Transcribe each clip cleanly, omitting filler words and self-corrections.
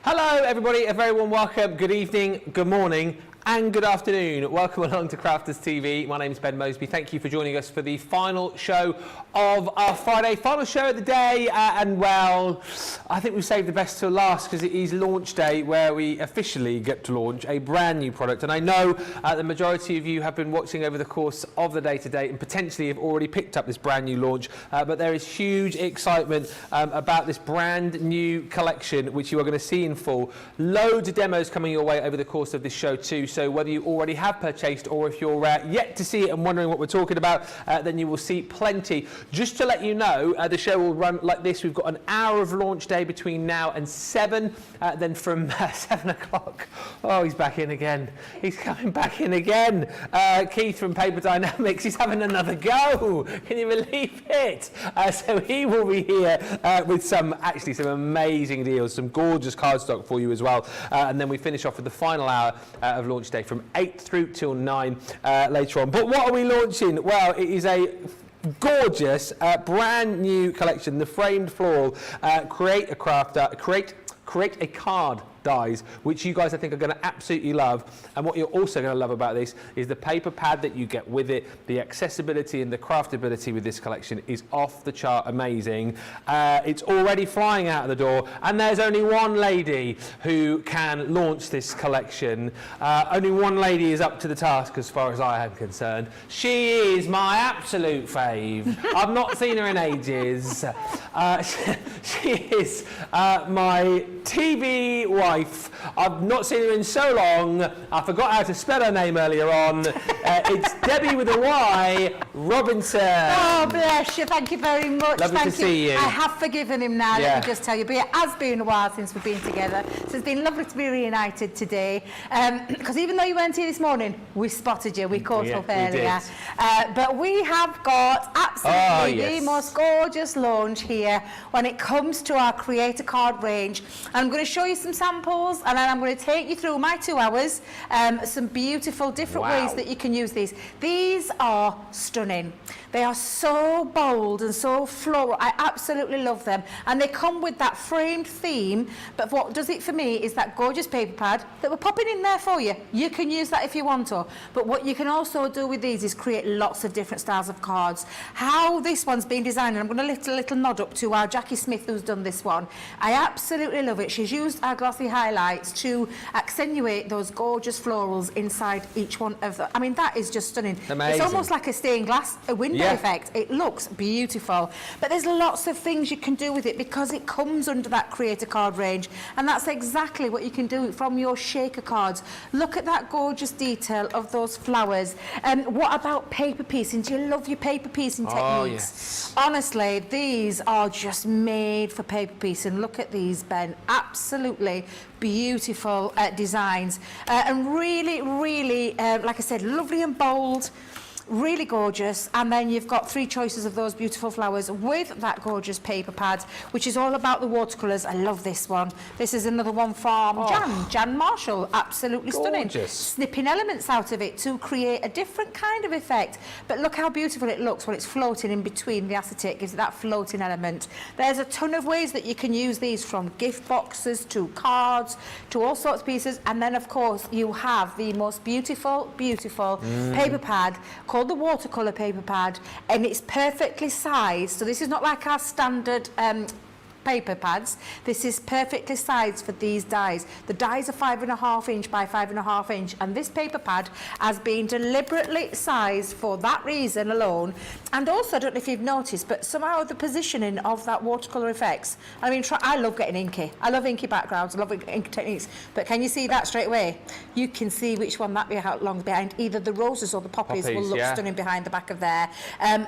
Hello everybody, a very warm welcome, good evening, good morning and good afternoon. Welcome along to Crafters TV. My name is Ben Moseby. Thank you for joining us for the final show of our Friday, final show of the day. And well, I think we've saved the best till last because it is launch day where we officially get to launch a brand new product. And I know the majority of you have been watching over the course of the day today and potentially have already picked up this brand new launch. But there is huge excitement about this brand new collection, which you are going to see in full. Loads of demos coming your way over the course of this show too. So whether you already have purchased or if you're yet to see it and wondering what we're talking about, then you will see plenty. Just to let you know, the show will run like this. We've got an hour of launch day between now and 7. Then from 7 o'clock, oh, he's back in again. He's coming back in again. Keith from Paper Dienamics, he's having another go. Can you believe it? So he will be here with some amazing deals, some gorgeous cardstock for you as well. And then we finish off with the final hour of launch day from 8 through till 9 later on. But what are we launching? Well, it is a gorgeous brand new collection, the framed floral create a card dies, which you guys I think are going to absolutely love. And what you're also going to love about this is the paper pad that you get with it. The accessibility and the craftability with this collection is off the chart amazing. It's already flying out of the door, and there's only one lady who can launch this collection. Only one lady is up to the task as far as I am concerned. She is my absolute fave. I've not seen her in ages. She is my TV wife. I've not seen her in so long. I forgot how to spell her name earlier on. It's Debby with a Y Robinson. Oh, bless you. Thank you very much. Lovely to see you. I have forgiven him now, let me just tell you. But it has been a while since we've been together. So it's been lovely to be reunited today. Because even though you weren't here this morning, we spotted you. We caught up earlier. But we have got absolutely the most gorgeous launch here when it comes to our Create a Card range. I'm going to show you some samples, and then I'm going to take you through my 2 hours, some beautiful different ways that you can use these. These are stunning. They are so bold and so floral. I absolutely love them. And they come with that framed theme, but what does it for me is that gorgeous paper pad that we're popping in there for you. You can use that if you want to. But what you can also do with these is create lots of different styles of cards. How this one's been designed, and I'm going to lift a little nod up to our Jackie Smith who's done this one. I absolutely love it. She's used our glossy highlights to accentuate those gorgeous florals inside each one of them. I mean, that is just stunning. Amazing. It's almost like a stained glass window effect. It looks beautiful. But there's lots of things you can do with it because it comes under that creator card range, and that's exactly what you can do from your shaker cards. Look at that gorgeous detail of those flowers. What about paper piecing? Do you love your paper piecing techniques? Yes. Honestly, these are just made for paper piecing. Look at these, Ben. Absolutely beautiful designs, and really, really, like I said, lovely and bold. Really gorgeous. And then you've got 3 choices of those beautiful flowers with that gorgeous paper pad, which is all about the watercolours. I love this one. This is another one from Jan Marshall. Absolutely stunning. Snipping elements out of it to create a different kind of effect. But look how beautiful it looks when it's floating in between the acetate. Gives it that floating element. There's a ton of ways that you can use these, from gift boxes to cards to all sorts of pieces. And then, of course, you have the most beautiful, beautiful paper pad called the watercolour paper pad, and it's perfectly sized. So this is not like our standard paper pads. This is perfectly sized for these dies. The dies are 5.5 inch by 5.5 inch, and this paper pad has been deliberately sized for that reason alone. And also, I don't know if you've noticed, but somehow the positioning of that watercolour effects. I mean, I love getting inky. I love inky backgrounds. I love inky techniques. But can you see that straight away? You can see which one that belongs behind. Either the roses or the poppies will look stunning behind the back of there.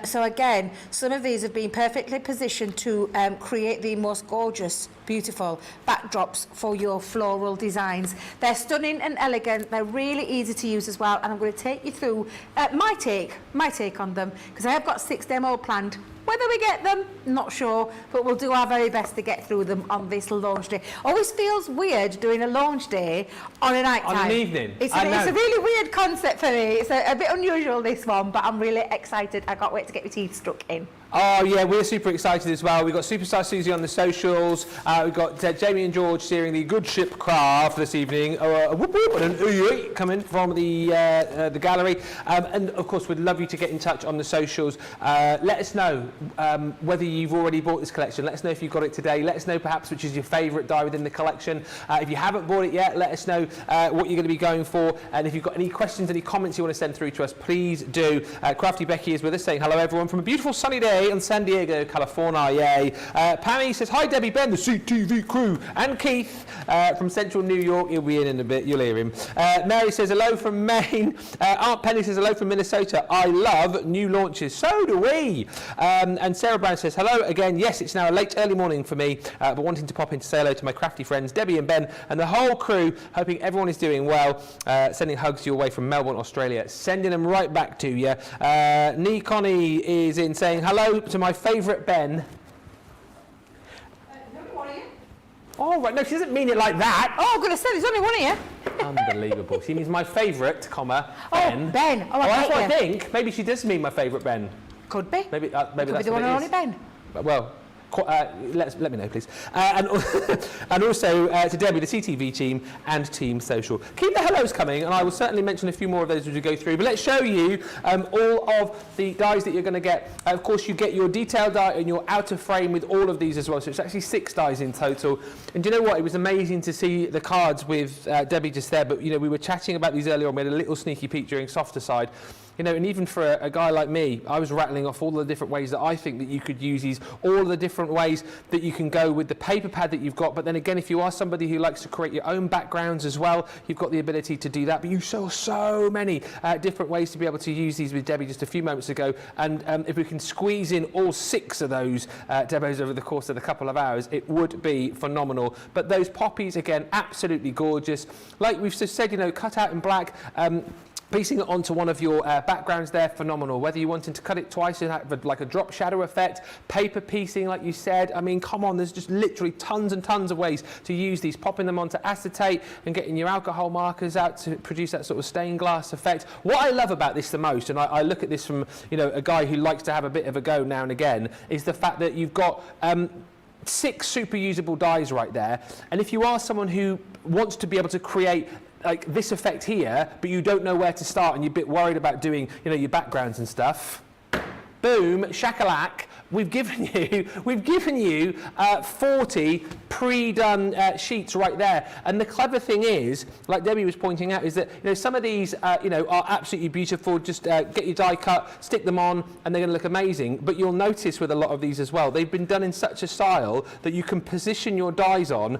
So again, some of these have been perfectly positioned to create the most gorgeous, beautiful backdrops for your floral designs. They're stunning and elegant. They're really easy to use as well. And I'm going to take you through my take on them, because I have got 6 demos planned. Whether we get them, not sure, but we'll do our very best to get through them on this launch day. Always feels weird doing a launch day on a night time. On an evening. It's a really weird concept for me. It's a bit unusual, this one, but I'm really excited. I can't wait to get my teeth stuck in. Oh yeah, we're super excited as well. We've got Superstar Susie on the socials. We've got Jamie and George steering the Good Ship Craft this evening. Whoop whoop, and an ooh coming from the gallery. And of course, we'd love you to get in touch on the socials. Let us know whether you've already bought this collection. Let us know if you've got it today. Let us know perhaps which is your favourite die within the collection. If you haven't bought it yet, let us know what you're going to be going for. And if you've got any questions, any comments you want to send through to us, please do. Crafty Becky is with us saying hello everyone from a beautiful sunny day in San Diego, California. Yay. Pammy says hi Debbie, Ben, the CTV crew, and Keith from Central New York. He'll be in a bit, you'll hear him. Mary says hello from Maine. Aunt Penny says hello from Minnesota. I love new launches. So do we. And Sarah Brown says hello again. Yes, it's now a late early morning for me, but wanting to pop in to say hello to my crafty friends Debbie and Ben and the whole crew. Hoping everyone is doing well. Sending hugs your way from Melbourne, Australia. Sending them right back to you. Nee Connie is in saying hello to my favourite Ben. There's only one here. Oh, right. No, she doesn't mean it like that. Oh, I'm going to say there's only one here. Unbelievable. She means my favourite, comma, Ben. Oh, Ben. Oh, that's what I think. Maybe she does mean my favourite Ben. Could be. Maybe Could that's be the one and only Ben. Well, let me know, please. And also to Debbie, the CTV team, and Team Social. Keep the hellos coming, and I will certainly mention a few more of those as we go through. But let's show you all of the dies that you're going to get. Of course, you get your detail die and your outer frame with all of these as well. So it's actually 6 dies in total. And do you know what? It was amazing to see the cards with Debbie just there. But, you know, we were chatting about these earlier on. We had a little sneaky peek during Softer Side. You know, and even for a guy like me, I was rattling off all the different ways that I think that you could use these, all the different ways that you can go with the paper pad that you've got. But then again, if you are somebody who likes to create your own backgrounds as well, you've got the ability to do that. But you saw so many different ways to be able to use these with Debbie just a few moments ago. And if we can squeeze in all 6 of those demos over the course of a couple of hours, it would be phenomenal. But those poppies, again, absolutely gorgeous. Like we've just said, you know, cut out in black. piecing it onto one of your backgrounds there, phenomenal. Whether you wanted to cut it twice and have like a drop shadow effect, paper piecing like you said, I mean, come on, there's just literally tons and tons of ways to use these, popping them onto acetate and getting your alcohol markers out to produce that sort of stained glass effect. What I love about this the most, and I look at this from, you know, a guy who likes to have a bit of a go now and again, is the fact that you've got 6 super usable dies right there, and if you are someone who wants to be able to create like this effect here, but you don't know where to start and you're a bit worried about doing, you know, your backgrounds and stuff, boom, shakalak, we've given you 40 pre-done sheets right there. And the clever thing is, like Debbie was pointing out, is that, you know, some of these you know, are absolutely beautiful. Just get your die cut, stick them on, and they're going to look amazing. But you'll notice with a lot of these as well, they've been done in such a style that you can position your dies on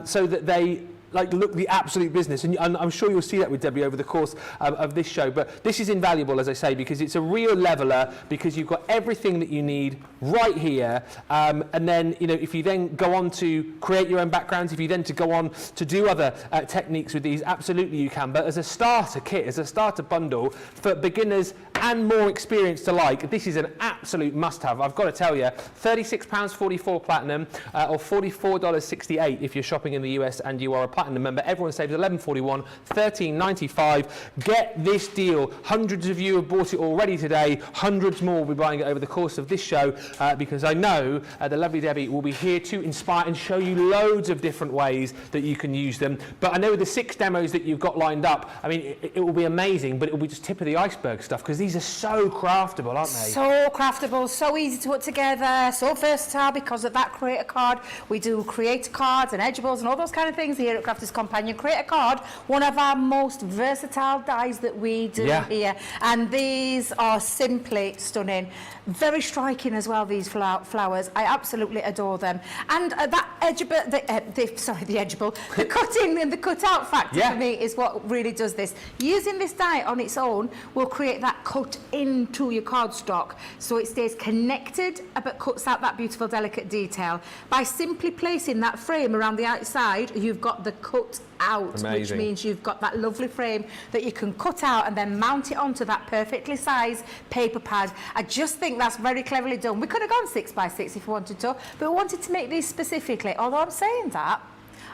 so that they like look the absolute business, and I'm sure you'll see that with Debbie over the course of this show. But this is invaluable, as I say, because it's a real leveler, because you've got everything that you need right here. And then, you know, if you then go on to create your own backgrounds, if you then to go on to do other techniques with these, absolutely you can. But as a starter kit, as a starter bundle for beginners and more experienced alike, this is an absolute must-have. I've got to tell you, £36.44 platinum, or $44.68 if you're shopping in the US and you are a platinum member. Everyone saves $11.41, $13.95. Get this deal. Hundreds of you have bought it already today. Hundreds more will be buying it over the course of this show, because I know the lovely Debbie will be here to inspire and show you loads of different ways that you can use them. But I know the 6 demos that you've got lined up, I mean, it will be amazing, but it will be just tip of the iceberg stuff, because these are so craftable, aren't they? So craftable, so easy to put together, so versatile because of that creator card. We do creator cards and edgeables and all those kind of things here at Crafters Companion. Creator card, one of our most versatile dies that we do here. And these are simply stunning. Very striking as well, these flowers. I absolutely adore them. And that edgeable, the edgeable, the cutting and the cut-out factor for me is what really does this. Using this die on its own will create that cut into your cardstock, so it stays connected but cuts out that beautiful delicate detail. By simply placing that frame around the outside, you've got the cut out, which means you've got that lovely frame that you can cut out and then mount it onto that perfectly sized paper pad. I just think that's very cleverly done. We could have gone 6x6 if we wanted to, but we wanted to make these specifically. Although I'm saying that,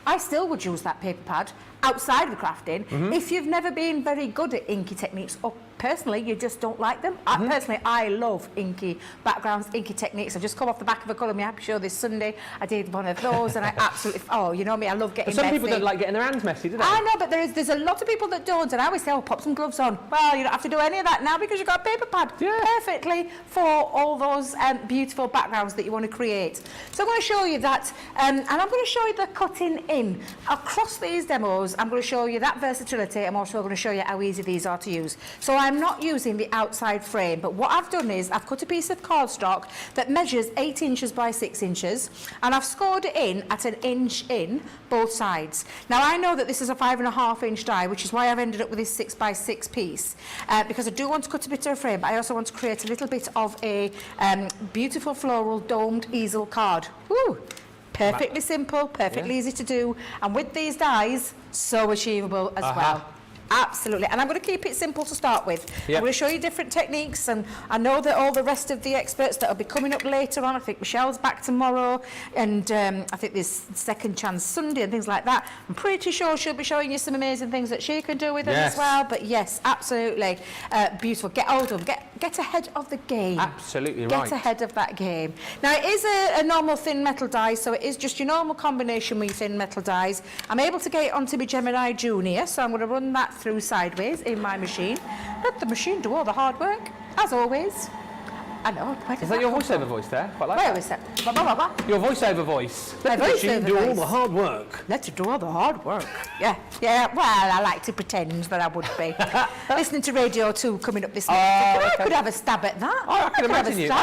I still would use that paper pad outside of crafting. If you've never been very good at inky techniques, or personally you just don't like them. Personally, I love inky backgrounds, inky techniques. I just come off the back of a Colour Me Happy show this Sunday. I did one of those, and I absolutely, oh, you know me, I love getting messy. Some people don't like getting their hands messy, do they? I know, but there's a lot of people that don't, and I always say, oh, pop some gloves on. Well, you don't have to do any of that now because you've got a paper pad perfectly for all those beautiful backgrounds that you want to create. So I'm going to show you that, and I'm going to show you the cutting in. Across these demos, I'm going to show you that versatility. I'm also going to show you how easy these are to use. So I'm not using the outside frame, but what I've done is I've cut a piece of cardstock that measures 8 inches by 6 inches, and I've scored it in at 1 inch in both sides. Now I know that this is a 5.5 inch die, which is why I've ended up with this 6x6 piece, because I do want to cut a bit of a frame, but I also want to create a little bit of a beautiful floral domed easel card. Woo! Perfectly simple, perfectly easy to do, and with these dies, so achievable as well. Absolutely, and I'm going to keep it simple to start with. I'm going to show you different techniques, and I know that all the rest of the experts that will be coming up later on, I think Michelle's back tomorrow, and I think there's Second Chance Sunday and things like that. I'm pretty sure she'll be showing you some amazing things that she can do with them as well. But yes, absolutely beautiful. Get hold of them. Get ahead of the game. Absolutely right. Get ahead of that game. Now it is a normal thin metal die, so it is just your normal combination with your thin metal dies. I'm able to get it onto my Gemini Junior, so I'm going to run that through sideways in my machine. Let the machine do all the hard work, as always. I know. Is that your voiceover voice there? Quite like that. Your voiceover voice. Let the machine do all the hard work. Let it do all the hard work. Yeah. Well, I like to pretend that I would be. Listening to Radio 2 coming up this morning. I could have a stab at that. Oh, I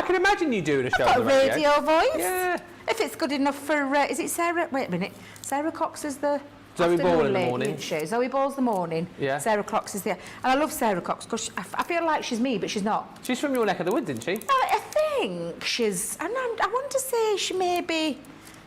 can imagine you doing a show on the radio voice. Yeah. If it's good enough for, is it Sarah? Wait a minute. Sarah Cox is the Zoe Ball in the morning. Zoe Ball's the morning. Yeah. Sarah Cox is there. And I love Sarah Cox because I feel like she's me, but she's not. She's from your neck of the woods, isn't she? I think she's... And I want to say she may be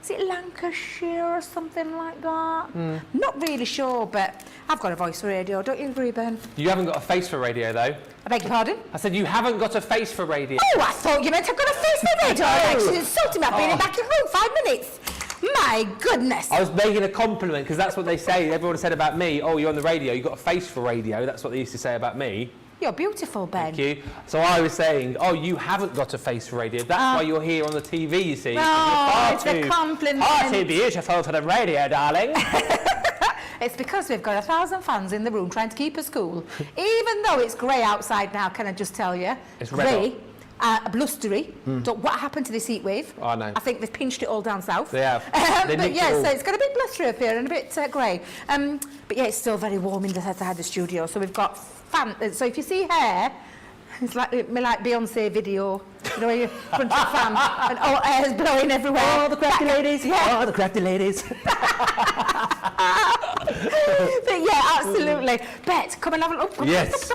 is it Lancashire or something like that? Not really sure, but I've got a voice for radio, don't you agree, Ben? You haven't got a face for radio, though. I beg your pardon? I said you haven't got a face for radio. Oh, I thought you meant I've got a face for radio. Actually insulting me. I've been in back at home 5 minutes. My goodness. I was making a compliment because that's what they say. Everyone said about me, oh, you're on the radio, you've got a face for radio. That's what they used to say about me. You're beautiful, Ben. Thank you. So I was saying, oh, you haven't got a face for radio. That's why you're here on the TV, you see. Oh, it's a compliment. Far too beautiful for the radio, darling. It's because we've got 1,000 fans in the room trying to keep us cool. Even though it's grey outside now, can I just tell you? It's grey. Blustery. What happened to this heat wave? Oh, I know. I think they've pinched it all down south. They have. But yeah, so it's got a bit blustery up here and a bit grey. But yeah, it's still very warm inside the studio. So we've got fan. So if you see hair, it's like Beyonce video. You know, where you're front of a fan and all air's blowing everywhere. Oh, the crafty ladies. Yeah. Oh, the crafty ladies. But yeah, absolutely. Bet, come and have a look. Yes.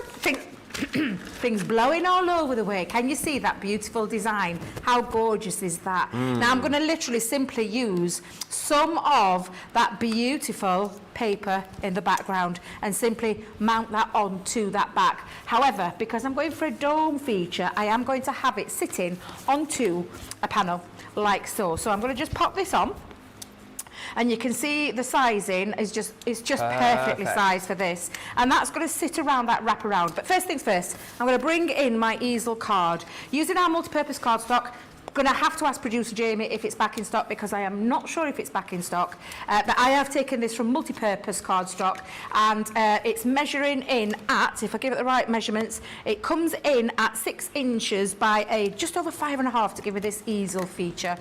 Things blowing all over the way. Can you see that beautiful design? How gorgeous is that? Now I'm going to literally simply use some of that beautiful paper in the background and simply mount that onto that back. However, because I'm going for a dome feature, I am going to have it sitting onto a panel like so. So I'm going to just pop this on. And you can see the sizing is just perfectly sized for this, and that's going to sit around that wraparound. But first things first, I'm going to bring in my easel card using our multi-purpose cardstock. Going to have to ask producer Jamie if it's back in stock because I am not sure if it's back in stock, but I have taken this from multi-purpose cardstock, and it's measuring in at, if I give it the right measurements, it comes in at 6 inches by just over 5.5 to give it this easel feature.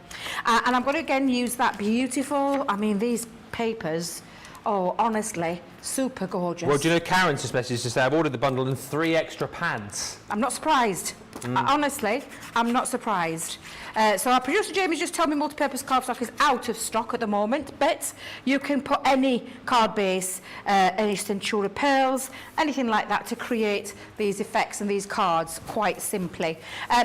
And I'm going to again use that beautiful, I mean these papers, oh honestly, super gorgeous. Well, do you know Karen's just messaged to say I've ordered the bundle and 3 extra pads. I'm not surprised. Honestly, I'm not surprised. So our producer Jamie just told me multi-purpose cardstock is out of stock at the moment, but you can put any card base, any Centura pearls, anything like that to create these effects and these cards quite simply.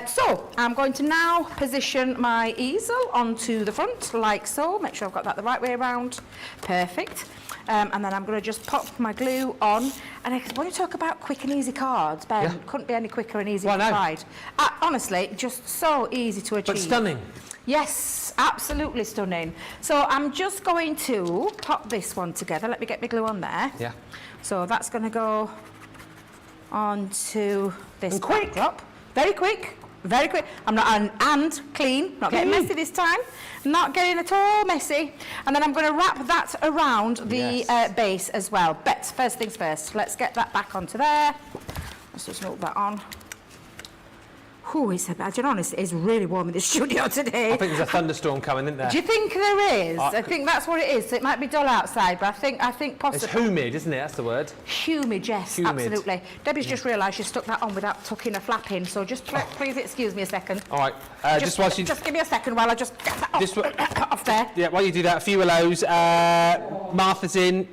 So I'm going to now position my easel onto the front like so. Make sure I've got that the right way around. Perfect. And then I'm going to just pop my glue on. And when you talk about quick and easy cards, Ben, couldn't be any quicker and easier to provide. Honestly, just so easy to achieve. But stunning. Yes, absolutely stunning. So I'm just going to pop this one together. Let me get my glue on there. Yeah. So that's going to go onto this backdrop. Very quick. Very quick. I'm not and clean, not getting messy this time. Not getting at all messy. And then I'm going to wrap that around the base as well. But first things first, let's get that back onto there. Let's just move that on. Oh, it's honest, it's really warm in the studio today. I think there's a thunderstorm coming, isn't there? Do you think there is? I think that's what it is. It might be dull outside, but I think possibly. It's humid, isn't it? That's the word. Humid, yes, absolutely. Debbie's just realised she stuck that on without tucking a flap in, so just please excuse me a second. All right. Just give me a second while I just get that off there. Yeah, while you do that, a few hellos. Martha's in,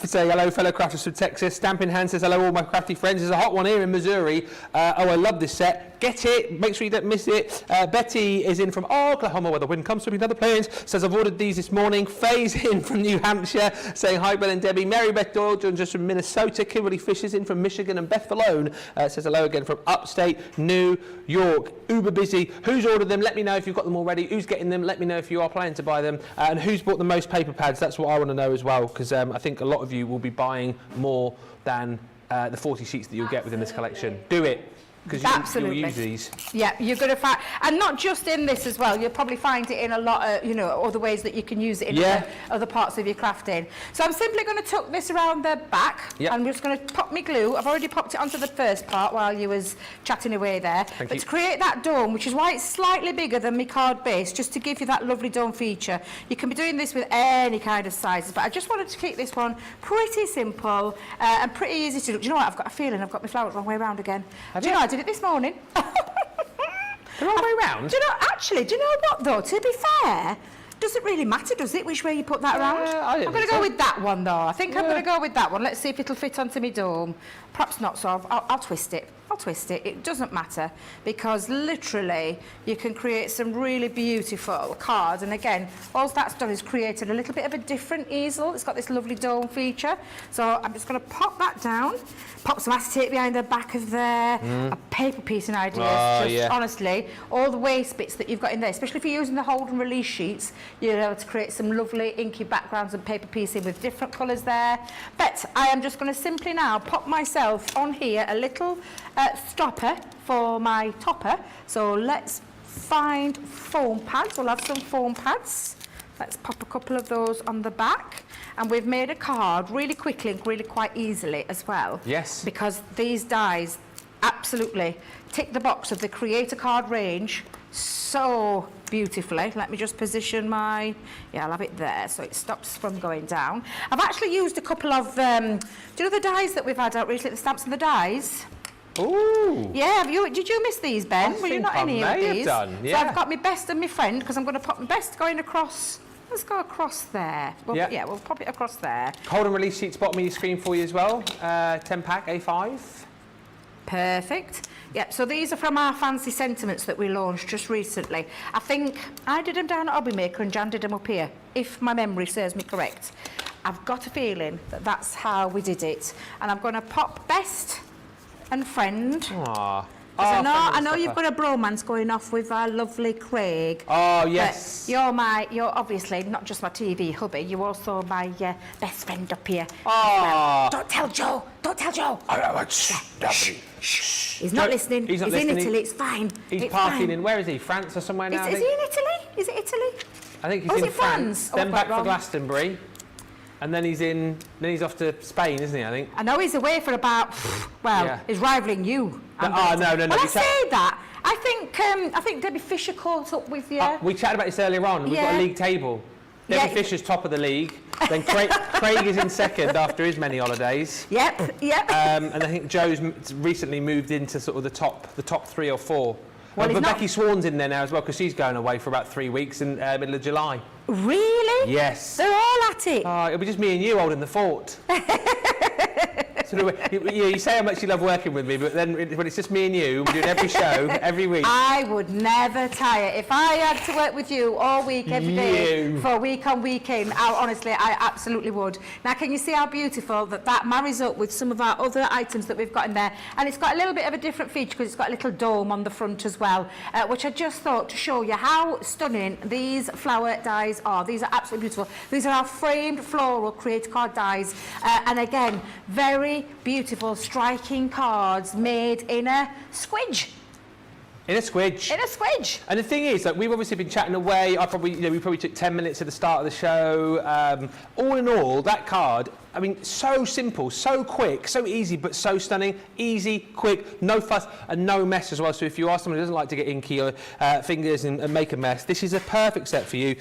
say hello, fellow crafters from Texas. Stamping Hand says hello, all my crafty friends. There's a hot one here in Missouri. I love this set. Get it, make sure you don't miss it. Betty is in from Oklahoma, where the wind comes from another planes. Says I've ordered these this morning. Faye's in from New Hampshire, saying hi, Bill and Debbie. Mary Beth Doyle joins us from Minnesota. Kimberly Fisher's in from Michigan, and Beth Vellum says hello again from upstate New York. Uber busy. Who's ordered them? Let me know if you've got them already. Who's getting them? Let me know if you are planning to buy them. And who's bought the most paper pads? That's what I want to know as well, because I think a lot of you will be buying more than the 40 sheets that you'll get within this collection. Do it. Because you'll use these. Yeah, you're going to find, and not just in this as well, you'll probably find it in a lot of, other ways that you can use it in other parts of your crafting. So I'm simply going to tuck this around the back. Yep. I'm just going to pop my glue. I've already popped it onto the first part while you was chatting away there. But to create that dome, which is why it's slightly bigger than my card base, just to give you that lovely dome feature. You can be doing this with any kind of sizes, but I just wanted to keep this one pretty simple and pretty easy to do. Do you know what? I've got a feeling I've got my flowers the wrong way around again. Do you know, I did it this morning. The wrong way round? Do you know what though, to be fair, doesn't really matter, does it, which way you put that around? I'm going to go with that one though. I think I'm going to go with that one. Let's see if it'll fit onto my dome. Perhaps not, so I'll twist it. I'll twist it, it doesn't matter, because literally you can create some really beautiful cards. And again, all that's done is created a little bit of a different easel. It's got this lovely dome feature. So I'm just going to pop that down, pop some acetate behind the back of there, a paper piecing idea. Honestly, all the waste bits that you've got in there, especially if you're using the hold and release sheets, you're able to create some lovely inky backgrounds and paper piecing with different colours there. But I am just going to simply now pop myself on here a little stopper for my topper. So let's find foam pads. We'll have some foam pads. Let's pop a couple of those on the back. And we've made a card really quickly and really quite easily as well. Yes. Because these dies absolutely tick the box of the Creator Card range so beautifully. Let me just position my... Yeah, I'll have it there so it stops from going down. I've actually used a couple of... do you know the dies that we've had out recently, the stamps and the dies? Ooh. Yeah, did you miss these, Ben? Were you not any of these? Done, yeah. So I've got my best and my friend, because I'm going to pop my best going across... Let's go across there. Yeah, we'll pop it across there. Hold and release sheets bottom of your screen for you as well. 10-pack, A5. Perfect. Yep, so these are from our fancy sentiments that we launched just recently. I think I did them down at Hobby Maker and Jan did them up here, if my memory serves me correct. I've got a feeling that that's how we did it. And I'm going to pop best and friend. Aww. I know you've got a bromance going off with our lovely Craig. Oh, yes. But you're obviously not just my TV hubby, you're also my best friend up here. Oh. Well, don't tell Joe. Don't tell Joe. Shh. He's not listening. He's in Italy. It's fine. He's partying in, where is he? France or somewhere now? Is he in Italy? Is it Italy? I think he's in France. Then back for Glastonbury. And then he's off to Spain, isn't he, I think? I know he's away for about, he's rivaling you. No. Well, I say that. I think Debbie Fisher caught up with you. We chatted about this earlier on. We've got a league table. Debbie Fisher's top of the league. Then Craig is in second after his many holidays. Yep. And I think Joe's recently moved into sort of the top 3 or 4. Well, but Becky Swan's in there now as well, because she's going away for about 3 weeks in middle of July. Really? Yes. They're all at it? Oh, it'll be just me and you holding the fort. You say how much you love working with me, but then when it's just me and you, we're doing every show, every week. I would never tire. If I had to work with you all week, every day, for week on week in, honestly, I absolutely would. Now, can you see how beautiful that marries up with some of our other items that we've got in there? And it's got a little bit of a different feature, because it's got a little dome on the front as well, which I just thought to show you how stunning these flower dies are. These are absolutely beautiful. These are our framed floral Creator Card dies. And again, very beautiful, striking cards made in a squidge. In a squidge. In a squidge. And the thing is, like, we've obviously been chatting away. We probably took 10 minutes at the start of the show. All in all, that card, I mean, so simple, so quick, so easy, but so stunning. Easy, quick, no fuss, and no mess as well. So if you are someone who doesn't like to get inky or fingers and make a mess, this is a perfect set for you.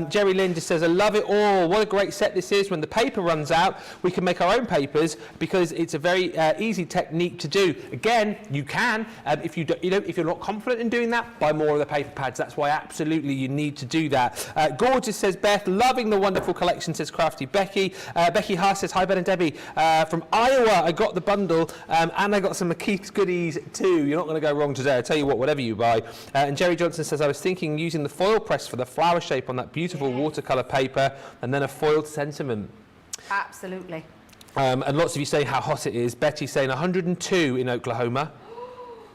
Jerry Lynn just says, I love it all. What a great set this is. When the paper runs out, we can make our own papers, because it's a very easy technique to do. Again, you can, if you're not confident in doing that, buy more of the paper pads. That's why absolutely you need to do that. Gorgeous, says Beth. Loving the wonderful collection, says Crafty Becky. Becky Haas says, hi Ben and Debbie, from Iowa. I got the bundle and I got some McKeith's goodies too. You're not going to go wrong today. I tell you what, whatever you buy. And Jerry Johnson says, I was thinking using the foil press for the flower shape on that beautiful watercolour paper, and then a foiled sentiment. Absolutely. And lots of you say how hot it is. Betty saying 102 in Oklahoma.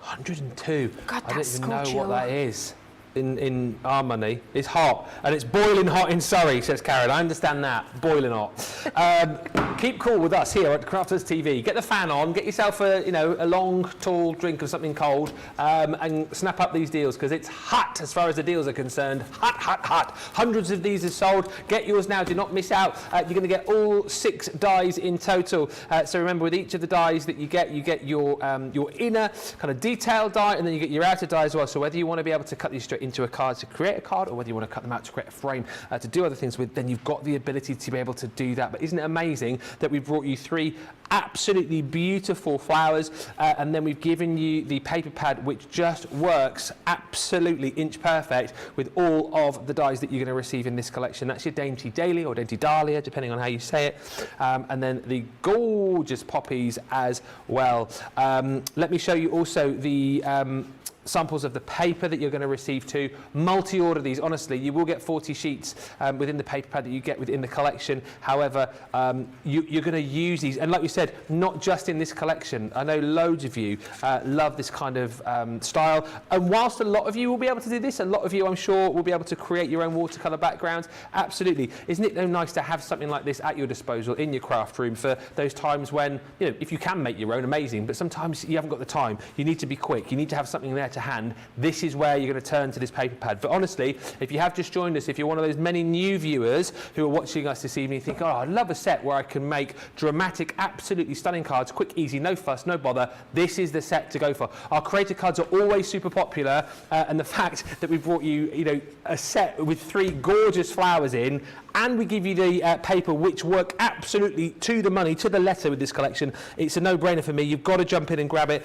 102. God, I don't even know what that is. In our money. It's hot, and it's boiling hot in Surrey, says Karen. I understand that, boiling hot. Keep cool with us here at Crafters TV. Get the fan on, get yourself a long, tall drink of something cold, and snap up these deals, because it's hot as far as the deals are concerned. Hot, hot, hot. Hundreds of these are sold. Get yours now. Do not miss out. You're going to get all 6 dies in total. So remember, with each of the dies that you get your inner kind of detail die, and then you get your outer die as well. So whether you want to be able to cut these straight into a card to create a card, or whether you want to cut them out to create a frame to do other things with, then you've got the ability to be able to do that. But isn't it amazing that we've brought you 3 absolutely beautiful flowers, and then we've given you the paper pad, which just works absolutely inch perfect with all of the dies that you're going to receive in this collection. That's your Dainty Daily or Dainty Dahlia, depending on how you say it, and then the gorgeous poppies as well. Let me show you also the samples of the paper that you're going to receive too. Multi-order these. Honestly, you will get 40 sheets within the paper pad that you get within the collection. However, you're going to use these, and like we said, not just in this collection. I know loads of you love this kind of style, and whilst a lot of you will be able to do this, a lot of you, I'm sure, will be able to create your own watercolour backgrounds. Absolutely. Isn't it though nice to have something like this at your disposal in your craft room for those times when, you know, if you can make your own, amazing, but sometimes you haven't got the time. You need to be quick. You need to have something there to hand. This is where you're going to turn to this paper pad. But honestly, if you have just joined us, if you're one of those many new viewers who are watching us this evening, think, oh, I'd love a set where I can make dramatic, absolutely stunning cards, quick, easy, no fuss, no bother. This is the set to go for. Our creator cards are always super popular, and the fact that we brought you, you know, a set with 3 gorgeous flowers in, and we give you the paper, which work absolutely to the money, to the letter with this collection. It's a no-brainer for me. You've got to jump in and grab it.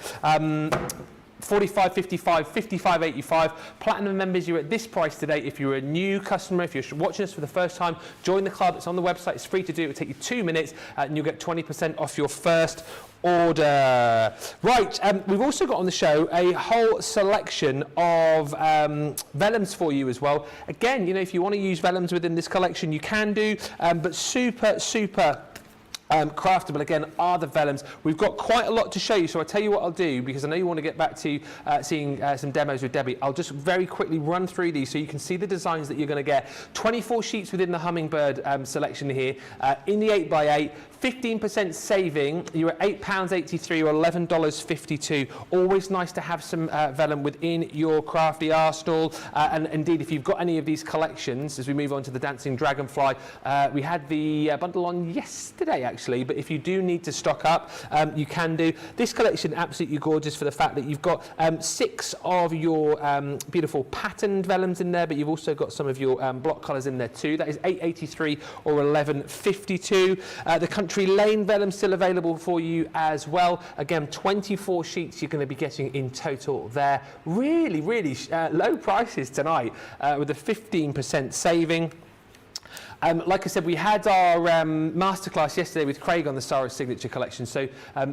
45.55, 55.85. Platinum members, you're at this price today. If you're a new customer, if you're watching us for the first time, join the club. It's on the website. It's free to do. It'll take you 2 minutes, and you'll get 20% off your first order. Right, we've also got on the show a whole selection of vellums for you as well. Again, you know, if you want to use vellums within this collection, you can do, but super craftable again are the vellums. We've got quite a lot to show you, so I'll tell you what I'll do, because I know you want to get back to seeing some demos with Debbie. I'll just very quickly run through these so you can see the designs that you're going to get. 24 sheets within the Hummingbird selection here in the 8x8. 15% saving. You're at £8.83 or $11.52. Always nice to have some vellum within your crafty arsenal. And indeed, if you've got any of these collections, as we move on to the Dancing Dragonfly, we had the bundle on yesterday actually, but if you do need to stock up, you can do. This collection absolutely gorgeous for the fact that you've got 6 of your beautiful patterned vellums in there, but you've also got some of your block colours in there too. That is £8.83 or $11.52. The Country Lane vellum still available for you as well. Again, 24 sheets you're going to be getting in total there. Really low prices tonight with a 15% saving. Like I said, we had our masterclass yesterday with Craig on the Sarah's Signature collection, so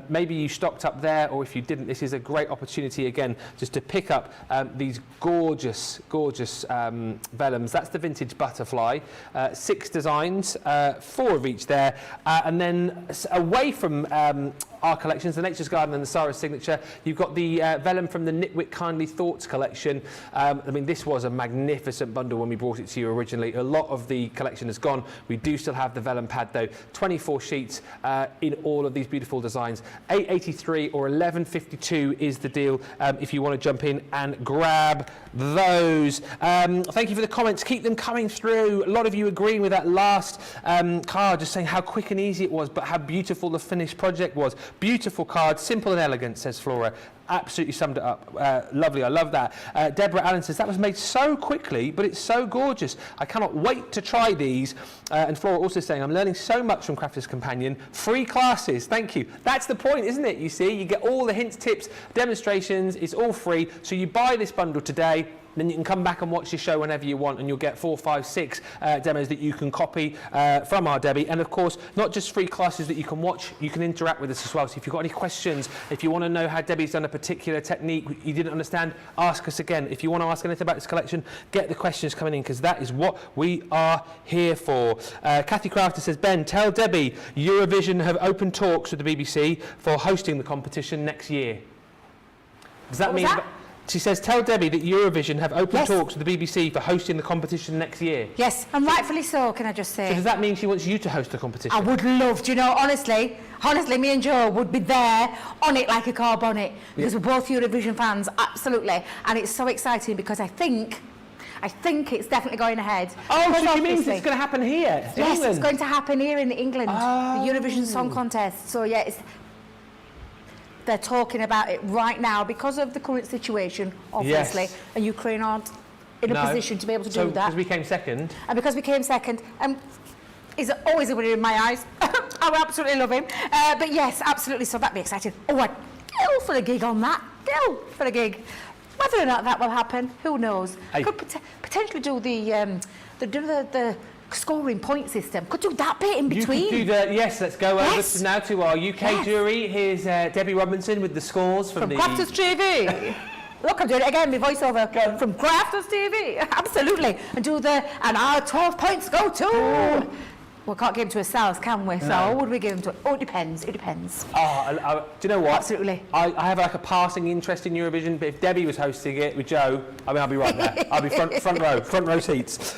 maybe you stocked up there, or if you didn't, this is a great opportunity again just to pick up these gorgeous vellums. That's the Vintage Butterfly, 6 designs, 4 of each there, and then away from our collections, the Nature's Garden and the Sarah's Signature, you've got the vellum from the Nitwit Kindly Thoughts collection. I mean, this was a magnificent bundle when we brought it to you originally. A lot of the collection has gone. We do still have the vellum pad though. 24 sheets in all of these beautiful designs. $8.83 or $11.52 is the deal if you want to jump in and grab those. Thank you for the comments. Keep them coming through. A lot of you agreeing with that last card, just saying how quick and easy it was, but how beautiful the finished project was. Beautiful card, simple and elegant, says Flora. Absolutely summed it up. Lovely, I love that. Deborah Allen says, that was made so quickly, but it's so gorgeous. I cannot wait to try these. And Flora also saying, I'm learning so much from Crafter's Companion. Free classes, thank you. That's the point, isn't it? You see, you get all the hints, tips, demonstrations, it's all free. So you buy this bundle today, then you can come back and watch your show whenever you want, and you'll get 4, 5, 6 demos that you can copy from our Debbie. And of course, not just free classes that you can watch, you can interact with us as well. So if you've got any questions, if you want to know how Debbie's done a particular technique you didn't understand, ask us again. If you want to ask anything about this collection, get the questions coming in, because that is what we are here for. Kathy Crafter says, Ben, tell Debbie Eurovision have open talks with the BBC for hosting the competition next year. Does that mean... She says, tell Debbie that Eurovision have open talks with the BBC for hosting the competition next year. Yes, and rightfully so, can I just say. So does that mean she wants you to host the competition? I would love, do you know, honestly, me and Joe would be there on it like a car bonnet, because we're both Eurovision fans, absolutely. And it's so exciting because I think it's definitely going ahead. Oh, so she means it's going to happen here? Yes, England. It's going to happen here in England, the Eurovision Song Contest. So yeah, they're talking about it right now because of the current situation, obviously, and Ukraine aren't in a position to be able to do that. Because we came second. And because we came second, he's always a winner in my eyes. I absolutely love him. But yes, absolutely, so that'd be exciting. Oh, I'd kill for a gig on that. Kill for a gig. Whether or not that will happen, who knows? Hey. Could potentially do the scoring point system. Could do that bit in between. You could do yes, let's go over now to our UK jury. Here's Debby Robinson with the scores from Crafters TV. Look, I'm doing it again, my voiceover from Crafters TV. Absolutely. And our 12 points go to... We can't give them to ourselves, can we? No. So what would we give them to? Oh, it depends. It depends. Oh, do you know what? Absolutely. I have like a passing interest in Eurovision, but if Debbie was hosting it with Joe, I'll be right there. I'll be front row seats.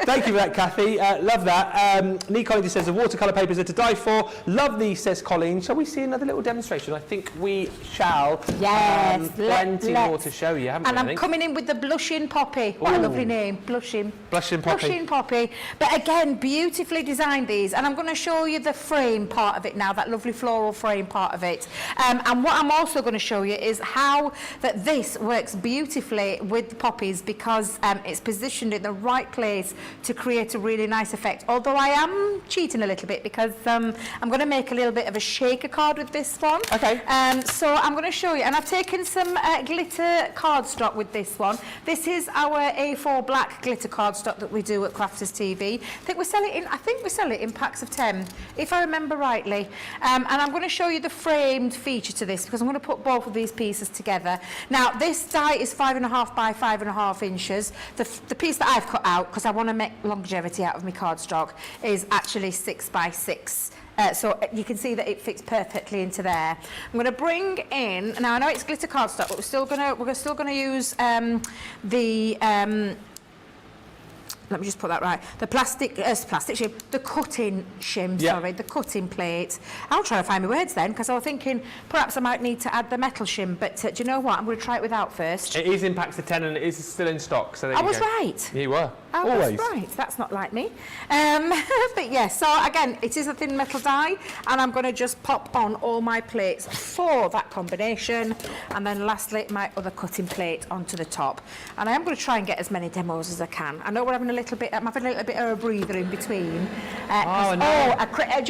Thank you for that, Kathy. Love that. Nick Collins says the watercolour papers are to die for. Love these, says Colleen. Shall we see another little demonstration? I think we shall. Yes. Plenty more to show you, haven't we? And I'm coming in with the Blushing Poppy. What a lovely name, Blushing. Blushing Poppy. Blushing Poppy. But again, beautifully designed these, and I'm going to show you the frame part of it now, that lovely floral frame part of it. And what I'm also going to show you is how that this works beautifully with the poppies, because it's positioned in the right place to create a really nice effect. Although I am cheating a little bit, because I'm going to make a little bit of a shaker card with this one. Okay. So I'm going to show you, and I've taken some glitter cardstock with this one. This is our A4 black glitter cardstock that we do at Crafters TV. I think we sell it in packs of 10, if I remember rightly. And I'm going to show you the framed feature to this, because I'm going to put both of these pieces together. Now, this die is 5.5 by 5.5 inches. The piece that I've cut out, because I want to make longevity out of my cardstock, is actually 6 by 6. So you can see that it fits perfectly into there. I'm going to bring in, now I know it's glitter cardstock, but we're still going to use let me just put that right. The plastic shim, the cutting shim, sorry, the cutting plate. I'll try to find my words then, because I was thinking perhaps I might need to add the metal shim, but do you know what? I'm going to try it without first. It is in packs of 10 and it is still in stock. So I was right. You were. I was right. That's not like me. But yes, so again, it is a thin metal die, and I'm going to just pop on all my plates for that combination, and then lastly my other cutting plate onto the top. And I am going to try and get as many demos as I can. I know we're having I'm having a little bit of a breather in between. Do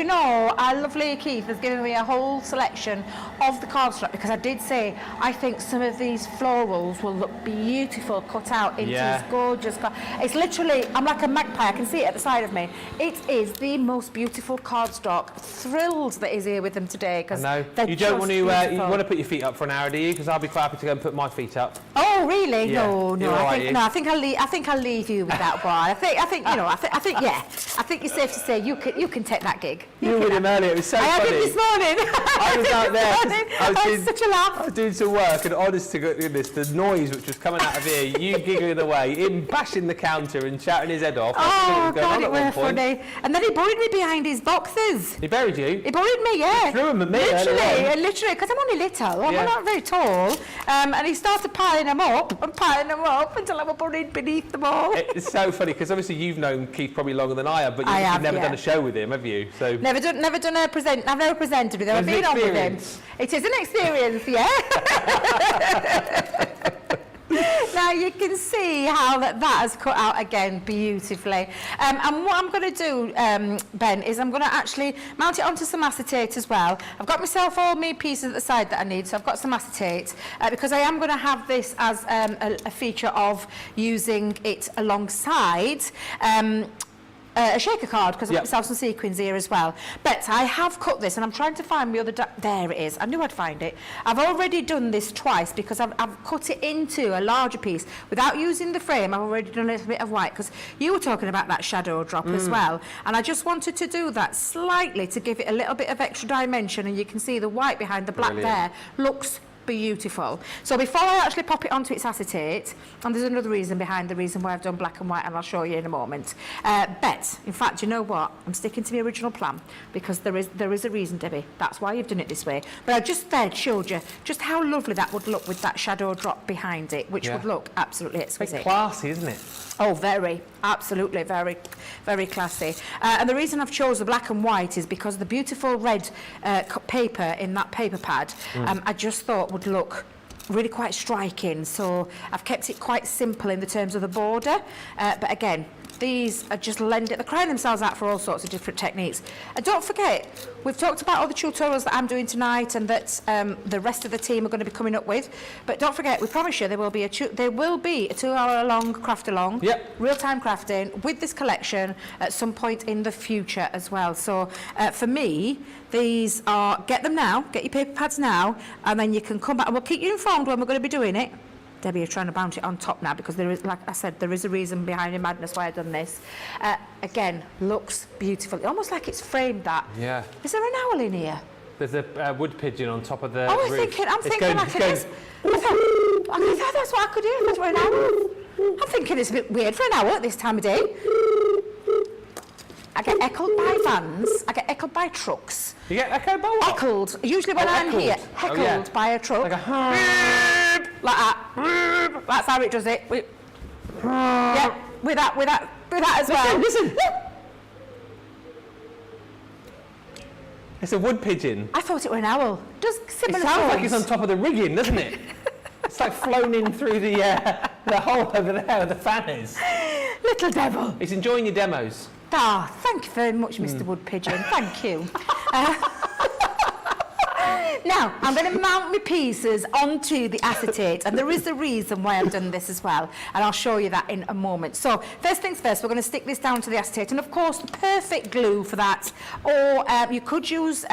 you know, our lovely Keith has given me a whole selection of the cardstock, because I did say I think some of these florals will look beautiful cut out into this gorgeous. It's literally, I'm like a magpie. I can see it at the side of me. It is the most beautiful cardstock. Thrilled that is here with them today, because you don't want to. You want to put your feet up for an hour, do you? Because I'll be quite happy to go and put my feet up. Oh really? Yeah. No. I think I'll leave you with that one. I think it's safe to say you can take that gig. You were with him earlier. It was so funny. I had him this morning. I was out there. I was such a laugh. I was doing some work, and honest to goodness, the noise which was coming out of here, you giggling away, him bashing the counter and shouting his head off. Oh God, it was funny. And then he buried me behind his boxes. He buried you? He buried me, yeah. He threw him at me. Literally, because I'm only little. I'm not very tall. And he started piling them up until I was buried beneath them all. It's so funny, because obviously you've known Keith probably longer than I have, but you've never done a show with him, have you? So never done a present. I've never presented with him. I've been on with him. It is an experience, yeah. Now you can see how that has cut out again beautifully. And what I'm going to do, Ben, is I'm going to actually mount it onto some acetate as well. I've got myself all my pieces at the side that I need, so I've got some acetate, because I am going to have this as a feature of using it alongside a shaker card, because I've got myself some sequins here as well. But I have cut this, and I'm trying to find my other... There it is. I knew I'd find it. I've already done this twice, because I've cut it into a larger piece. Without using the frame, I've already done a little bit of white, because you were talking about that shadow drop as well. And I just wanted to do that slightly to give it a little bit of extra dimension, and you can see the white behind the black there looks beautiful. So before I actually pop it onto its acetate, and there's another reason behind the reason why I've done black and white, and I'll show you in a moment. But in fact, you know what? I'm sticking to the original plan, because there is a reason, Debbie. That's why you've done it this way. But I just showed you just how lovely that would look with that shadow drop behind it, which would look absolutely exquisite. It's classy, isn't it? Oh, very, absolutely, very, very classy. And the reason I've chosen the black and white is because the beautiful red paper in that paper pad, I just thought would look really quite striking, so I've kept it quite simple in the terms of the border, but again, these are just they're crying themselves out for all sorts of different techniques. And don't forget, we've talked about all the tutorials that I'm doing tonight and that the rest of the team are going to be coming up with. But don't forget, we promise you there will be a 2-hour-long craft along, real-time crafting with this collection at some point in the future as well. So for me, these are, get them now, get your paper pads now, and then you can come back and we'll keep you informed when we're going to be doing it. Debbie, you're trying to bounce it on top now because there is, like I said, there is a reason behind the madness why I've done this. Again, looks beautiful. Almost like it's framed that. Yeah. Is there an owl in here? There's a wood pigeon on top of the roof. I'm thinking like it is. I thought that's what I could do. That's what an owl. I'm thinking it's a bit weird for an owl at this time of day. I get echoed by vans. I get echoed by trucks. You get echoed by what? Heckled. Usually when I'm here, heckled by a truck. Like a like that. That's how it does it. Yeah, with that as well. Listen. It's a wood pigeon. I thought it were an owl. Does similar. It sounds like it's on top of the rigging, doesn't it? It's like flown in through the hole over there where the fan is. Little devil. It's enjoying your demos. Ah, thank you very much, Mr. Wood Pigeon. Thank you. Now, I'm going to mount my pieces onto the acetate, and there is a reason why I've done this as well, and I'll show you that in a moment. So, first things first, we're going to stick this down to the acetate, and of course, the perfect glue for that, or you could use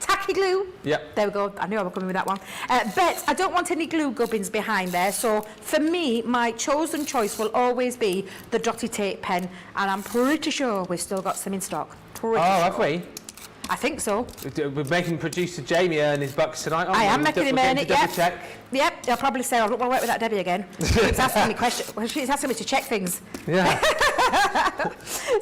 tacky glue. Yep. There we go. I knew I was coming with that one. But I don't want any glue gubbins behind there. So for me, my chosen choice will always be the dotty tape pen. And I'm pretty sure we've still got some in stock. Have we? I think so. We're making producer Jamie earn his bucks tonight, aren't we? I am making him earn it, yep. Check. Yep, they'll probably say, I'll work with that Debbie again. She's asking me questions. Well, she's asking me to check things. Yeah.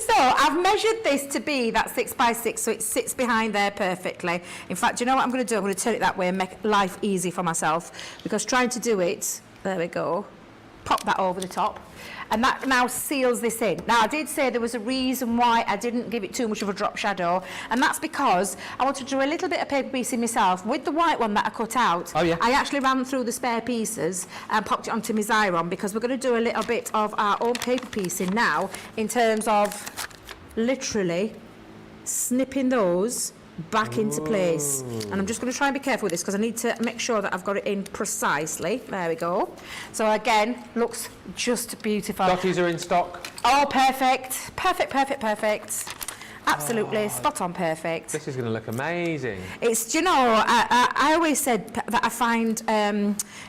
So I've measured this to be that 6 by 6, so it sits behind there perfectly. In fact, do you know what I'm going to do? I'm going to turn it that way and make life easy for myself, because trying to do it, there we go, pop that over the top. And that now seals this in. Now, I did say there was a reason why I didn't give it too much of a drop shadow, and that's because I wanted to do a little bit of paper piecing myself. With the white one that I cut out, I actually ran through the spare pieces and popped it onto my Xyron, because we're going to do a little bit of our own paper piecing now in terms of literally snipping those back into place. And I'm just going to try and be careful with this because I need to make sure that I've got it in precisely. There we go. So again, looks just beautiful. Dotties are in stock. Oh, perfect. Perfect, perfect, perfect. Absolutely, spot on perfect. This is going to look amazing. It's, do you know, I always said that I find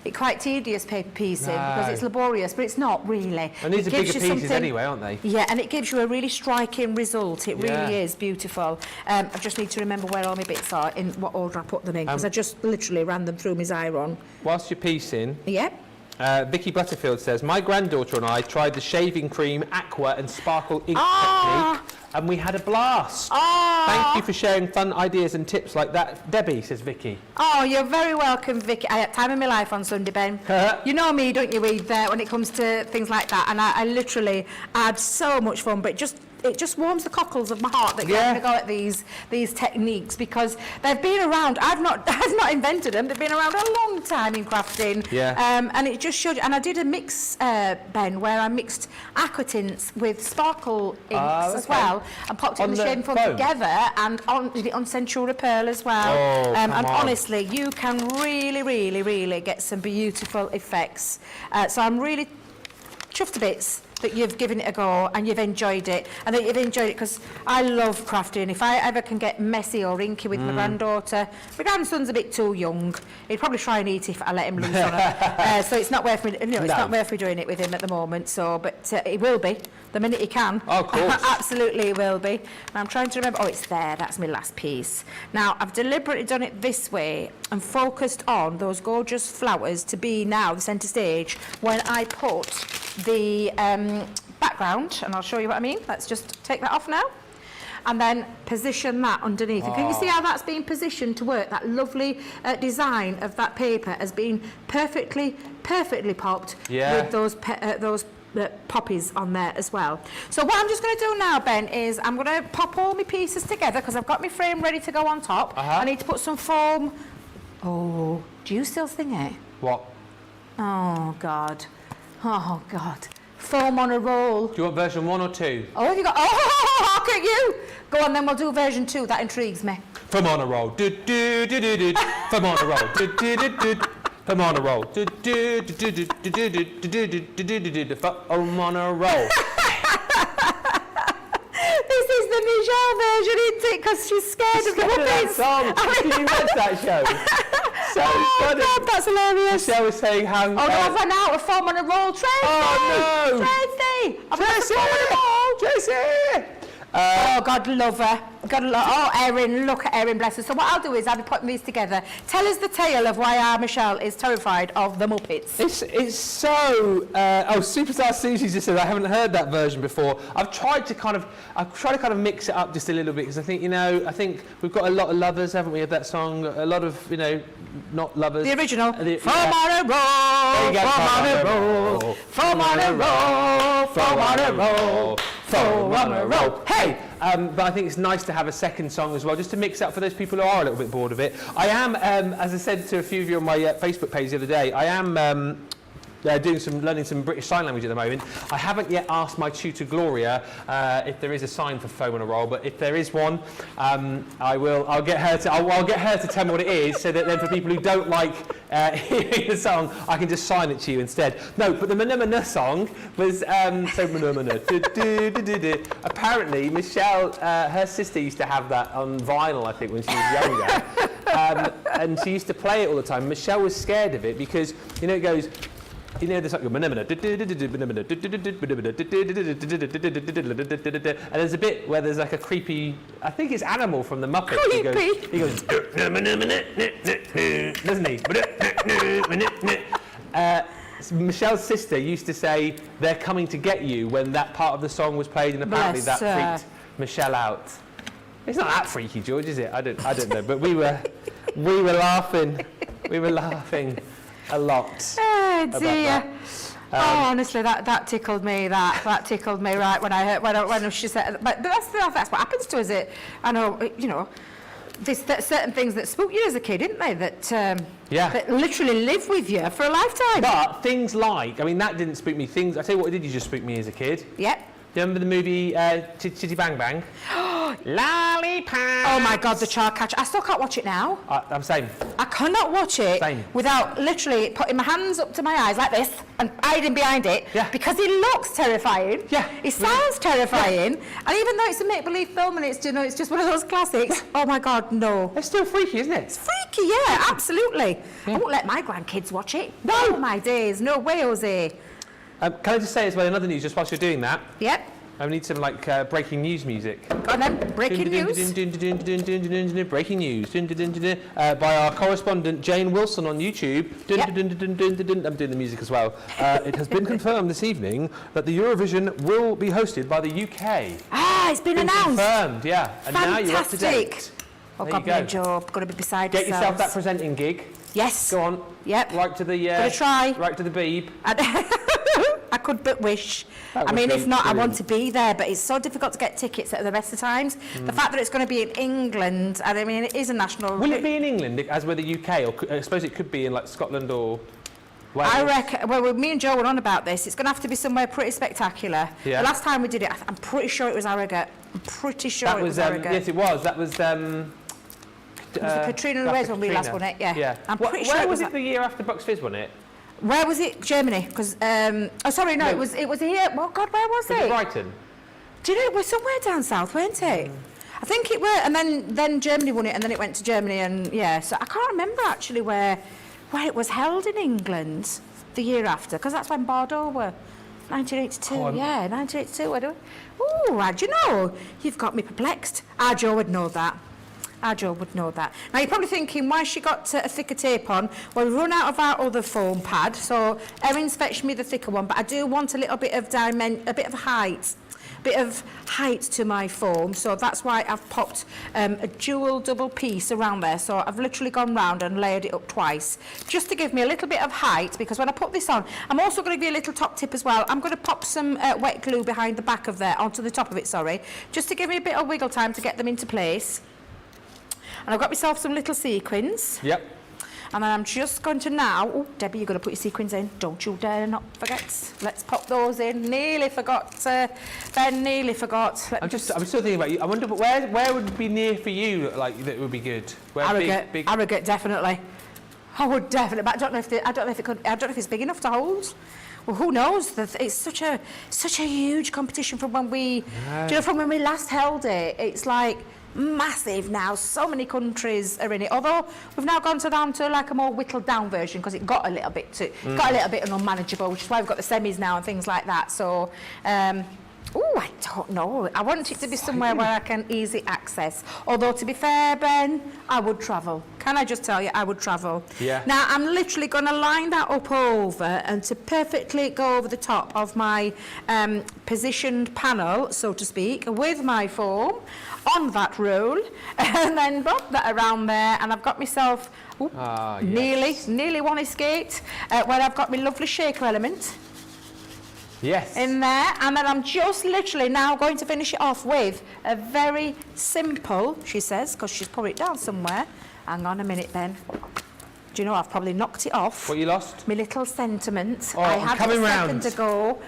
it quite tedious paper piecing because it's laborious, but it's not really. And these are bigger pieces anyway, aren't they? Yeah, and it gives you a really striking result. It really is beautiful. I just need to remember where all my bits are, in what order I put them in, because I just literally ran them through my Xyron. Whilst you're piecing... Yeah. Vicky Butterfield says, my granddaughter and I tried the shaving cream, aqua and sparkle ink technique, and we had a blast. Thank you for sharing fun ideas and tips like that, Debbie, says Vicky. Oh, you're very welcome, Vicky. I had time of my life on Sunday, Ben. You know me, don't you, Eve, when it comes to things like that, and I literally had so much fun, but it just warms the cockles of my heart that you're going to go at these techniques, because they've been around. I've not invented them. They've been around a long time in crafting. And it just showed you. And I did a mix, Ben, where I mixed aqua tints with sparkle inks as well, and popped it in the shaving foam together, and did it on Centura Pearl as well. And honestly, you can really, really, really get some beautiful effects. So I'm really chuffed to bits that you've given it a go and you've enjoyed it, and that you've enjoyed it, because I love crafting. If I ever can get messy or inky with my granddaughter, my grandson's a bit too young. He'd probably try and eat if I let him loose on her. So it's not worth me. It's not worth me doing it with him at the moment. So, but it will be the minute he can. Oh, of course. Absolutely, it will be. And I'm trying to remember. Oh, it's there. That's my last piece. Now I've deliberately done it this way and focused on those gorgeous flowers to be now the centre stage when I put the background, and I'll show you what I mean. Let's just take that off now and then position that underneath. And can you see how that's being positioned to work? That lovely design of that paper has been perfectly popped with those poppies on there as well. So what I'm just going to do now, Ben, is I'm going to pop all my pieces together because I've got my frame ready to go on top. I need to put some foam Oh, do you still sing it? What? Oh, God. Oh, God. Foam on a roll. Do you want version 1 or 2? Oh, have you got... Oh, look at you. Go on, then we'll do version 2. That intrigues me. Foam on a roll. Do, do, do, do, do. Foam on a roll. Do, do, do, do. Foam on a roll. Do, do, do, do, do, do, do, do, do, do, do, do. Foam on a roll. This is the Michelle version, isn't it? Because she's scared of the Muppets. Song. Did you watch that show? So funny. God, that's hilarious. Michelle was saying how... Oh, no, I've run out of foam on a roll. Tracy! Oh, no. Tracy! I've run out of foam on a roll. Tracy! Oh, God love her. God love oh, Erin, look at Erin, bless her. So what I'll do is I'll be putting these together. Tell us the tale of why our Michelle is terrified of the Muppets. It's so... Superstar Susie just said, I haven't heard that version before. I've tried to kind of mix it up just a little bit, because I think, I think we've got a lot of lovers, haven't we, of that song? A lot of, not lovers. The original. Foam on a roll, foam on a roll, foam on a roll, foam on a roll, foam on a roll. Hey! But I think it's nice to have a second song as well, just to mix up for those people who are a little bit bored of it. I am, as I said to a few of you on my Facebook page the other day, I am learning some British Sign Language at the moment. I haven't yet asked my tutor Gloria if there is a sign for foam on a roll, but if there is one, I'll get her to tell me what it is, so that then for people who don't like hearing the song, I can just sign it to you instead. No, but the Manumana song was so Manumana. Apparently, Michelle, her sister used to have that on vinyl, I think, when she was younger, and she used to play it all the time. Michelle was scared of it because it goes. There's like and there's a bit where there's like a creepy, I think it's Animal from the Muppets. He goes, doesn't he? Michelle's sister used to say, "They're coming to get you," when that part of the song was played, and apparently that freaked Michelle out. It's not that freaky, George, is it? I don't know, but we were laughing. We were laughing a lot. Oh dear. Honestly, that tickled me. That tickled me right when I heard when she said. But that's what happens to us. I know. There's certain things that spook you as a kid, didn't they? That literally live with you for a lifetime. But things like, that didn't spook me. I tell you what, did you just spook me as a kid? Yep. Do you remember the movie Chitty Bang Bang? Lollipop. Oh my God, the Child Catcher. I still can't watch it now. I'm same. I cannot watch it without literally putting my hands up to my eyes like this and hiding behind it, because it looks terrifying. Yeah. It sounds terrifying. And even though it's a make-believe film and it's just one of those classics, oh my God, no. It's still freaky, isn't it? It's freaky, yeah, absolutely. Yeah. I won't let my grandkids watch it. No. Oh my days, no way, Jose. Can I just say as well, in other news, just whilst you're doing that? Yep. I need some breaking news music. Go on then, breaking news. Breaking news. By our correspondent Jane Wilson on YouTube. I'm doing the music as well. It has been confirmed this evening that the Eurovision will be hosted by the UK. It's been announced. Confirmed, yeah. And fantastic. Now you're up to date. Oh God, my job. Got to be beside Get yourself that presenting gig. Yes. Go on. Yep. Right to the. Gonna try. Right to the beeb. I could but wish. If not, I want to be there, but it's so difficult to get tickets at the best of times. The fact that it's going to be in England, it is a national... Will it be in England, as with the UK, or I suppose it could be in Scotland or Wales? I reckon, well, me and Joe were on about this, it's going to have to be somewhere pretty spectacular. Yeah. The last time we did it, I'm pretty sure it was Harrogate. I'm pretty sure it was Harrogate. Yes, it was. That was... it was the Katrina and the Waves when we last won it, yeah. I'm pretty sure Where was it the year after Bucks Fizz won it? Where was it? Germany. Because it was here. Well, God, where was it? Was it Brighton? Do you know, it was somewhere down south, weren't it? I think it were, and then Germany won it, and then it went to Germany, and so I can't remember actually where it was held in England the year after, because that's when Bordeaux were. 1982, 1982. Ooh, do you know? You've got me perplexed. Our Joe would know that. Our Joe would know that. Now, you're probably thinking, why she got a thicker tape on? Well, we've run out of our other foam pad, so Erin's fetched me the thicker one, but I do want a little bit of height to my foam, so that's why I've popped a dual double piece around there. So I've literally gone round and layered it up twice, just to give me a little bit of height, because when I put this on, I'm also going to give you a little top tip as well. I'm going to pop some wet glue behind the back of there, onto the top of it, just to give me a bit of wiggle time to get them into place. And I've got myself some little sequins. Yep. And then I'm just going to now, oh, Debbie, you've got to put your sequins in. Don't you dare not forget. Let's pop those in. Nearly forgot, Ben, nearly forgot. I'm still thinking about you. I wonder, but where would be near for you, like, that would be good? Harrogate, definitely. I would definitely, but I don't know if it's big enough to hold. Well, who knows? It's such a huge competition from when we, from when we last held it. It's like massive now. So many countries are in it. Although we've now gone down to like a more whittled down version because it got a little bit unmanageable, which is why we've got the semis now and things like that. So. I don't know. I want it to be somewhere where I can easily access. Although, to be fair, Ben, I would travel. Can I just tell you, I would travel. Yeah. Now, I'm literally going to line that up over and to perfectly go over the top of my positioned panel, so to speak, with my foam on that roll, and then bob that around there, and I've got myself nearly one escaped, where I've got my lovely shaker element. Yes. In there, and then I'm just literally now going to finish it off with a very simple, she says, because she's put it down somewhere. Hang on a minute, Ben. Do you know, I've probably knocked it off. What you lost? My little sentiment. Oh, I had coming a round. second ago.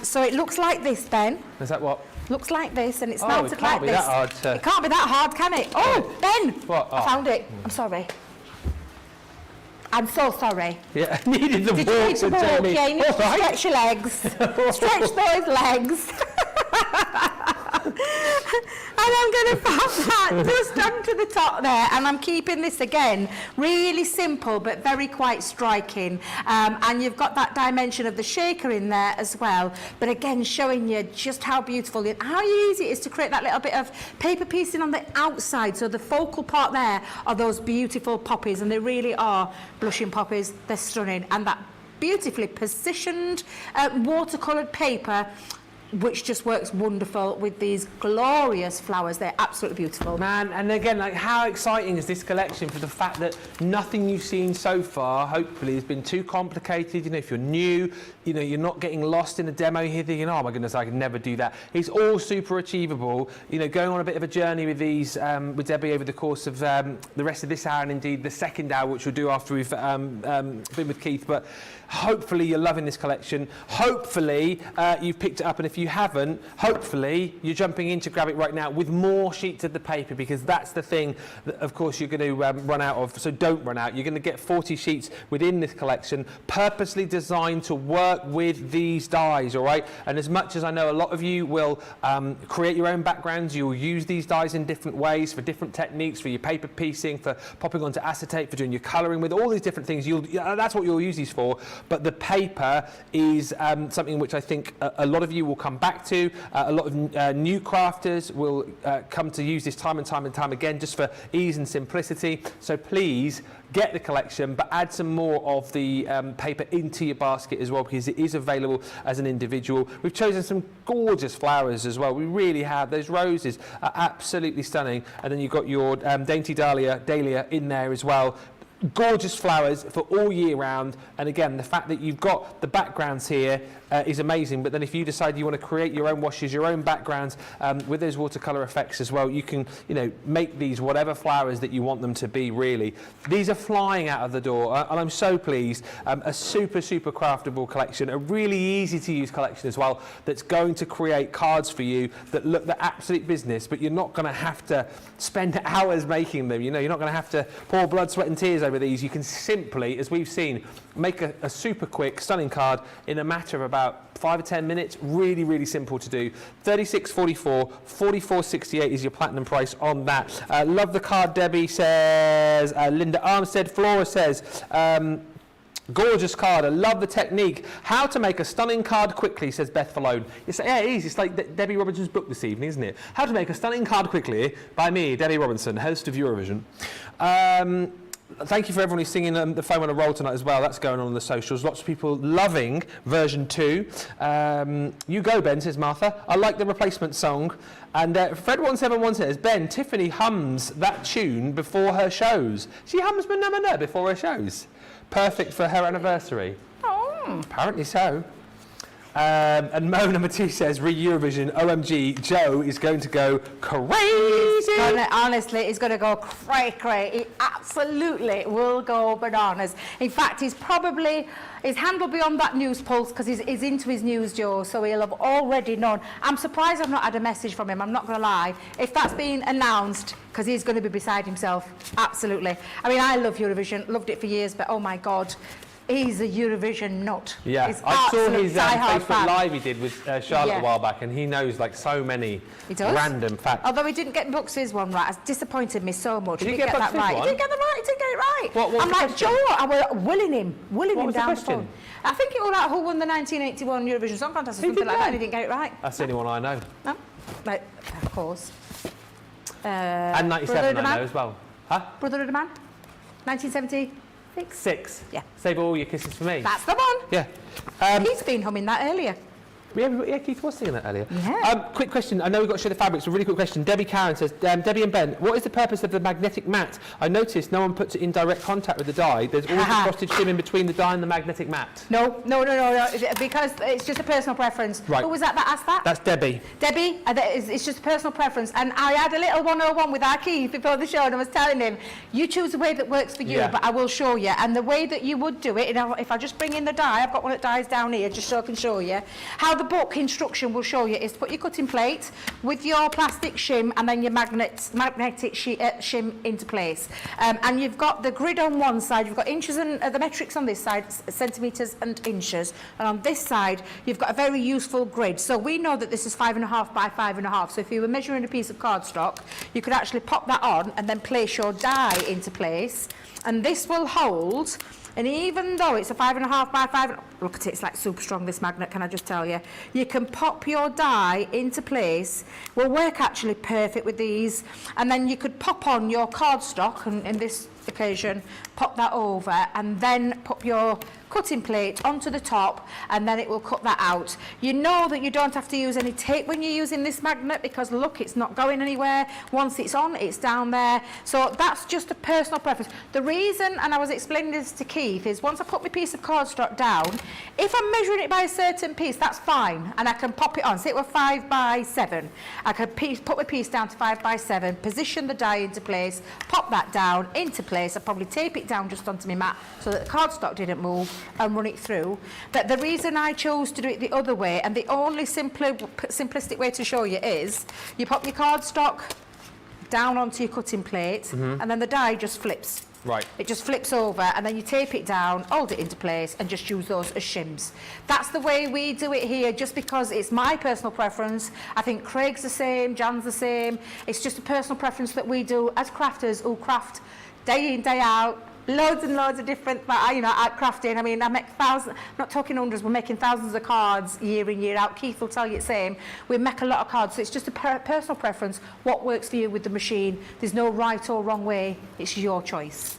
So it looks like this, Ben. Is that what? Looks like this, and it's melted it like can't be this. that hard to... It can't be that hard, can it? Oh, Ben! What? I found it. I'm sorry. I'm so sorry. Yeah, I needed the Did you need to walk? me. Yeah, you need to stretch your legs. Stretch those legs. And I'm going to pop that just onto the top there, and I'm keeping this again really simple but very quite striking, and you've got that dimension of the shaker in there as well, but again showing you just how beautiful and how easy it is to create that little bit of paper piecing on the outside. So the focal part there are those beautiful poppies, and they really are blushing poppies. They're stunning, and that beautifully positioned watercoloured paper, which just works wonderful with these glorious flowers. They're absolutely beautiful. Man, and again, like, how exciting is this collection for the fact that nothing you've seen so far, hopefully, has been too complicated. You know, if you're new, you know, you're not getting lost in a demo here thinking, oh my goodness, I could never do that. It's all super achievable. You know, going on a bit of a journey with these, with Debbie over the course of the rest of this hour, and indeed the second hour, which we'll do after we've been with Keith. But hopefully you're loving this collection. Hopefully you've picked it up, and if you haven't, hopefully you're jumping in to grab it right now with more sheets of the paper, because that's the thing that of course you're going to run out of. So don't run out. You're going to get 40 sheets within this collection, purposely designed to work with these dies, all right? And as much as I know a lot of you will create your own backgrounds, you'll use these dies in different ways, for different techniques, for your paper piecing, for popping onto acetate, for doing your colouring with all these different things. That's what you'll use these for. But the paper is something which I think a lot of you will come back to. A lot of new crafters will come to use this time and time and time again, just for ease and simplicity. So please get the collection, but add some more of the paper into your basket as well, because it is available as an individual. We've chosen some gorgeous flowers as well. We really have. Those roses are absolutely stunning. And then you've got your dainty dahlia in there as well. Gorgeous flowers for all year round, and again the fact that you've got the backgrounds here is amazing. But then if you decide you want to create your own washes, your own backgrounds with those watercolor effects as well, you can, you know, make these whatever flowers that you want them to be. Really, these are flying out of the door, and I'm so pleased. A super craftable collection, a really easy to use collection as well, that's going to create cards for you that look the absolute business, but you're not going to have to spend hours making them. You know, you're not going to have to pour blood, sweat and tears over these. You can simply, as we've seen, make a super quick, stunning card in a matter of about 5 or 10 minutes. Really simple to do. $36.44, $44.68 is your platinum price on that. Love the card, Debbie says. Linda Armstead. Flora says, gorgeous card. I love the technique. How to make a stunning card quickly, says Beth Falone. Yeah, it is. It's like Debbie Robinson's book this evening, isn't it? How to make a stunning card quickly by me, Debbie Robinson, host of Eurovision. Thank you for everyone who's singing the phone on a roll tonight as well. That's going on the socials. Lots of people loving version 2. You go, Ben, says Martha. I like the replacement song. And Fred171 says, Ben, Tiffany hums that tune before her shows. She hums Manamana before her shows. Perfect for her anniversary. Oh. Apparently so. And Mo number 2 says, re-Eurovision, OMG, Joe is going to go crazy. Honestly, he's going to go cray-cray. He absolutely will go bananas. In fact, his hand will be on that news pulse because he's into his news, Joe, so he'll have already known. I'm surprised I've not had a message from him, I'm not going to lie. If that's been announced, because he's going to be beside himself, absolutely. I mean, I love Eurovision, loved it for years, but oh my God, he's a Eurovision nut. Yeah, I saw his Facebook Live he did with Charlotte a while back, and he knows like so many random facts. Although he didn't get Bucks' one right, it's disappointed me so much. Did he didn't get that right. He didn't get it right. I'm like, Joe, I was willing him down the phone. I think it was like who won the 1981 Eurovision Song Contest or something like that, and he didn't get it right. That's the only one I know. No, like, of course. And 97 I know as well. Huh? Brother of the Man, 1970. 6. Yeah. Save all your kisses for me. That's the one. Yeah. Keith's been humming that earlier. Yeah, Keith was singing that earlier. Yeah. Quick question. I know we've got to show the fabrics. A really quick question. Debbie Karen says, Debbie and Ben, what is the purpose of the magnetic mat? I noticed no one puts it in direct contact with the dye. There's always a frosted shim in between the dye and the magnetic mat. No. Because it's just a personal preference. Right. Who was that asked that? That's Debbie. Debbie, it's just a personal preference. And I had a little 101 with our Keith before the show, and I was telling him, you choose the way that works for you, but I will show you. And the way that you would do it, if I just bring in the dye, I've got one that dyes down here, just so I can show you, how the book instruction will show you is to put your cutting plate with your plastic shim and then your magnetic shim into place. And you've got the grid on one side, you've got inches and the metrics on this side, centimetres and inches. And on this side, you've got a very useful grid. So we know that this is 5.5 by 5.5. So if you were measuring a piece of cardstock, you could actually pop that on and then place your die into place. And this will hold. And even though it's a 5.5 by 5, look at it, it's like super strong, this magnet, can I just tell you? You can pop your die into place. Will work actually perfect with these. And then you could pop on your cardstock, and in this occasion, pop that over, and then put your cutting plate onto the top, and then it will cut that out. You know that you don't have to use any tape when you're using this magnet, because look, it's not going anywhere. Once it's on, it's down there. So that's just a personal preference. The reason, and I was explaining this to Keith, is once I put my piece of cardstock down, if I'm measuring it by a certain piece, that's fine, and I can pop it on. Say it were 5 by 7. I can put my piece down to 5 by 7, position the die into place, pop that down into place. I'll probably tape it down just onto my mat so that the cardstock didn't move, and run it through. But the reason I chose to do it the other way, and the only simplistic way to show you, is you pop your cardstock down onto your cutting plate, and then the die just flips. Right. It just flips over, and then you tape it down, hold it into place, and just use those as shims. That's the way we do it here, just because it's my personal preference. I think Craig's the same, Jan's the same. It's just a personal preference that we do as crafters who craft day in, day out, loads and loads of different, art crafting. I mean, I make thousands, I'm not talking hundreds, we're making thousands of cards year in, year out. Keith will tell you the same. We make a lot of cards, so it's just a personal preference, what works for you with the machine. There's no right or wrong way, it's your choice.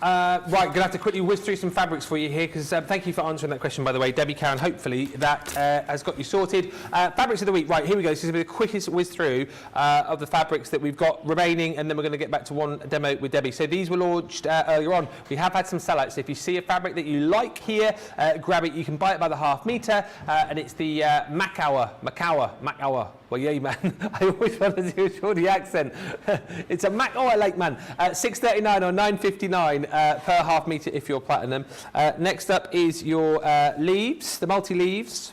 Right, going to have to quickly whiz through some fabrics for you here, because thank you for answering that question, by the way, Debbie Karen. Hopefully that has got you sorted. Fabrics of the week. Right, here we go. This is going to be the quickest whiz through of the fabrics that we've got remaining, and then we're going to get back to one demo with Debbie. So these were launched earlier on. We have had some sellouts. So if you see a fabric that you like here, grab it. You can buy it by the half metre, and it's the Macawa. Well, yeah, man. I always want to do a shorty accent. It's a Macawa Lake, man. $6.39 or $9.59 per half metre if you're platinum. Next up is your leaves, the multi-leaves.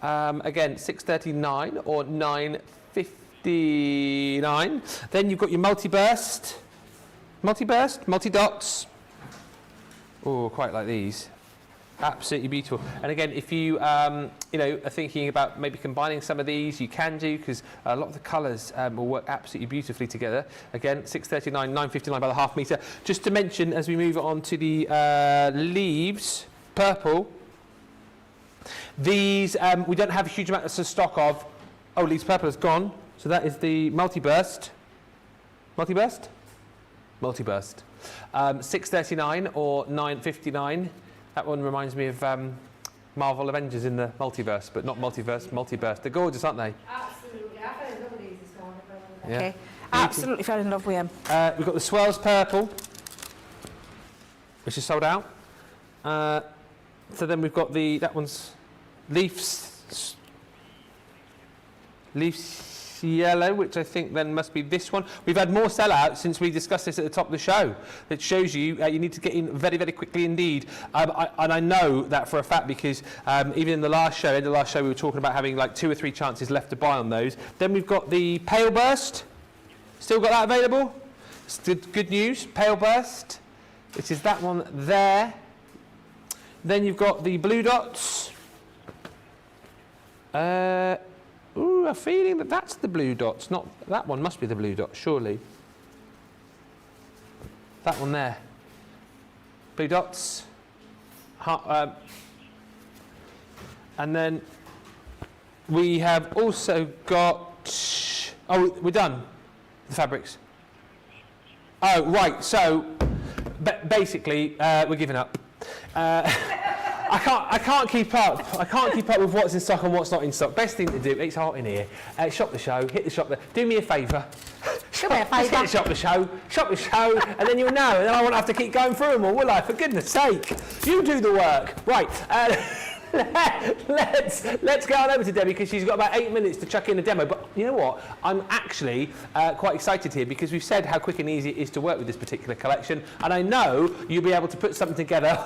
Again, $6.39 or $9.59. Then you've got your multi-dots. Oh, quite like these. Absolutely beautiful. And again, if you are thinking about maybe combining some of these, you can do, because a lot of the colours will work absolutely beautifully together. Again, $6.39, $9.59 by the half metre. Just to mention, as we move on to the leaves, purple. These we don't have a huge amount of stock of. Oh, leaves purple is gone. So that is the multi-burst. $6.39 or $9.59. That one reminds me of Marvel Avengers in the multiverse, but not multiverse, multi-burst. They're gorgeous, aren't they? Absolutely. I fell in love with these this morning. Yeah. Okay. Absolutely fell in love with them. We've got the swirls purple, which is sold out. So then we've got that one's Leaf yellow, which I think then must be this one. We've had more sellouts since we discussed this at the top of the show. That shows you you need to get in very, very quickly indeed. And I know that for a fact because even in the last show, we were talking about having like 2 or 3 chances left to buy on those. Then we've got the Pale Burst. Still got that available. It's good news. Pale Burst, which is that one there. Then you've got the Blue Dots. Ooh, a feeling that that's the Blue Dots. Not that one. Must be the Blue Dots, surely. That one there. Blue Dots. And then we have also got. Oh, we're done. The fabrics. Oh, right. So basically, we're giving up. I can't keep up. I can't keep up with what's in stock and what's not in stock. Best thing to do, it's hot in here. Shop the show, hit the shop there. Do me a favour. Do me a favour. Hit shop the show, and then you'll know. And then I won't have to keep going through them all, will I? For goodness sake, you do the work. Right. Let's go on over to Debbie because she's got about 8 minutes to chuck in a demo. But you know what? I'm actually quite excited here because we've said how quick and easy it is to work with this particular collection, and I know you'll be able to put something together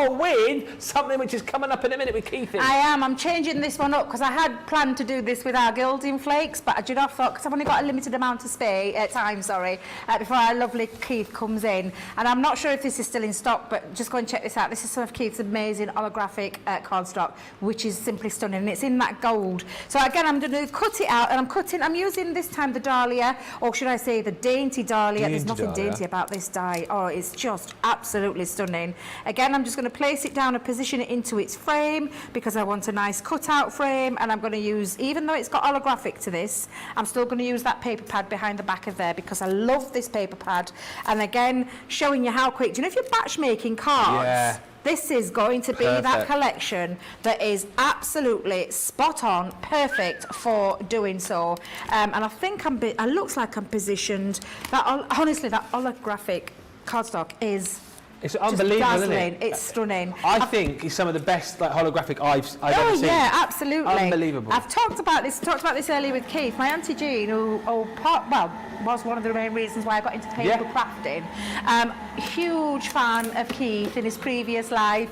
with something which is coming up in a minute with Keith. I am. I'm changing this one up because I had planned to do this with our gilding flakes, but I did not thought because I've only got a limited amount of time, before our lovely Keith comes in, and I'm not sure if this is still in stock, but just go and check this out. This is some of Keith's amazing holographic cardstock, which is simply stunning, and it's in that gold. So again, I'm going to cut it out, and I'm using this time the Dahlia, or should I say the Dainty Dahlia. There's nothing dainty about this dye. Oh, it's just absolutely stunning. Again, I'm just going to place it down and position it into its frame because I want a nice cutout frame, and I'm going to use, even though it's got holographic to this, I'm still going to use that paper pad behind the back of there because I love this paper pad. And again, showing you how quick. Do you know if you're batch making cards? Yeah. This is going to be that collection that is absolutely spot on, perfect for doing so. And I think it looks like I'm positioned. Honestly, that holographic cardstock is. It's unbelievable, isn't it? It's stunning. I think it's some of the best holographic I've ever seen. Oh yeah, absolutely. Unbelievable. I've talked about this earlier with Keith. My Auntie Jean, who was one of the main reasons why I got into paper crafting. Huge fan of Keith in his previous life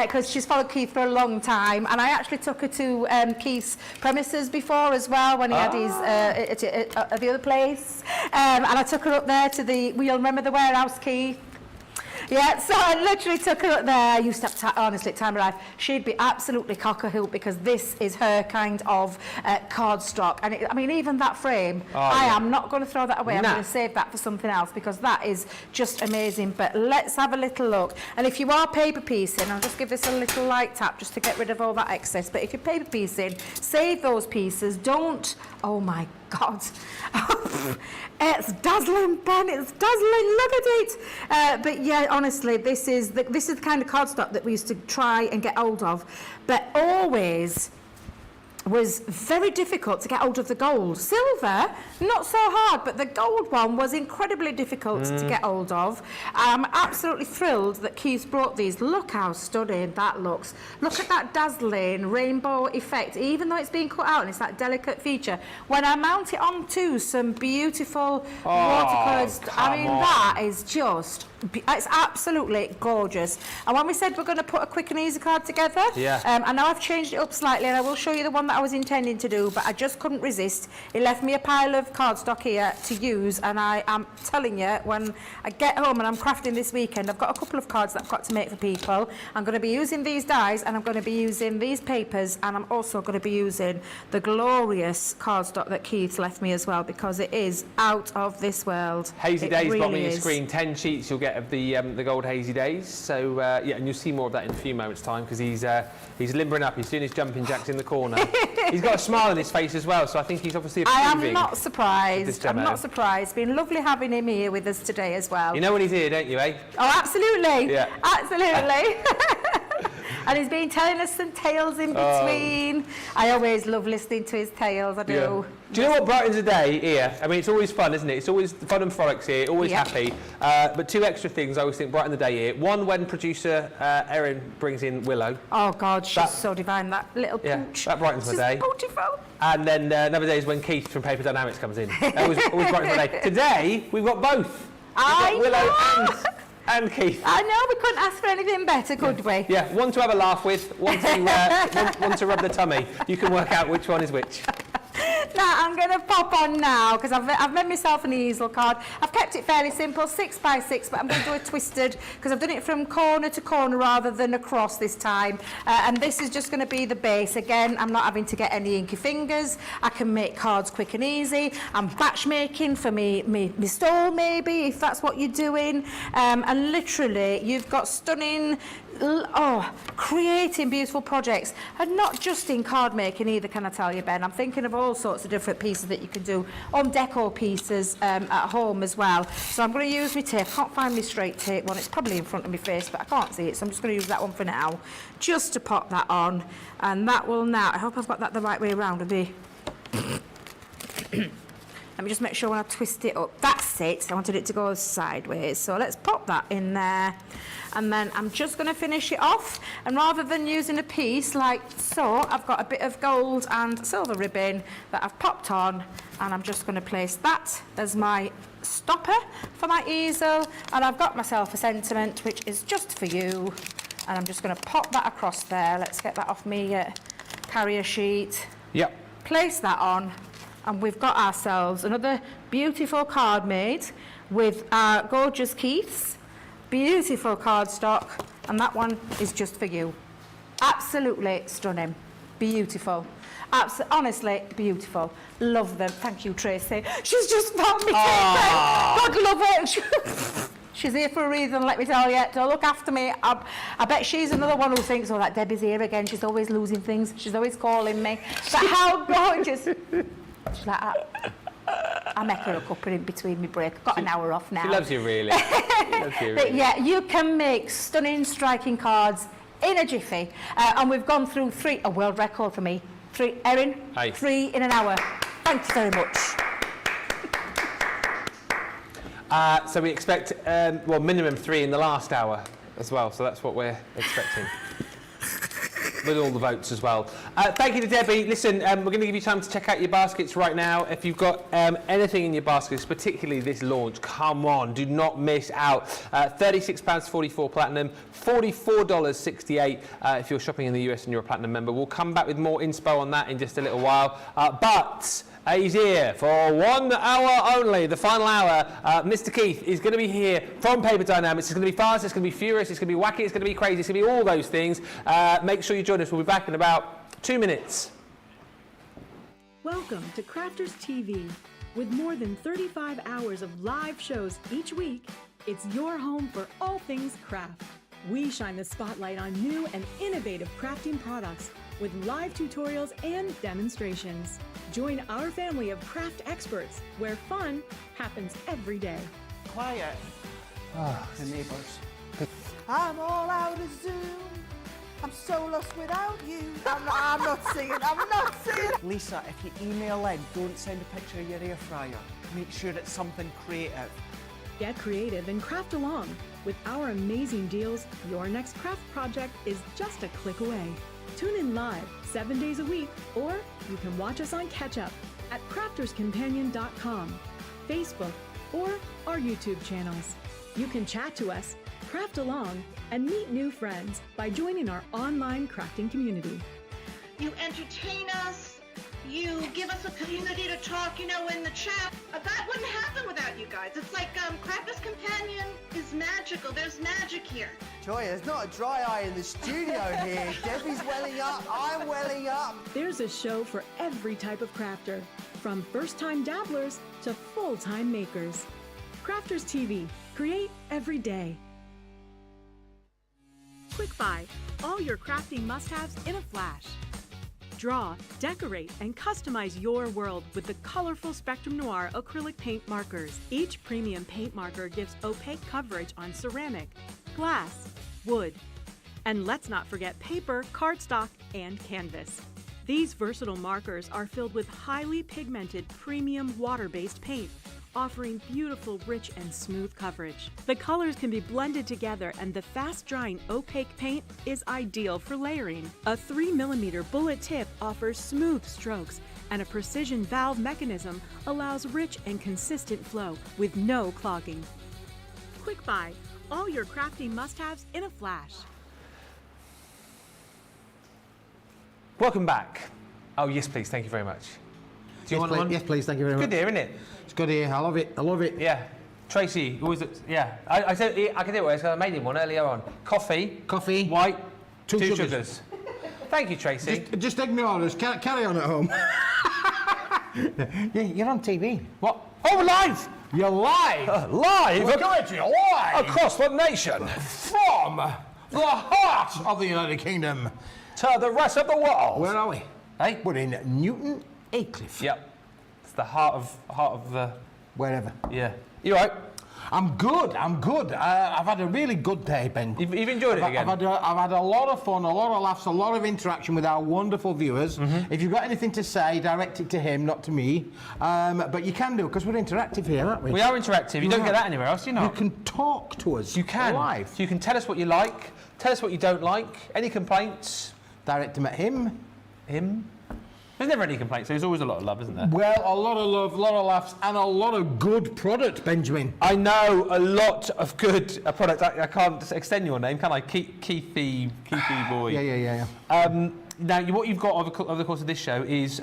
because she's followed Keith for a long time, and I actually took her to Keith's premises before as well when he had his at the other place, and I took her up there to you'll remember the warehouse, Keith. Yeah, so I literally took her up there. I used to have honestly, at time of life, she'd be absolutely cock-a-hoop because this is her kind of cardstock. And I mean, even that frame, I am not going to throw that away. I'm going to save that for something else because that is just amazing. But let's have a little look. And if you are paper piecing, I'll just give this a little light tap just to get rid of all that excess. But if you're paper piecing, save those pieces. Don't, oh my God. It's dazzling, Ben. It's dazzling. Look at it. But yeah, honestly, this is the kind of cardstock that we used to try and get hold of, but always was very difficult to get hold of the gold. Silver, not so hard, but the gold one was incredibly difficult to get hold of. I'm absolutely thrilled that Keith brought these. Look how stunning that looks. Look at that dazzling rainbow effect, even though it's being cut out and it's that delicate feature. When I mount it onto some beautiful watercolours, I mean, that is just, it's absolutely gorgeous. And when we said we're going to put a quick and easy card together, I know I've changed it up slightly, and I will show you the one that I was intending to do, but I just couldn't resist. It left me a pile of cardstock here to use, and I am telling you, when I get home and I'm crafting this weekend, I've got a couple of cards that I've got to make for people. I'm going to be using these dies, and I'm going to be using these papers, and I'm also going to be using the glorious cardstock that Keith's left me as well, because it is out of this world. Hazy Days, really bottom of your screen, 10 sheets you'll get of the gold Hazy Days. So yeah, and you'll see more of that in a few moments' time because he's limbering up. He's doing his jumping jacks in the corner. He's got a smile on his face as well, so I think he's obviously approving. I am not surprised. I'm not surprised. It's been lovely having him here with us today as well. You know when he's here, don't you, eh? Oh, absolutely. Yeah. Absolutely. And he's been telling us some tales in between. I always love listening to his tales, I do. Yeah. Do you know what brightens the day here? I mean, it's always fun, isn't it? It's always fun and frolics here, always happy. But two extra things I always think brighten the day here. One, when producer Erin brings in Willow. Oh, God, she's so divine, that little pooch. That brightens my day. Beautiful. And then another day is when Keith from Paper Dienamics comes in. That always brightens my day. Today, we've got both. Willow and Keith. I know, we couldn't ask for anything better, could we? Yeah, one to have a laugh with, one to rub the tummy. You can work out which one is which. Now, I'm going to pop on now, because I've made myself an easel card. I've kept it fairly simple, 6 by 6, but I'm going to do a twisted, because I've done it from corner to corner rather than across this time. And this is just going to be the base. Again, I'm not having to get any inky fingers. I can make cards quick and easy. I'm batch making for me stall, maybe, if that's what you're doing. And literally, you've got stunning, creating beautiful projects. And not just in card making either, can I tell you, Ben? I'm thinking of all sorts of different pieces that you can do on decor pieces at home as well. So I'm going to use my tape. I can't find my straight tape one. It's probably in front of my face, but I can't see it. So I'm just going to use that one for now, just to pop that on. And that will now, I hope I've got that the right way around. Let me just make sure when I twist it up, that's it. I wanted it to go sideways. So let's pop that in there. And then I'm just going to finish it off. And rather than using a piece like so, I've got a bit of gold and silver ribbon that I've popped on. And I'm just going to place that as my stopper for my easel. And I've got myself a sentiment, which is just for you. And I'm just going to pop that across there. Let's get that off me carrier sheet. Yep. Place that on. And we've got ourselves another beautiful card made with our gorgeous Keiths, beautiful cardstock, and that one is just for you. Absolutely stunning, beautiful, honestly beautiful. Love them. Thank you, Tracy. She's just found me. God love her. She's here for a reason, let me tell you. To look after me. I bet she's another one who thinks, oh, that Debbie's here again. She's always losing things. She's always calling me. But how gorgeous. She's like, I make her a cuppa in between my break. Got an hour off now. She loves you, really. But yeah, you can make stunning, striking cards in a jiffy. And we've gone through a world record for me. 3, Erin, 3 in an hour. Thank you very much. So we expect, minimum 3 in the last hour as well. So that's what we're expecting. With all the votes as well. Thank you to Debbie. Listen, we're going to give you time to check out your baskets right now. If you've got anything in your baskets, particularly this launch, come on, do not miss out. £36.44 platinum, $44.68 if you're shopping in the US and you're a platinum member. We'll come back with more inspo on that in just a little while. But he's here for 1 hour only, the final hour. Mr. Keith is going to be here from Paper Dienamics. It's going to be fast, it's going to be furious, it's going to be wacky, it's going to be crazy, it's going to be all those things. Make sure you join us. We'll be back in about 2 minutes. Welcome to Crafters TV. With more than 35 hours of live shows each week, it's your home for all things craft. We shine the spotlight on new and innovative crafting products with live tutorials and demonstrations. Join our family of craft experts where fun happens every day. Quiet. The neighbours. I'm all out of Zoom. I'm so lost without you. I'm not singing. Lisa, if you email in, don't send a picture of your air fryer. Make sure it's something creative. Get creative and craft along. With our amazing deals, your next craft project is just a click away. Tune in live 7 days a week, or you can watch us on Catch Up at crafterscompanion.com, Facebook, or our YouTube channels. You can chat to us, craft along, and meet new friends by joining our online crafting community. You entertain us. You give us a community to talk, in the chat. That wouldn't happen without you guys. It's like Crafters Companion is magical. There's magic here. Joy, there's not a dry eye in the studio here. Debbie's welling up. I'm welling up. There's a show for every type of crafter, from first-time dabblers to full-time makers. Crafters TV. Create every day. Quick Buy. All your crafting must-haves in a flash. Draw, decorate, and customize your world with the colorful Spectrum Noir acrylic paint markers. Each premium paint marker gives opaque coverage on ceramic, glass, wood, And let's not forget paper, cardstock, and canvas. These versatile markers are filled with highly pigmented premium water-based paint, offering beautiful, rich, and smooth coverage. The colors can be blended together, and the fast-drying opaque paint is ideal for layering. A 3mm bullet tip offers smooth strokes, and a precision valve mechanism allows rich and consistent flow with no clogging. Quick buy, all your crafting must-haves in a flash. Welcome back. Oh, yes, please. Thank you very much. Do you want one? Yes, please. Thank you very much. Good to hear, isn't it? It's good to hear. I love it. I love it. Yeah. Tracy, who was it? Yeah. I said I can do it because I made him one earlier on. Coffee. Coffee. White. Two Two sugars. sugars. Thank you, Tracy. Just ignore us. Carry on at home. Yeah, you're on TV. What? Oh, we're live! You're live. Live? We're coming to you live Across the nation. from the heart of the United Kingdom. To the rest of the world. Where are we? Hey? We're in Newton Aycliffe. Yep. It's the heart of the... Wherever. Yeah. You all right? I'm good. I've had a really good day, Ben. You've enjoyed it again? I've had a lot of fun, a lot of laughs, a lot of interaction with our wonderful viewers. If you've got anything to say, direct it to him, not to me. But you can do, because we're interactive here, aren't we? We are interactive. You don't get that anywhere else, you know. You can talk to us. You can. Live. So you can tell us what you like, tell us what you don't like, any complaints. Direct them at him. Him? There's never any complaints. There's always a lot of love, isn't there? Well, a lot of love, a lot of laughs, and a lot of good product, Benjamin. I know a lot of good product. I can't just extend your name, can I? Keithy boy. Yeah. Now, what you've got over the course of this show is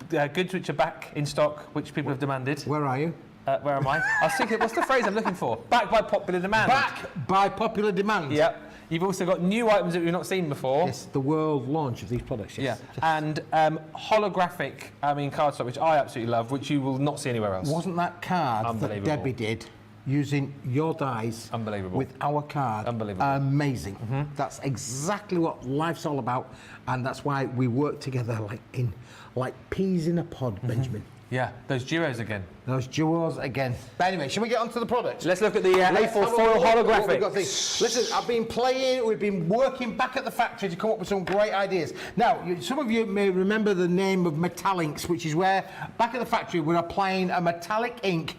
goods which are back in stock, which people have demanded. Where are you? Where am I? I was thinking, what's the phrase I'm looking for? Back by popular demand. Back by popular demand. Yep. You've also got new items that we've not seen before. Yes, the world launch of these products. Yes. Yeah. And holographic, cardstock, which I absolutely love, which you will not see anywhere else. Wasn't that card that Debbie did using your dies Unbelievable. with our card Unbelievable. amazing? That's exactly what life's all about, and that's why we work together like peas in a pod, Benjamin. Yeah, those duos again. Those duos again. But anyway, shall we get on to the product? Let's look at the Let's A4 have a foil look at what we've holographic. got. Listen, I've been playing, we've been working back at the factory to come up with some great ideas. Now, some of you may remember the name of Metallinks, which is where, back at the factory, we're applying a metallic ink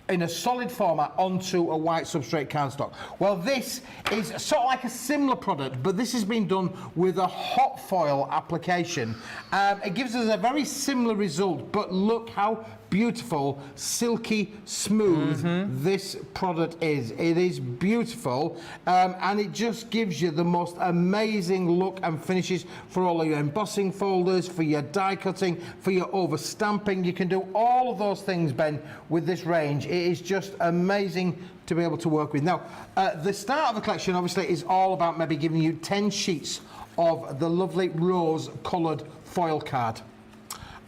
in a solid format onto a white substrate cardstock. Well, this is sort of like a similar product, but this has been done with a hot foil application. It gives us a very similar result, but look how beautiful, silky, smooth this product is. It is beautiful, and it just gives you the most amazing look and finishes for all of your embossing folders, for your die cutting, for your over stamping. You can do all of those things, Ben, with this range. It is just amazing to be able to work with. Now, the start of the collection obviously is all about maybe giving you 10 sheets of the lovely rose coloured foil card.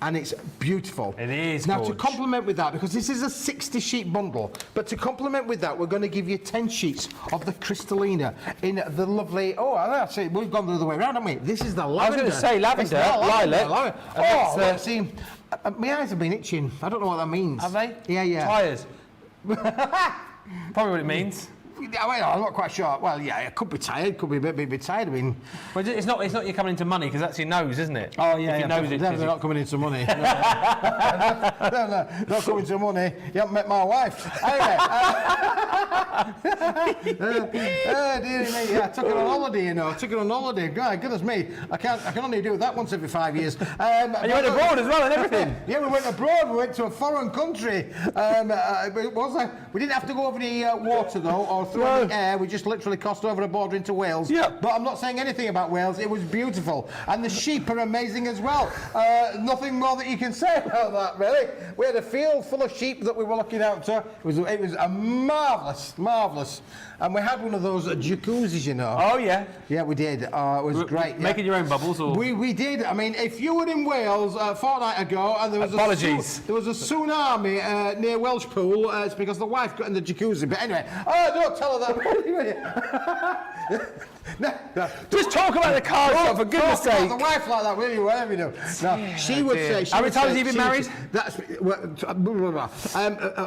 And it's beautiful. It is Now, gorgeous. to complement with that, because this is a 60-sheet bundle, but to complement with that, we're going to give you 10 sheets of the Crystallina in the lovely... Oh, actually, we've gone the other way around, haven't we? This is the lavender. I was going to say lavender, It's not lilac. Oh, And look, see, my eyes have been itching. I don't know what that means. Have they? Yeah. Tired. Probably what it means. Well, I'm not quite sure. Well, yeah, it could be tired, could be a bit tired. I mean... Well, it's not you're coming into money, because that's your nose, isn't it? Oh, yeah, If your nose they're itches, not coming into money. No, not coming to money. You haven't met my wife. Anyway. Dear me, yeah, I took her on holiday, you know. I took her on holiday. God, goodness me. I can only do that once every 5 years. And you went abroad as well and everything. Yeah, we went abroad. We went to a foreign country. We didn't have to go over the water, though, or through the air. We just literally crossed over a border into Wales. Yeah. But I'm not saying anything about Wales. It was beautiful. And the sheep are amazing as well. Nothing more that you can say about that, really. We had a field full of sheep that we were looking out to. It was a marvellous. And we had one of those jacuzzis, you know. Oh, yeah. Yeah, we did. It was great. Making your own bubbles, or...? We did. I mean, if you were in Wales a fortnight ago and there was Apologies. there was a tsunami near Welsh Pool, it's because the wife got in the jacuzzi. But anyway, don't tell her that, really, will you? No. Just talk about the cardstock, for goodness Talk sake. about the wife like that, will you? Whatever you do. No, she would say... How many times have you been married?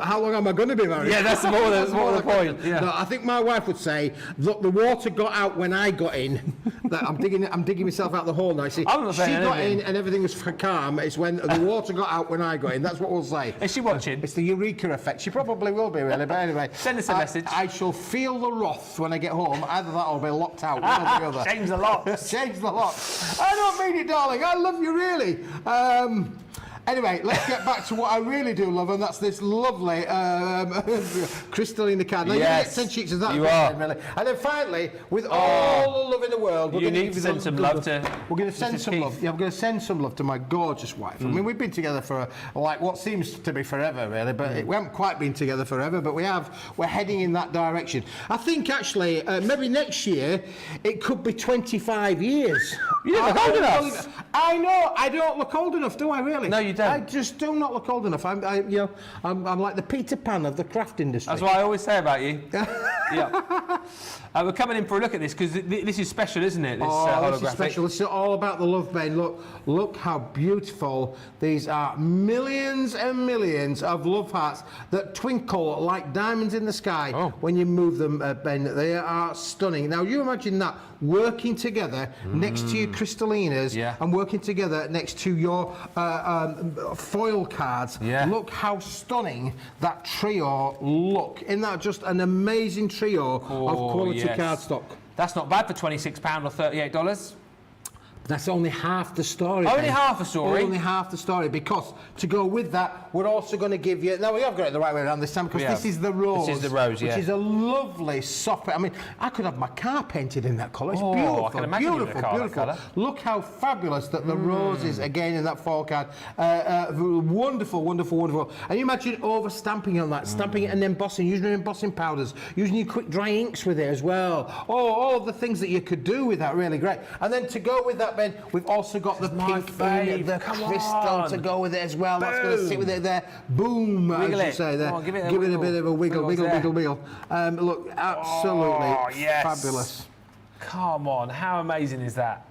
How long am I going to be married? Yeah, that's more the point. Yeah. No, I think my wife would say, look, the water got out when I got in. That I'm digging myself out the hole now. See, I'm not saying she got anything. in and everything was calm. It's when the water got out when I got in. That's what we'll say. Is she watching? It's the eureka effect. She probably will be, really. But anyway, Send us a message. I shall feel the wrath when I get home. Either that or I'll be locked out. One or the other. Change the lot. Change the lot. I don't mean it, darling. I love you, really. Anyway, let's get back to what I really do love, and that's this lovely crystalline card. Now, Yes, you get 10 sheets of that. you are. Really. And then finally, with all the love in the world, You need to send some love to We're going to send Mrs. some Keith. love. Yeah, we're going to send some love to my gorgeous wife. I mean, we've been together for like what seems to be forever, really, but we haven't quite been together forever. But we have. We're heading in that direction. I think actually, maybe next year, it could be 25 years. You don't look old enough. I know. I don't look old enough, do I? Really? No, you don't. I just do not look old enough. I'm like the Peter Pan of the craft industry. That's what I always say about you. Yeah. We're coming in for a look at this because this is special, isn't it? This holographic. This is special. This is all about the love, Ben. Look how beautiful these are. Millions and millions of love hearts that twinkle like diamonds in the sky when you move them, Ben. They are stunning. Now, you imagine that working together next to your crystallinas and working together next to your foil cards. Yeah. Look how stunning that trio look. Isn't that just an amazing trio of quality cardstock? That's not bad for £26 or $38. That's only half the story. Only Ben. half a story? Only half the story, because to go with that, we're also going to give you... Now, we have got it the right way around this time, because this is the rose. This is the rose, which is a lovely, soft... I mean, I could have my car painted in that colour. It's beautiful. I can imagine you in a car that beautiful. colour. Look how fabulous that the rose is, again, in that foil card. Wonderful, wonderful, wonderful. And you imagine over-stamping on that, stamping it and embossing, using your embossing powders, using your quick dry inks with it as well. All of the things that you could do with that, really great. And then to go with that, Ben, we've also got the pink in the crystal to go with it as well. Boom. That's going to sit with it there. Boom, Wiggle I should it. say there. Give it a bit of a wiggle. Look, absolutely fabulous. Come on, how amazing is that?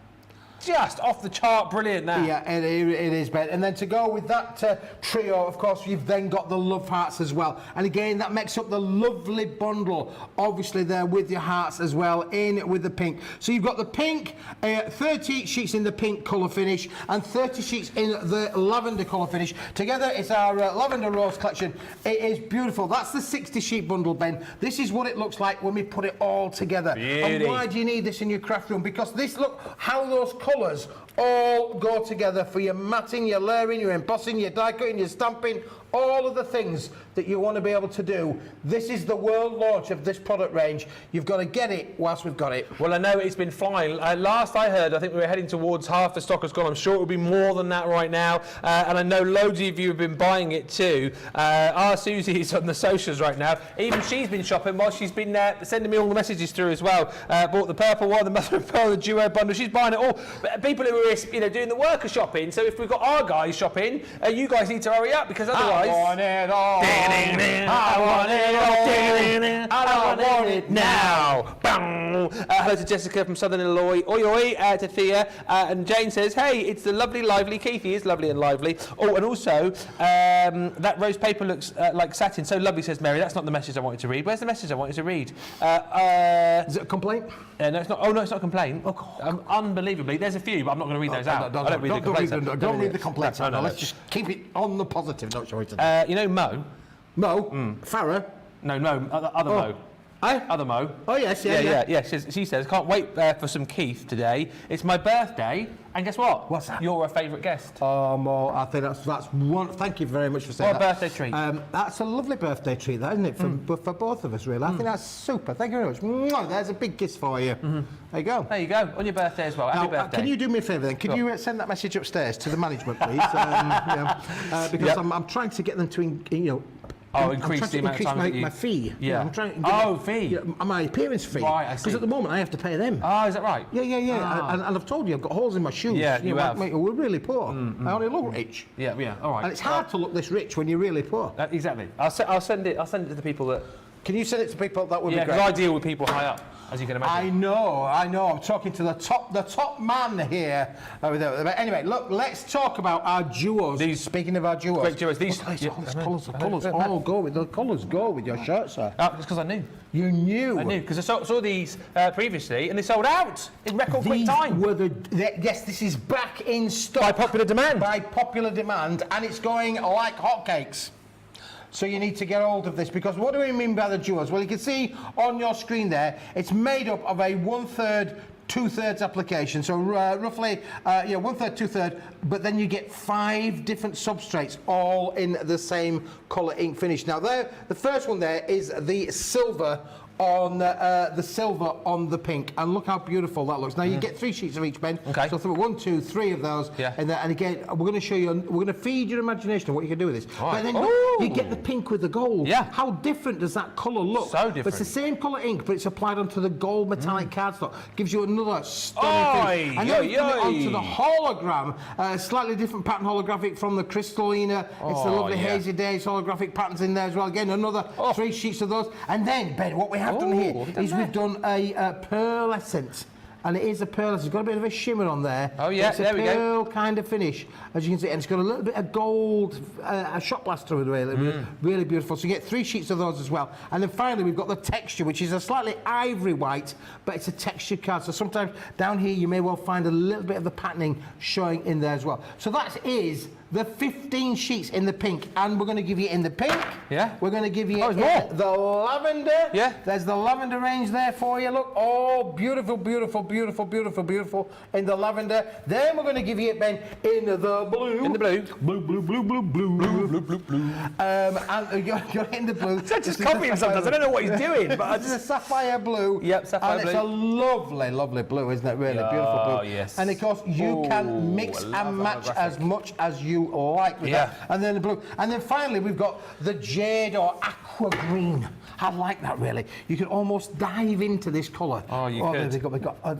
Just off the chart, brilliant that. Yeah, it is, Ben. And then to go with that trio, of course, you've then got the love hearts as well. And again, that makes up the lovely bundle, obviously there with your hearts as well, in with the pink. So you've got the pink, 30 sheets in the pink colour finish, and 30 sheets in the lavender colour finish. Together, it's our lavender rose collection. It is beautiful. That's the 60 sheet bundle, Ben. This is what it looks like when we put it all together. Beauty. And why do you need this in your craft room? Because this, look how those colours all go together for your matting, your layering, your embossing, your die cutting, your stamping, all of the things that you want to be able to do. This is the world launch of this product range. You've got to get it whilst we've got it. Well, I know it's been flying. Last I heard, I think we were heading towards half the stock has gone. I'm sure it will be more than that right now. And I know loads of you have been buying it too. Our Susie is on the socials right now. Even she's been shopping while she's been sending me all the messages through as well. Bought the purple one, the mother and pearl, the duo bundle. She's buying it all. People who are doing the work are shopping. So if we've got our guys shopping, you guys need to hurry up, because otherwise... I want it all. I want it all. I want it now. Hello to Jessica from Southern Illinois. Oi, oi, to Thea. And Jane says, hey, it's the lovely, lively Keith. He is lovely and lively. Oh, and also, that rose paper looks like satin. So lovely, says Mary. That's not the message I wanted to read. Where's the message I wanted to read? Is it a complaint? No, it's not. Oh, no, it's not a complaint. Unbelievably. There's a few, but I'm not going to read those out. I don't read the complaints. Don't read the complaints. No. Let's just keep it on the positive note, shall we? Today. You know Mo? Farah? No, other Mo. Other Mo. Oh, yes, yeah. She says, can't wait for some Keith today. It's my birthday, and guess what? What's that? You're a favourite guest. Oh, Mo, I think that's one. Thank you very much for saying that. What a birthday treat. That's a lovely birthday treat, that, isn't it, for both of us, really. I think that's super. Thank you very much. Mwah, there's a big kiss for you. There you go. There you go, on your birthday as well. Happy birthday. Can you do me a favour then? Can you send that message upstairs to the management, please? Because I'm trying to get them to, increase the amount of time my fee. Yeah. I'm trying to fee. My appearance fee. Right, I see. Because at the moment I have to pay them. Oh, is that right? Yeah. And I've told you I've got holes in my shoes. Yeah, you have. Mate, we're really poor. I only look rich. Yeah, all right. And it's hard to look this rich when you're really poor. Exactly. I'll send it to the people that Can you send it to people? That would be Yeah, great. because I deal with people high up, as you can imagine. I know. I'm talking to the top man here. But anyway, look, let's talk about our duos. Speaking of our duos. Great duos. These the colours all go with the colours go with your shirt, sir. It's because I knew. You knew. I knew, because I saw these previously, and they sold out in record quick time. Yes, this is back in stock. By popular demand. By popular demand, and it's going like hotcakes. So you need to get hold of this, because what do we mean by the duos? Well, you can see on your screen there, it's made up of a 1/3, 2/3 application. So roughly, 1/3, 2/3, but then you get 5 different substrates, all in the same colour ink finish. Now there, the first one there is the silver on the pink, and look how beautiful that looks. Now you get 3 sheets of each, Ben. Okay. So 1, 2, 3 of those. Yeah. And again, we're going to show you. We're going to feed your imagination of what you can do with this. All right. But then look, you get the pink with the gold. Yeah. How different does that colour look? So different. But it's the same colour ink, but it's applied onto the gold metallic cardstock. Gives you another stunning finish. And then we put it onto the hologram, slightly different pattern holographic from the Crystallina. It's the lovely Hazy Days holographic patterns in there as well. Again, another 3 sheets of those. And then, Ben, what we have done here is we've done a pearlescent. And it is a pearl. It's got a bit of a shimmer on there. Oh yeah, there we go. It's a pearl kind of finish, as you can see, and it's got a little bit of gold, a shot blaster with it, really beautiful. So you get 3 sheets of those as well. And then finally, we've got the texture, which is a slightly ivory white, but it's a textured card. So sometimes down here, you may well find a little bit of the patterning showing in there as well. So that is the 15 sheets in the pink, and we're going to give you in the pink. Yeah. We're going to give you in the lavender. Yeah. There's the lavender range there for you. Look, all beautiful, beautiful, beautiful, beautiful, beautiful in the lavender. Then we're going to give you it, Ben, in the blue. In the blue. Blue, blue, blue, blue, blue. Blue, blue, blue, blue. And you're in the blue. I just copy him sometimes. I don't know what he's doing, but this is a sapphire blue. Yep, sapphire and blue. it's a lovely, lovely blue, isn't it? Really beautiful blue. Yes. And of course, you can mix and match as much as you like with that. And then the blue. And then finally, we've got the jade or aqua green. I like that, really. You can almost dive into this colour. Oh, you could.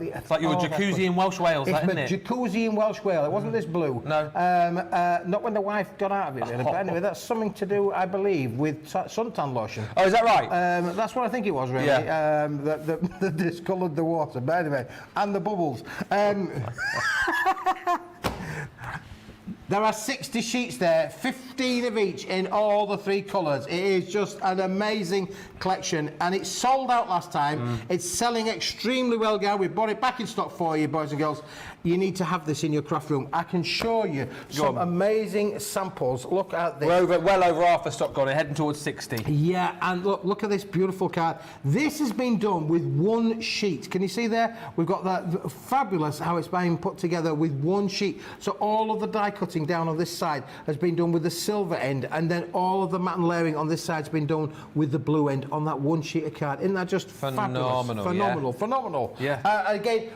It's like your jacuzzi in Welsh Wales, it's isn't my it? jacuzzi in Welsh Wales. It wasn't this blue. No. Not when the wife got out of it, really. But anyway, that's something to do, I believe, with suntan lotion. Oh, is that right? That's what I think it was, really. Yeah. That discoloured the water. But anyway, and the bubbles. There are 60 sheets there, 15 of each in all the 3 colours. It is just an amazing collection, and it's sold out last time. It's selling extremely well, guys. We've brought it back in stock for you, boys and girls. You need to have this in your craft room. I can show you some amazing samples. Look at this. We're well over half the stock gone, heading towards 60. Yeah, and look at this beautiful card. This has been done with 1 sheet. Can you see there? We've got that fabulous how it's been put together with 1 sheet. So all of the die cutting down on this side has been done with the silver end, and then all of the matte and layering on this side has been done with the blue end on that 1 sheet of card. Isn't that just phenomenal? Fabulous? Phenomenal. Yeah. Again,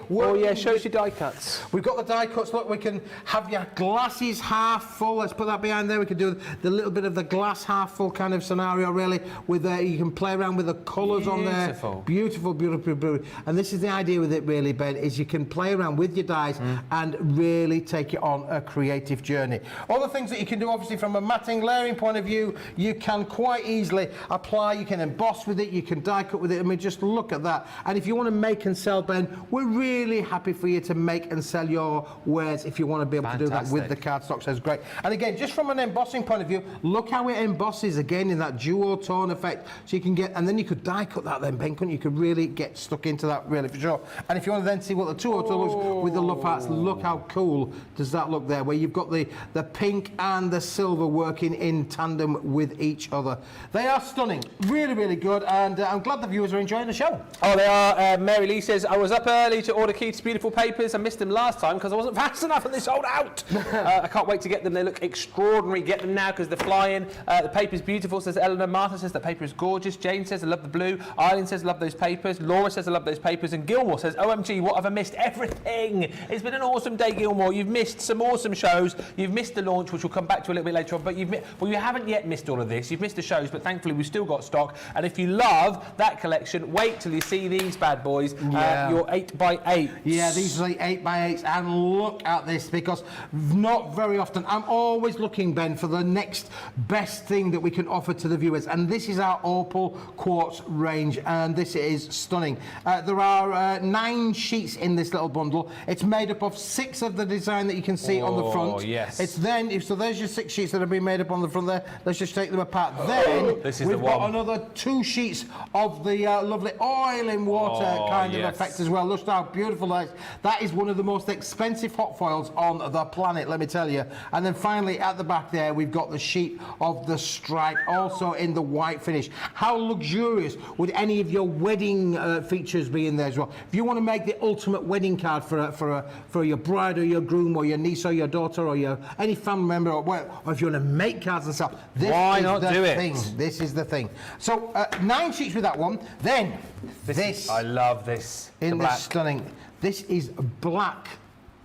shows you die cuts. We've got the die cuts. Look, we can have your glasses half full. Let's put that behind there. We can do the little bit of the glass half full kind of scenario, really. With you can play around with the colours on there. Beautiful, beautiful, beautiful. And this is the idea with it, really, Ben, is you can play around with your dies and really take it on a creative journey. All the things that you can do, obviously, from a matting layering point of view, you can quite easily apply. You can emboss with it. You can die cut with it. I mean, just look at that. And if you want to make and sell, Ben, we're really happy for you to make and sell your wares if you want to be able to do that with the cardstock. So it's great. And again, just from an embossing point of view, look how it embosses again in that duotone effect. So you can get, and then you could die cut that then, Ben, couldn't you? You could really get stuck into that, really, for sure. And if you want to then see what the duotone looks with the love hearts, look how cool does that look there, where you've got the pink and the silver working in tandem with each other. They are stunning. Really, really good. And I'm glad the viewers are enjoying the show. Oh, they are. Mary Lee says, I was up early to order Keith's beautiful papers. I missed them last time because I wasn't fast enough and they sold out. I can't wait to get them. They look extraordinary. Get them now because they're flying. The paper's beautiful, says Eleanor. Martha says the paper is gorgeous. Jane says, I love the blue. Eileen says, I love those papers. Laura says, I love those papers. And Gilmore says, OMG, what have I missed? Everything. It's been an awesome day, Gilmore. You've missed some awesome shows. you've missed the launch, which we'll come back to a little bit later on, but you haven't yet missed all of this. You've missed the shows, but thankfully we've still got stock. And if you love that collection, wait till you see these bad boys, your 8x8. Yeah, these are the 8x8s, and look at this, because not very often, I'm always looking, Ben, for the next best thing that we can offer to the viewers, and this is our Opal Quartz range, and this is stunning. There are 9 sheets in this little bundle. It's made up of 6 of the design that you can see on the front. Yes. It's then, so there's your 6 sheets that have been made up on the front there. Let's just take them apart. Then this is we've the got one. another 2 sheets of the lovely oil in water kind of effect as well. Look how beautiful that is. That is one of the most expensive hot foils on the planet, let me tell you. And then finally at the back there, we've got the sheet of the stripe, also in the white finish. How luxurious would any of your wedding features be in there as well? If you want to make the ultimate wedding card for your bride or your groom or your niece or your daughter or your any family member, or if you want to make cards and stuff, this Why is not the do it? thing. This is the thing. So 9 sheets with that one. Then this I love this. in the this black. stunning. This is black.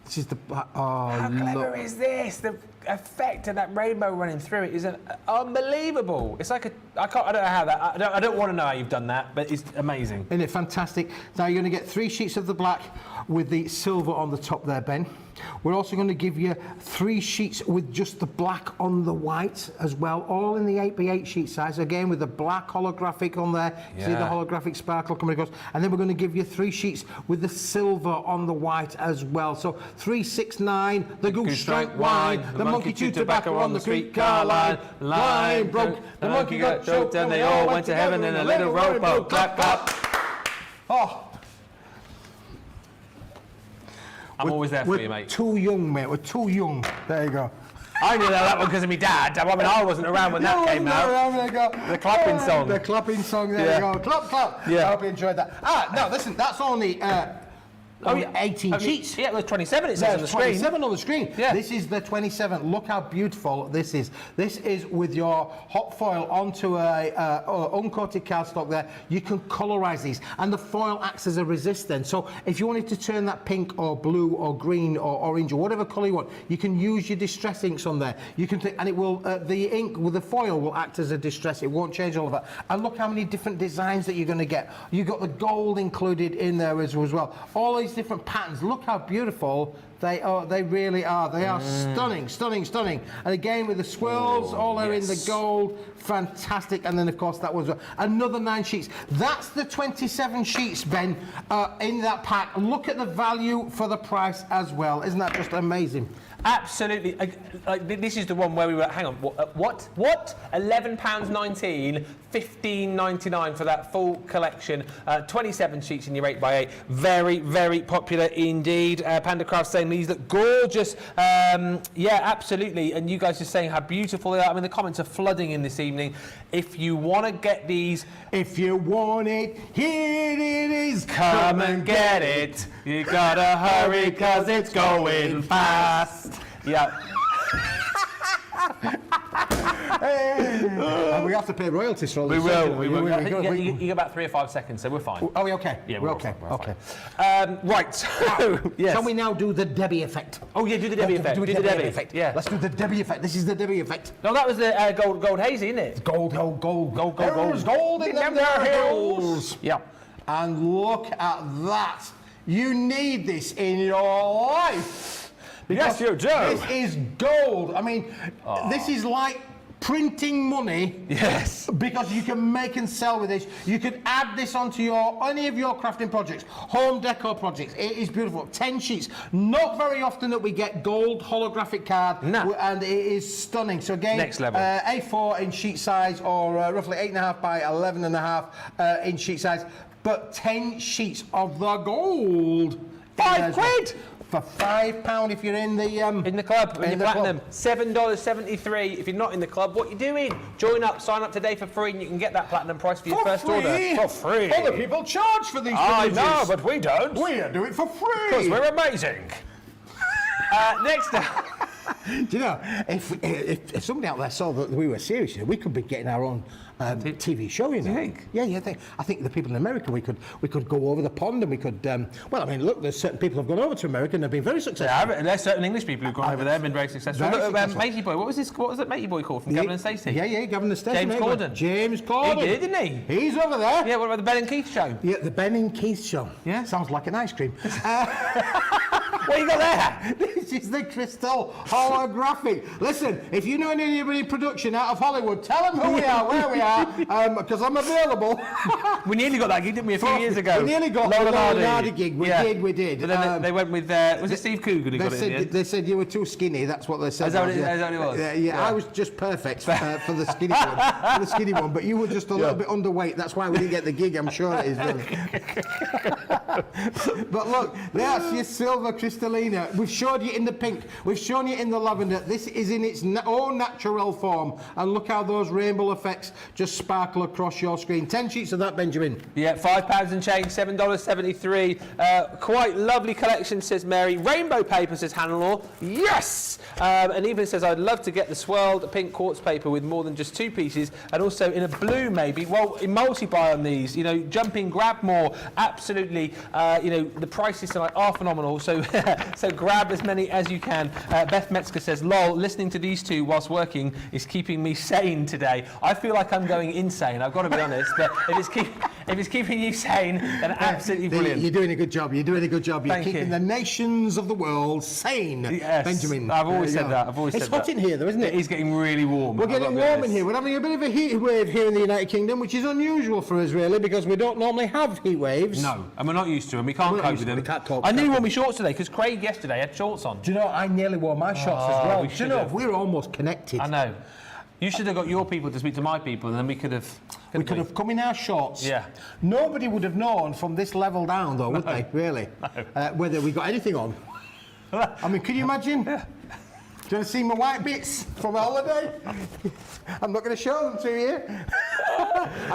This is the black. Oh, How clever look. is this? The effect of that rainbow running through it is unbelievable. It's like I don't know how that. I don't want to know how you've done that, but it's amazing. Isn't it fantastic? Now you're going to get 3 sheets of the black with the silver on the top there, Ben. We're also going to give you 3 sheets with just the black on the white as well, all in the 8x8 sheet size, again with the black holographic on there. See the holographic sparkle coming across. And then we're going to give you 3 sheets with the silver on the white as well. So 3, 6, 9, the goose drank wine, the monkey chewed tobacco on the streetcar line, line broke, the monkey got choked, and they all went to heaven in a little rowboat. Clap, clap. Oh. I'm always there for you, mate. We're too young, mate. We're too young. There you go. I knew that one because of my dad. I mean, I wasn't around when that came out. The clapping song. The clapping song. There you go. Clap, clap. Yeah. I hope you enjoyed that. No, listen. That's only 18 sheets. Yeah, there's 27. It says on the screen. 27 on the screen. Yeah. This is the 27. Look how beautiful this is. This is with your hot foil onto a uncoated cardstock there. You can colorize these, and the foil acts as a resistant. So if you wanted to turn that pink or blue or green or orange or whatever color you want, you can use your distress inks on there. You can, and it will the ink with the foil will act as a distress. It won't change all of that. And look how many different designs that you're going to get. You got the gold included in there as well. All these different patterns. Look how beautiful they are. They really are. They are stunning, stunning, stunning. And again with the swirls, all there in the gold. Fantastic. And then of course that was another 9 sheets. That's the 27 sheets, Ben, in that pack. Look at the value for the price as well. Isn't that just amazing? Absolutely. This is the one where we were. Hang on. What? £11.19, $15.99 for that full collection. 27 sheets in your 8x8. Very, very popular indeed. Pandacraft saying these look gorgeous. Yeah, absolutely. And you guys are saying how beautiful they are. I mean, the comments are flooding in this evening. If you want to get these, if you want it, here it is. Come and get it. You gotta hurry 'cause it's going fast. Yeah. And we have to pay royalties for all this. We will. We You get about 3 or 5 seconds, so we're fine. Are we okay? Yeah, we're okay. Fine, Okay. Right. So, yes. Shall we now do the Debbie effect? Oh yeah, do the Debbie effect. Do the Debbie effect. Yeah. Let's do the Debbie effect. This is the Debbie effect. No, that was the gold hazy, isn't it? Gold. There's gold in them there hills. Yeah. And look at that. You need this in your life. Yes, you do. This is gold. I mean, this is like printing money. Yes. Because you can make and sell with this. You could add this onto any of your crafting projects, home decor projects. It is beautiful. 10 sheets. Not very often that we get gold holographic card. No. And it is stunning. So again, Next level. A4 in sheet size, or roughly 8.5 by 11.5 in sheet size. But 10 sheets of the gold. £5. For £5 if you're in the club, in the platinum. club. $7.73 if you're not in the club. What are you doing? Join up, sign up today for free, and you can get that platinum price for your first order. For free. Other people charge for these I privileges. know, but we don't. We do it for free. Because we're amazing. Next up. Do you know, if somebody out there saw that we were serious, we could be getting our own TV show, you know. You think? Yeah. I think the people in America, we could go over the pond and we could. Well, I mean, look, there's certain people who've gone over to America and they've been very successful. Yeah, there's certain English people who've gone over there and been very successful. Very Look, successful. Matey Boy, what was that Matey Boy called from Gavin and Stacey? Yeah, Gavin and Stacey. James Corden. James Corden. He did, didn't he? He's over there. Yeah, what about the Ben and Keith show? Yeah, the Ben and Keith show. Yeah. Sounds like an ice cream. What you got there? This is the crystal holographic. Listen, if you know anybody in production out of Hollywood, tell them who we are, where we are, because I'm available. We nearly got that gig, didn't we, a few years ago? We nearly got the Leonardo gig. We did. But then they went with, was it Steve Coogan who got it in the end? They said you were too skinny, that's what they said. Is that what it was? Yeah, I was just perfect for the skinny one. But you were just a little bit underweight, that's why we didn't get the gig, I'm sure it is. Really. But look, that's your silver crystallina. We've showed you in the pink, we've shown you in the lavender. This is in its own natural form. And look how those rainbow effects just sparkle across your screen. 10 sheets of that, Benjamin. Yeah, £5 and change, $7.73. Quite lovely collection, says Mary. Rainbow paper, says Hannah. Yes! And even says, I'd love to get the swirled pink quartz paper with more than just 2 pieces, and also in a blue maybe. Well, in multi-buy on these, you know, jump in, grab more. Absolutely, you know, the prices tonight are phenomenal, so so grab as many as you can. Beth Metzger says, lol, listening to these two whilst working is keeping me sane today. I feel like I'm going insane, I've got to be honest, but if it's keeping you sane, then absolutely brilliant. You're doing a good job. You're Thank keeping you. the nations of the world sane, Yes, Benjamin. I've always said that. It's hot in here, though, isn't it? It is getting really warm. We're getting warm in here. We're having a bit of a heat wave here in the United Kingdom, which is unusual for us, really, because we don't normally have heat waves. No, and we're not used to them. We can't We're not cope used with to them. them. We can't cope. I nearly wore my shorts today because Craig yesterday had shorts on. Do you know, I nearly wore my shorts as well. we Do you know, should've. we're almost connected. I know. You should have got your people to speak to my people, and then we could have. We could have come in our shorts. Yeah. Nobody would have known from this level down, though, would they? Really? Whether we got anything on. I mean, can you imagine? Yeah. Do you want to see my white bits from holiday? I'm not going to show them to you.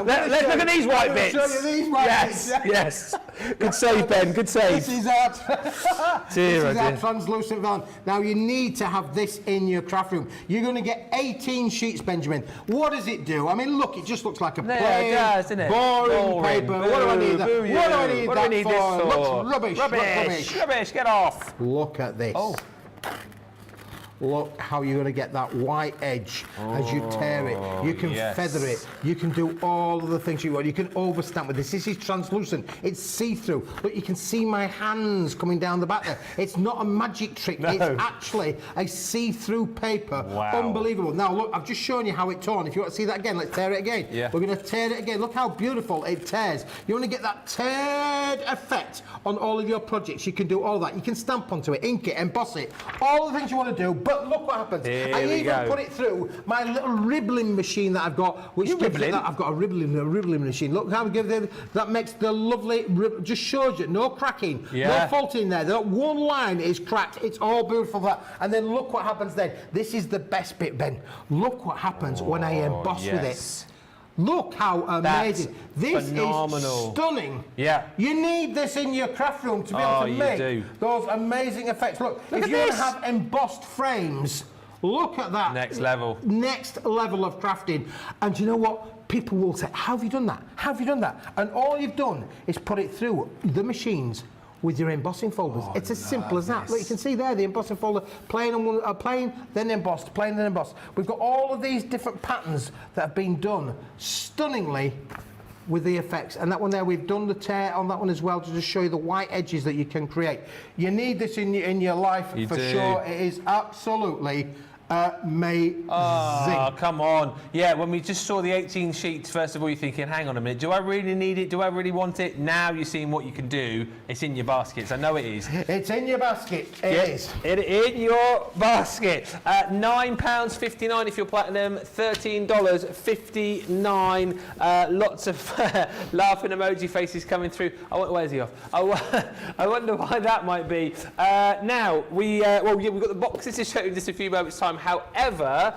Let's look at these white bits. Show you these white bits. Yes. Good save, Ben. Good save. This is our translucent vellum. Now you need to have this in your craft room. You're going to get 18 sheets, Benjamin. What does it do? I mean, look, it just looks like a plain, it does, doesn't it? boring paper. What do I need that? What do I need What that do we need for? this for? Looks rubbish. Rubbish. Rubbish. Get off. Look at this. Oh. Look how you're going to get that white edge as you tear it. You can feather it. You can do all of the things you want. You can overstamp with this. This is translucent. It's see-through. Look, you can see my hands coming down the back there. It's not a magic trick. No. It's actually a see-through paper. Wow. Unbelievable. Now, look, I've just shown you how it torn. If you want to see that again, let's tear it again. Yeah. We're going to tear it again. Look how beautiful it tears. You want to get that teared effect on all of your projects. You can do all that. You can stamp onto it, ink it, emboss it. All the things you want to do. But look what happens. I even put it through my little ribbling machine that I've got. Which gives it that. I've got a ribbling machine. Look how that makes the lovely. Just shows you no cracking, no fault in there. Not one line is cracked. It's all beautiful. That. And then look what happens then. This is the best bit, Ben. Look what happens when I emboss with it. Look how amazing. This is stunning. Yeah. You need this in your craft room to be able to make those amazing effects. Look if you want to have embossed frames, look at that. Next level. Next level of crafting. And you know what? People will say, how have you done that? How have you done that? And all you've done is put it through the machines with your embossing folders. It's as simple as that. Look, you can see there the embossing folder, plain and one, plain, then embossed, plain, then embossed. We've got all of these different patterns that have been done stunningly with the effects. And that one there, we've done the tear on that one as well to just show you the white edges that you can create. You need this in your life for sure. It is absolutely amazing. Oh, come on. Yeah, when we just saw the 18 sheets, first of all, you're thinking, hang on a minute, do I really need it? Do I really want it? Now you're seeing what you can do. It's in your baskets. I know it is. It's in your basket. It is. It in your basket. £9.59 if you're platinum, $13.59. Lots of laughing emoji faces coming through. Where's he off? I wonder why that might be. Now, we've got the boxes to show you in just a few moments' time. However,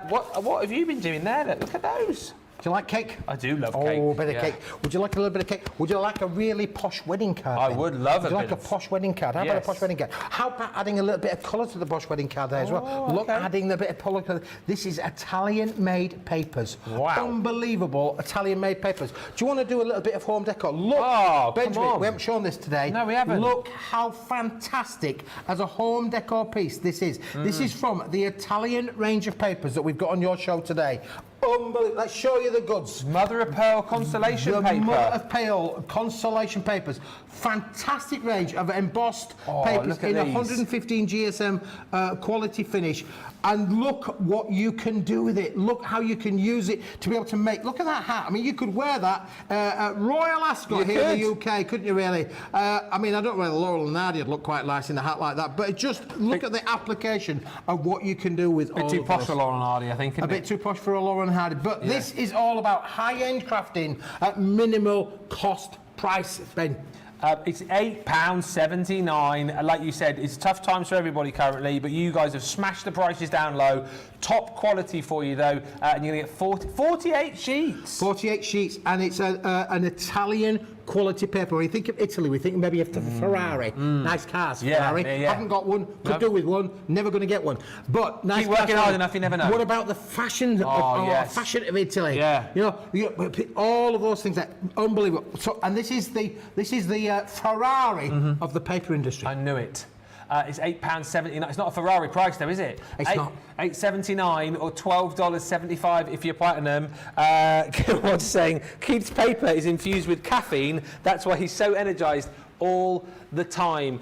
what have you been doing there? Look at those. Do you like cake? I do love cake. Oh, a bit of cake. Would you like a little bit of cake? Would you like a really posh wedding card? I would love Would you like a posh wedding card? How about a posh wedding card? How about adding a little bit of colour to the posh wedding card there as well? Look, adding a bit of colour. This is Italian-made papers. Wow. Unbelievable Italian-made papers. Do you want to do a little bit of home decor? Look, Benjamin, come on. we haven't shown this today. No, we haven't. Look how fantastic as a home decor piece this is. This is from the Italian range of papers that we've got on your show today. Unbelievable. Let's show you the goods. Mother of pearl constellation paper. Mother of pearl constellation papers. Fantastic range of embossed papers in 115 GSM quality finish. And look what you can do with it. Look how you can use it to be able to make. Look at that hat. I mean, you could wear that at Royal Ascot here in the UK, couldn't you? Really? I mean, I don't know whether Laurel and Hardy would look quite nice in a hat like that, but just look at the application of what you can do with all of A bit too posh those. for Laurel and Hardy, I think. A bit too posh for a Laurel and Hardy, but this is all about high-end crafting at minimal cost price, Ben. It's £8.79. Like you said, it's tough times for everybody currently, but you guys have smashed the prices down low. Top quality for you, though, and you're going to get 48 sheets. 48 sheets, and it's an Italian quality paper. When you think of Italy, we think maybe of the Ferrari. Nice cars, Ferrari. Haven't got one, could do with one, never going to get one. But nice Keep working cars. hard enough, you never know. What about the fashion fashion of Italy? Yeah. You know, all of those things, that unbelievable. So, and this is the Ferrari of the paper industry. I knew it. It's £8.79. It's not a Ferrari price, though, is it? It's not. $8.79 or $12.75 if you're platinum. What's saying? Keith's paper is infused with caffeine. That's why he's so energised all the time.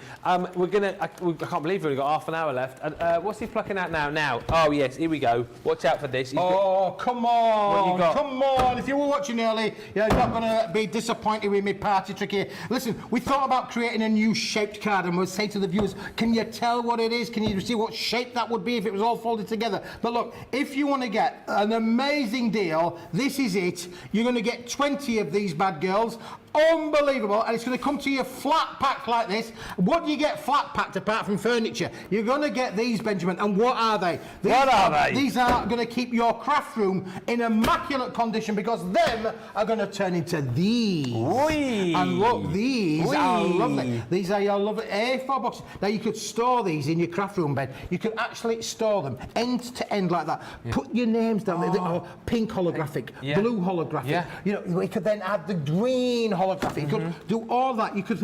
We're gonna. I can't believe we've only got half an hour left. What's he plucking out now? Oh yes, here we go. Watch out for this. Come on! What you got? Come on! If you were watching early, you're not going to be disappointed with me party trick here. Listen, we thought about creating a new shaped card, and we'll say to the viewers, can you tell what it is? Can you see what shape that would be if it was all folded together? But look, if you want to get an amazing deal, this is it. You're going to get 20 of these bad girls. Unbelievable, and it's going to come to you flat packed like this. What do you get flat packed apart from furniture? You're going to get these, Benjamin, and what are they? These are going to keep your craft room in immaculate condition, because them are going to turn into these. Whee! And look, these are lovely. These are your lovely A4 boxes. Now you could store these in your craft room bed. You could actually store them end to end like that. Put your names down there. Pink holographic, blue holographic. You know, we could then add the green holographic. You could do all that. You could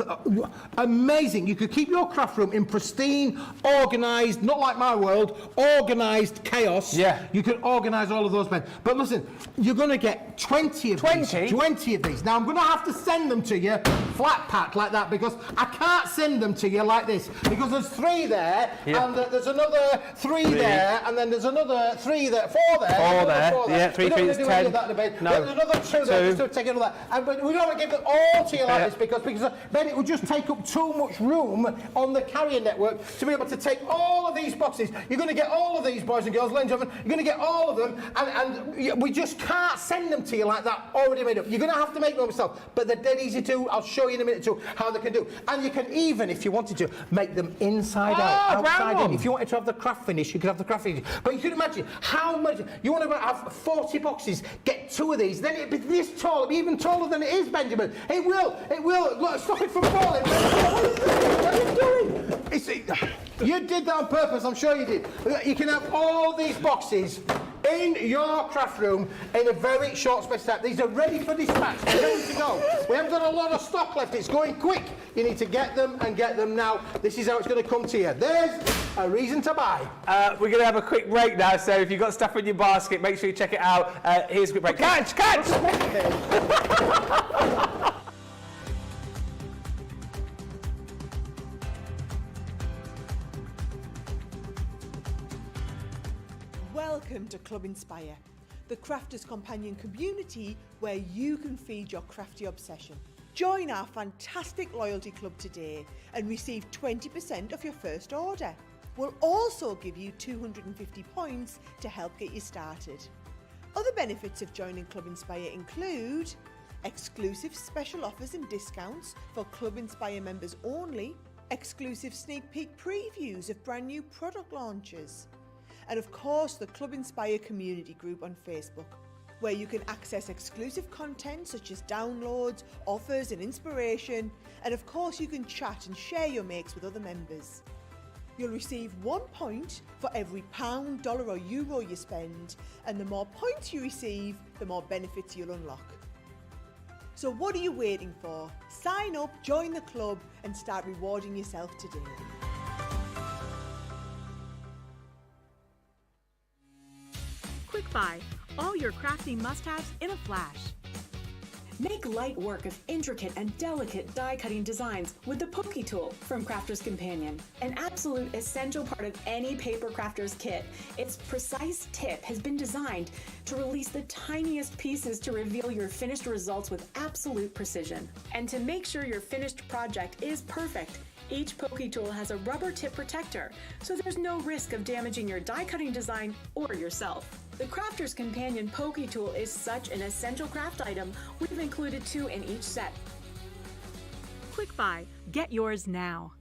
amazing. You could keep your craft room in pristine, organised, not like my world, organised chaos. You could organise all of those beds. But listen, you're going to get 20 of these. 20 of these. Now I'm going to have to send them to you flat packed like that, because I can't send them to you like this, because there's 3 there, and there's another 3 there, and then there's another 3 there, 4 there. 4 there. Yeah, 3 3 is 10. That No. There's another 2 there, just to take all that. And but we don't want to give them all to you like this, because then it would just take up too much room on the carrier network to be able to take all of these boxes. You're going to get all of these, boys and girls, ladies and gentlemen. You're going to get all of them, and we just can't send them to you like that, already made up. You're going to have to make them yourself, but they're dead easy to. I'll show you in a minute too how they can do. And you can even, if you wanted to, make them inside out, outside in. If you wanted to have the craft finish, you could have the craft finish. But you can imagine how much you want to have 40 boxes. Get 2 of these, then it'd be this tall. It'd be even taller than it is, Benjamin. It will. Look, stop it from falling. What are you doing? You did that on purpose, I'm sure you did. You can have all these boxes in your craft room in a very short space of time. These are ready for dispatch, they're ready to go. We haven't got a lot of stock left, it's going quick. You need to get them and get them now. This is how it's going to come to you. There's a reason to buy. We're going to have a quick break now, so if you've got stuff in your basket, make sure you check it out. Here's a quick break. Catch! Welcome to Club Inspire, the crafters' companion community where you can feed your crafty obsession. Join our fantastic loyalty club today and receive 20% of your first order. We'll also give you 250 points to help get you started. Other benefits of joining Club Inspire include exclusive special offers and discounts for Club Inspire members only, exclusive sneak peek previews of brand new product launches, and of course the Club Inspire community group on Facebook. where you can access exclusive content such as downloads, offers and inspiration, and of course you can chat and share your makes with other members. You'll receive 1 point for every pound, dollar or euro you spend, and the more points you receive, the more benefits you'll unlock. So what are you waiting for? Sign up, join the club and start rewarding yourself today. Quick Buy, all your crafting must-haves in a flash. Make light work of intricate and delicate die-cutting designs with the Pokey Tool from Crafter's Companion. An absolute essential part of any paper crafter's kit, its precise tip has been designed to release the tiniest pieces to reveal your finished results with absolute precision. And to make sure your finished project is perfect, each Pokey Tool has a rubber tip protector, so there's no risk of damaging your die-cutting design or yourself. The Crafter's Companion Pokey Tool is such an essential craft item, we've included 2 in each set. Quick Buy, get yours now.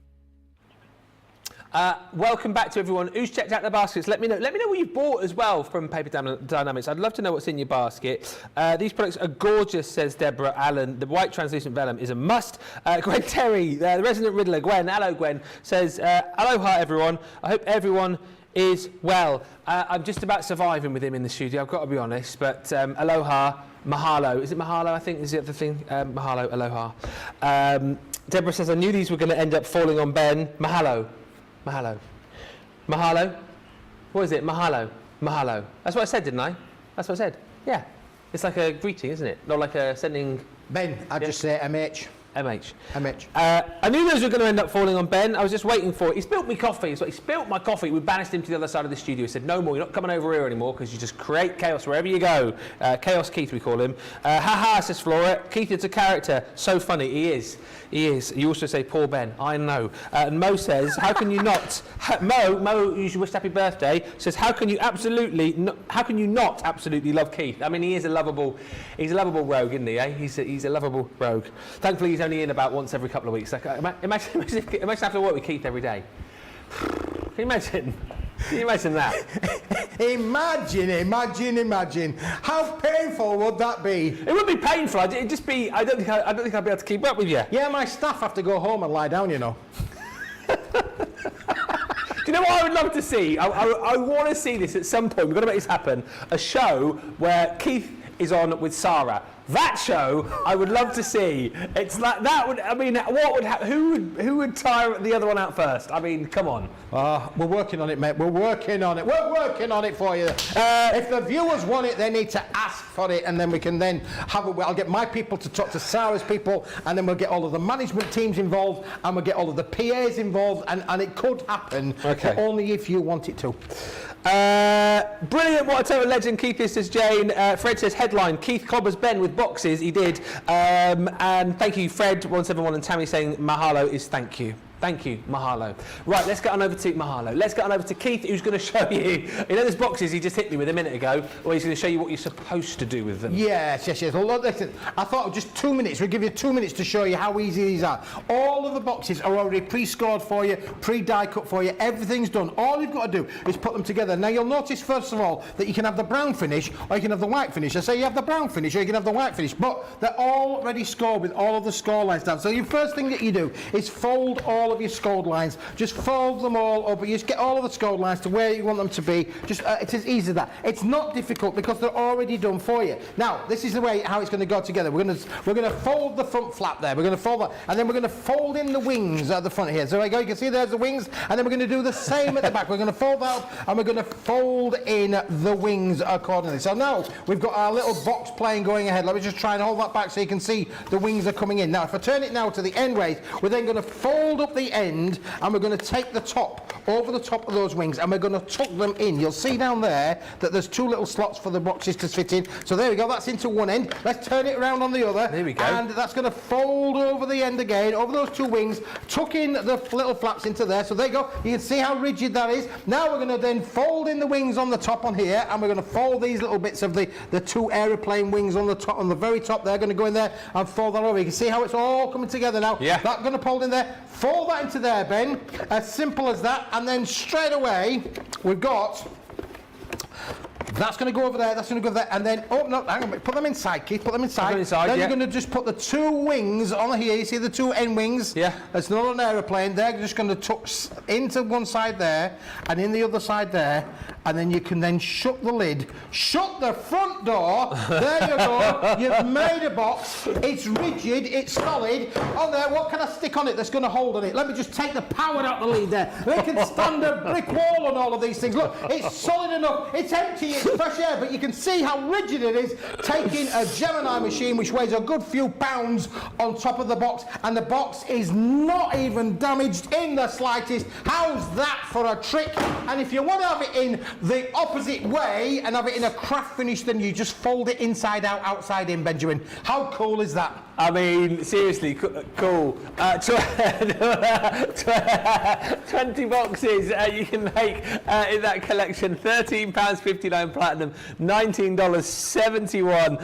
Welcome back to everyone who's checked out the baskets. Let me know what you've bought as well from Paper Dienamics. I'd love to know what's in your basket. These products are gorgeous, says Deborah Allen. The white translucent vellum is a must. Gwen Terry, the resident riddler, Gwen, hello Gwen, says, aloha everyone. I hope everyone is well. I'm just about surviving with him in the studio, I've got to be honest, but aloha, mahalo. Is it mahalo, I think is the other thing? Mahalo, aloha. Deborah says, I knew these were going to end up falling on Ben. Mahalo. Mahalo. Mahalo? What is it? Mahalo. Mahalo. That's what I said, didn't I? That's what I said. Yeah. It's like a greeting, isn't it? Not like a sending... Ben, I'd just say MH. MH. MH. I knew those were going to end up falling on Ben. I was just waiting for it. He spilt me coffee. So he spilt my coffee. We banished him to the other side of the studio. He said, no more. You're not coming over here anymore because you just create chaos wherever you go. Chaos Keith, we call him. Ha, says Flora. Keith is a character. So funny. He is. He is. You also say, poor Ben. I know. And Mo says, how can you not... Mo, you should wish happy birthday, says, how can you not absolutely love Keith? I mean, he's a lovable rogue, isn't he, eh? He's a lovable rogue. Thankfully, he's only in about once every couple of weeks. Like, imagine having to work with Keith every day. Can you imagine? Can you imagine that? Imagine. How painful would that be? It would be painful. It'd just be. I don't think I'd be able to keep up with you. Yeah, my staff have to go home and lie down, you know. Do you know what I would love to see? I want to see this at some point. We've got to make this happen. A show where Keith is on with Sarah. That show, I would love to see. It's like that would. I mean, what would who would tire the other one out first? I mean, come on. We're working on it, mate. We're working on it. We're working on it for you. If the viewers want it, they need to ask for it, and then we can then have it. I'll get my people to talk to Sarah's people, and then we'll get all of the management teams involved, and we'll get all of the PAs involved, and it could happen. Okay. But only if you want it to. Brilliant, what a total legend Keith is, says Jane. Fred says, headline, Keith clobbers Ben with boxes. He did. And thank you, Fred171, and Tammy saying mahalo is thank you. Thank you, mahalo. Right, let's get on over to mahalo. Let's get on over to Keith, who's going to show you. You know those boxes he just hit me with a minute ago? Well, he's going to show you what you're supposed to do with them. Yes. Well, look, listen, I thought just 2 minutes. We'll give you 2 minutes to show you how easy these are. All of the boxes are already pre-scored for you, pre-die cut for you. Everything's done. All you've got to do is put them together. Now, you'll notice, first of all, that you can have the brown finish or you can have the white finish. I say you have the brown finish or you can have the white finish, but they're already scored with all of the score lines down. So your first thing that you do is fold all of your scored lines. Just fold them all up. You just get all of the scored lines to where you want them to be. Just it's as easy as that. It's not difficult because they're already done for you. Now, this is the way how it's going to go together. We're going to fold the front flap there. We're going to fold that, and then we're going to fold in the wings at the front here. So there you go. You can see there's the wings, and then we're going to do the same at the back. We're going to fold that up, and we're going to fold in the wings accordingly. So now we've got our little box plane going ahead. Let me just try and hold that back so you can see the wings are coming in. Now, if I turn it now to the end waist, we're then going to fold up the end, and we're going to take the top over the top of those wings, and we're going to tuck them in. You'll see down there that there's 2 little slots for the boxes to fit in. So there we go. That's into one end. Let's turn it around on the other. There we go. And that's going to fold over the end again, over those 2 wings, tuck in the little flaps into there. So there you go. You can see how rigid that is. Now we're going to then fold in the wings on the top on here, and we're going to fold these little bits of the 2 aeroplane wings on the top, on the very top. They're going to go in there and fold that over. You can see how it's all coming together now. Yeah. That's going to fold in there. Fold that into there, Ben. As simple as that. And then straight away, we've got That's going to go over there, that's going to go over there, and then, oh, no, hang on, put them inside, Keith, put them inside. Put them inside, then yeah. you're going to just put the 2 wings on here, you see the 2 end wings? Yeah. It's not an aeroplane, they're just going to tuck into one side there, and in the other side there, and then you can then shut the lid, shut the front door, there you go, you've made a box, it's rigid, it's solid, on there, what can I stick on it that's going to hold on it? Let me just take the power out the lid there, they can stand a brick wall on all of these things, look, it's solid enough, it's empty, it's fresh air, but you can see how rigid it is, taking a Gemini machine which weighs a good few pounds on top of the box, and the box is not even damaged in the slightest. How's that for a trick? And if you want to have it in the opposite way and have it in a craft finish, then you just fold it inside out, outside in, Benjamin. How cool is that? I mean, seriously, cool. 20 boxes you can make in that collection. £13.59 platinum, $19.71.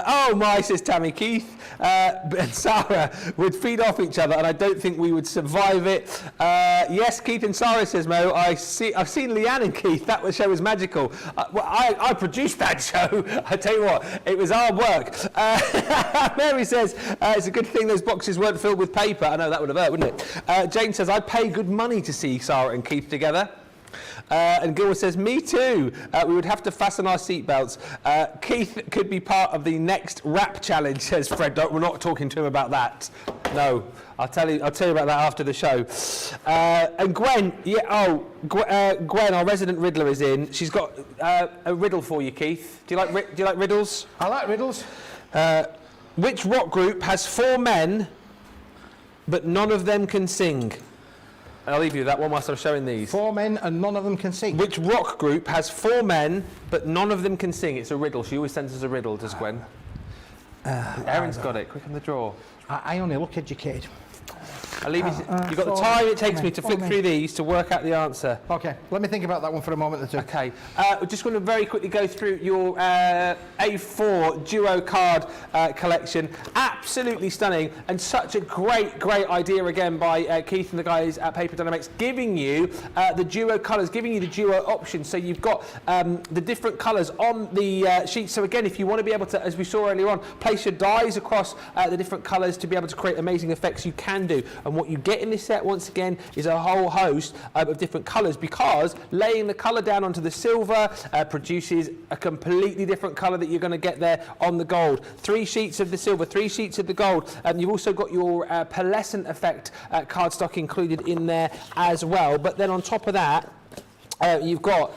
Oh my, says Tammy. Keith and Sarah would feed off each other, and I don't think we would survive it. Yes, Keith and Sarah, says Mo. I've seen Leanne and Keith. That show was magical. I produced that show. I tell you what, it was hard work. Mary says, it's a good thing those boxes weren't filled with paper. I know that would have hurt, wouldn't it? Jane says, I'd pay good money to see Sarah and Keith together. And Gilbert says, me too. We would have to fasten our seatbelts. Keith could be part of the next rap challenge, says Fred. We're not talking to him about that. No, I'll tell you about that after the show. And Gwen, Gwen, our resident riddler, is in. She's got a riddle for you, Keith. Do you like riddles? I like riddles. Which rock group has 4 men, but none of them can sing? I'll leave you with that one whilst I'm showing these. 4 men and none of them can sing. Which rock group has 4 men, but none of them can sing? It's a riddle. She always sends us a riddle, does Gwen? Erin's got it. Quick on the draw. I only look educated. I'll leave you. You've got the time it takes me to flick through these to work out the answer. Okay, let me think about that one for a moment or two. Okay, we're just going to very quickly go through your A4 duo card collection. Absolutely stunning, and such a great idea again by Keith and the guys at Paper Dienamics, giving you the duo colours, giving you the duo options. So you've got the different colours on the sheet. So again, if you want to be able to, as we saw earlier on, place your dies across the different colours to be able to create amazing effects, you can do. And what you get in this set, once again, is a whole host of different colours, because laying the colour down onto the silver produces a completely different colour that you're going to get there on the gold. 3 sheets of the silver, 3 sheets of the gold. You've also got your pearlescent effect cardstock included in there as well. But then on top of that, you've got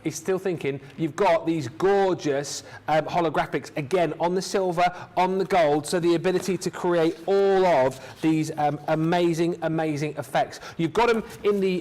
he's still thinking, you've got these gorgeous holographics, again, on the silver, on the gold, so the ability to create all of these amazing effects. You've got them in the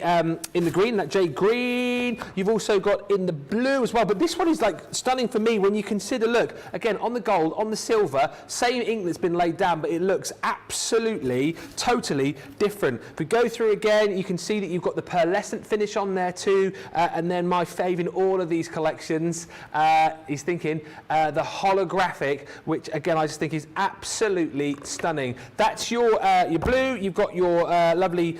green, that jade green. You've also got in the blue as well, but this one is like stunning for me when you consider, look, again, on the gold, on the silver, same ink that's been laid down, but it looks absolutely, totally different. If we go through again, you can see that you've got the pearlescent finish on there too, and then my favourite in all of these collections, he's thinking the holographic, which again I just think is absolutely stunning. That's your blue. You've got your lovely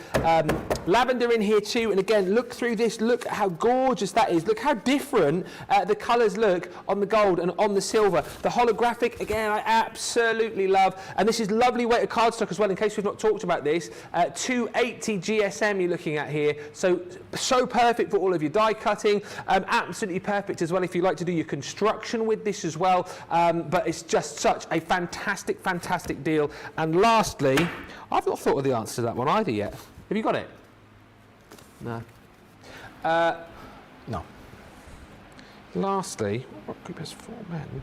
lavender in here too, and again, look through this, look at how gorgeous that is. Look how different the colours look on the gold and on the silver. The holographic, again, I absolutely love, and this is lovely weight of cardstock as well, in case we've not talked about this. 280 GSM you're looking at here, so perfect for all of your die cutting. Absolutely perfect as well if you like to do your construction with this as well, but it's just such a fantastic deal. And lastly, I've not thought of the answer to that one either yet. Have you got it? No. No. Lastly, what group has 4 men?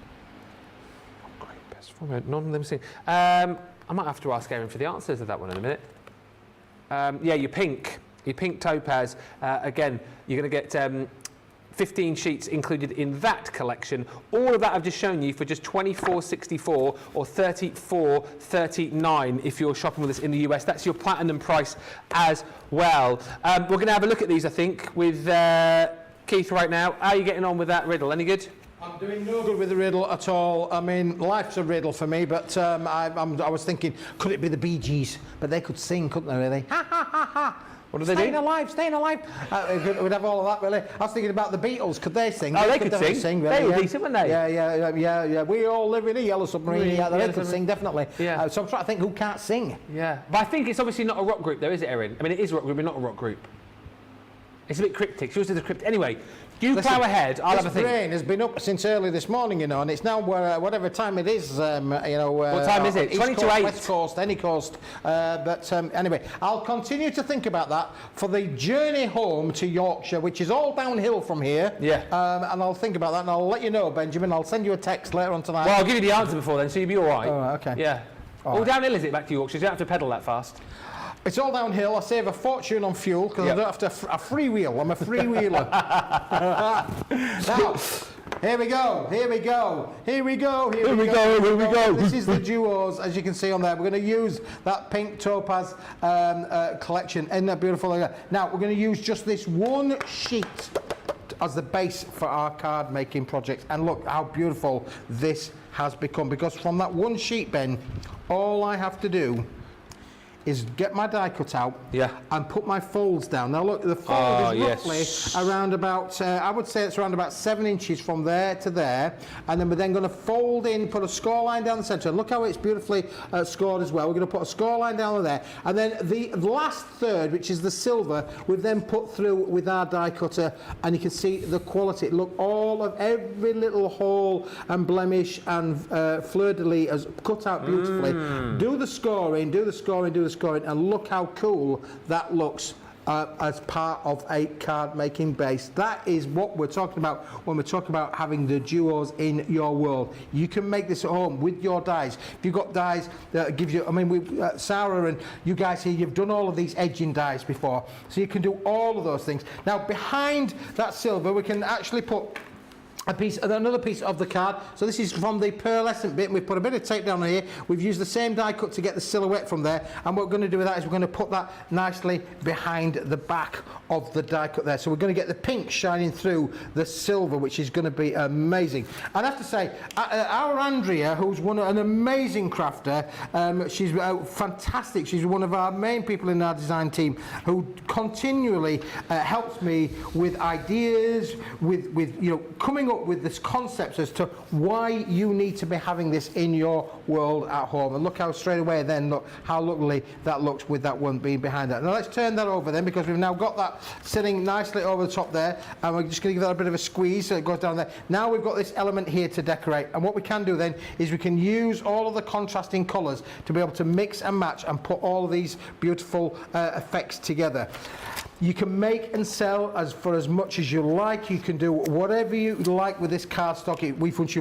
What group has 4 men? None of them sing. I might have to ask Erin for the answers of that one in a minute. Yeah, your pink topaz. Again, you're going to get 15 sheets included in that collection. All of that I've just shown you for just $24.64 or $34.39 if you're shopping with us in the US. That's your platinum price as well. We're going to have a look at these, I think, with Keith right now. How are you getting on with that riddle? Any good? I'm doing no good with the riddle at all. I mean, life's a riddle for me, but I was thinking, could it be the Bee Gees? But they could sing, couldn't they, really? Ha, ha, ha, ha. What do they Staying do? alive, staying alive. We'd have all of that, really. I was thinking about the Beatles. Could they sing? Oh, they could definitely sing. Really, They were decent, weren't they? Yeah. We all live in a yellow submarine. Yeah, they could sing, definitely. Yeah. So I'm trying to think who can't sing. Yeah. But I think it's obviously not a rock group, though, is it, Erin? I mean, it is a rock group, but not a rock group. It's a bit cryptic. She was the cryptic. Anyway, you plough ahead. I'll have a think. This brain has been up since early this morning, you know, and it's now whatever time it is, you know. What time is it? East 20 to coast, 8. West Coast, any coast. But anyway, I'll continue to think about that for the journey home to Yorkshire, which is all downhill from here. Yeah. And I'll think about that, and I'll let you know, Benjamin. I'll send you a text later on tonight. Well, I'll give you the answer before then, so you'll be all right. All right, okay. Yeah. All downhill, is it, back to Yorkshire? You don't have to pedal that fast. It's all downhill. I save a fortune on fuel because I don't have to a freewheel. I'm a freewheeler. Now, here we go. This is the duos, as you can see on there. We're going to use that pink topaz collection. Isn't that beautiful? Now, we're going to use just this one sheet as the base for our card making project. And look how beautiful this has become, because from that one sheet, Ben, all I have to do is get my die cut out and put my folds down. Now look, the fold is roughly around about, I would say it's around about 7 inches from there to there, and then we're then going to fold in, put a score line down the centre, and look how it's beautifully scored as well. We're going to put a score line down there, and then the last third, which is the silver, we've then put through with our die cutter, and you can see the quality. Look, all of every little hole and blemish and fleur-de-lis is cut out beautifully. Do the scoring, and look how cool that looks as part of a card making base. That is what we're talking about when we're talking about having the duos in your world. You can make this at home with your dies. If you've got dies that give you, I mean, Sarah and you guys here, you've done all of these edging dies before, so you can do all of those things. Now behind that silver we can actually put another piece of the card. So this is from the pearlescent bit, and we've put a bit of tape down here. We've used the same die cut to get the silhouette from there, and what we're going to do with that is we're going to put that nicely behind the back of the die cut there. So we're going to get the pink shining through the silver, which is going to be amazing. And I have to say, our Andrea, who's an amazing crafter, she's fantastic. She's one of our main people in our design team who continually helps me with ideas, with you know, coming up with this concept as to why you need to be having this in your world at home. And look how straight away then, look how lovely that looks with that one being behind that. Now let's turn that over then, because we've now got that sitting nicely over the top there, and we're just going to give that a bit of a squeeze so it goes down there. Now we've got this element here to decorate, and what we can do then is we can use all of the contrasting colours to be able to mix and match and put all of these beautiful effects together. You can make and sell for as much as you like. You can do whatever you like with this cardstock. Once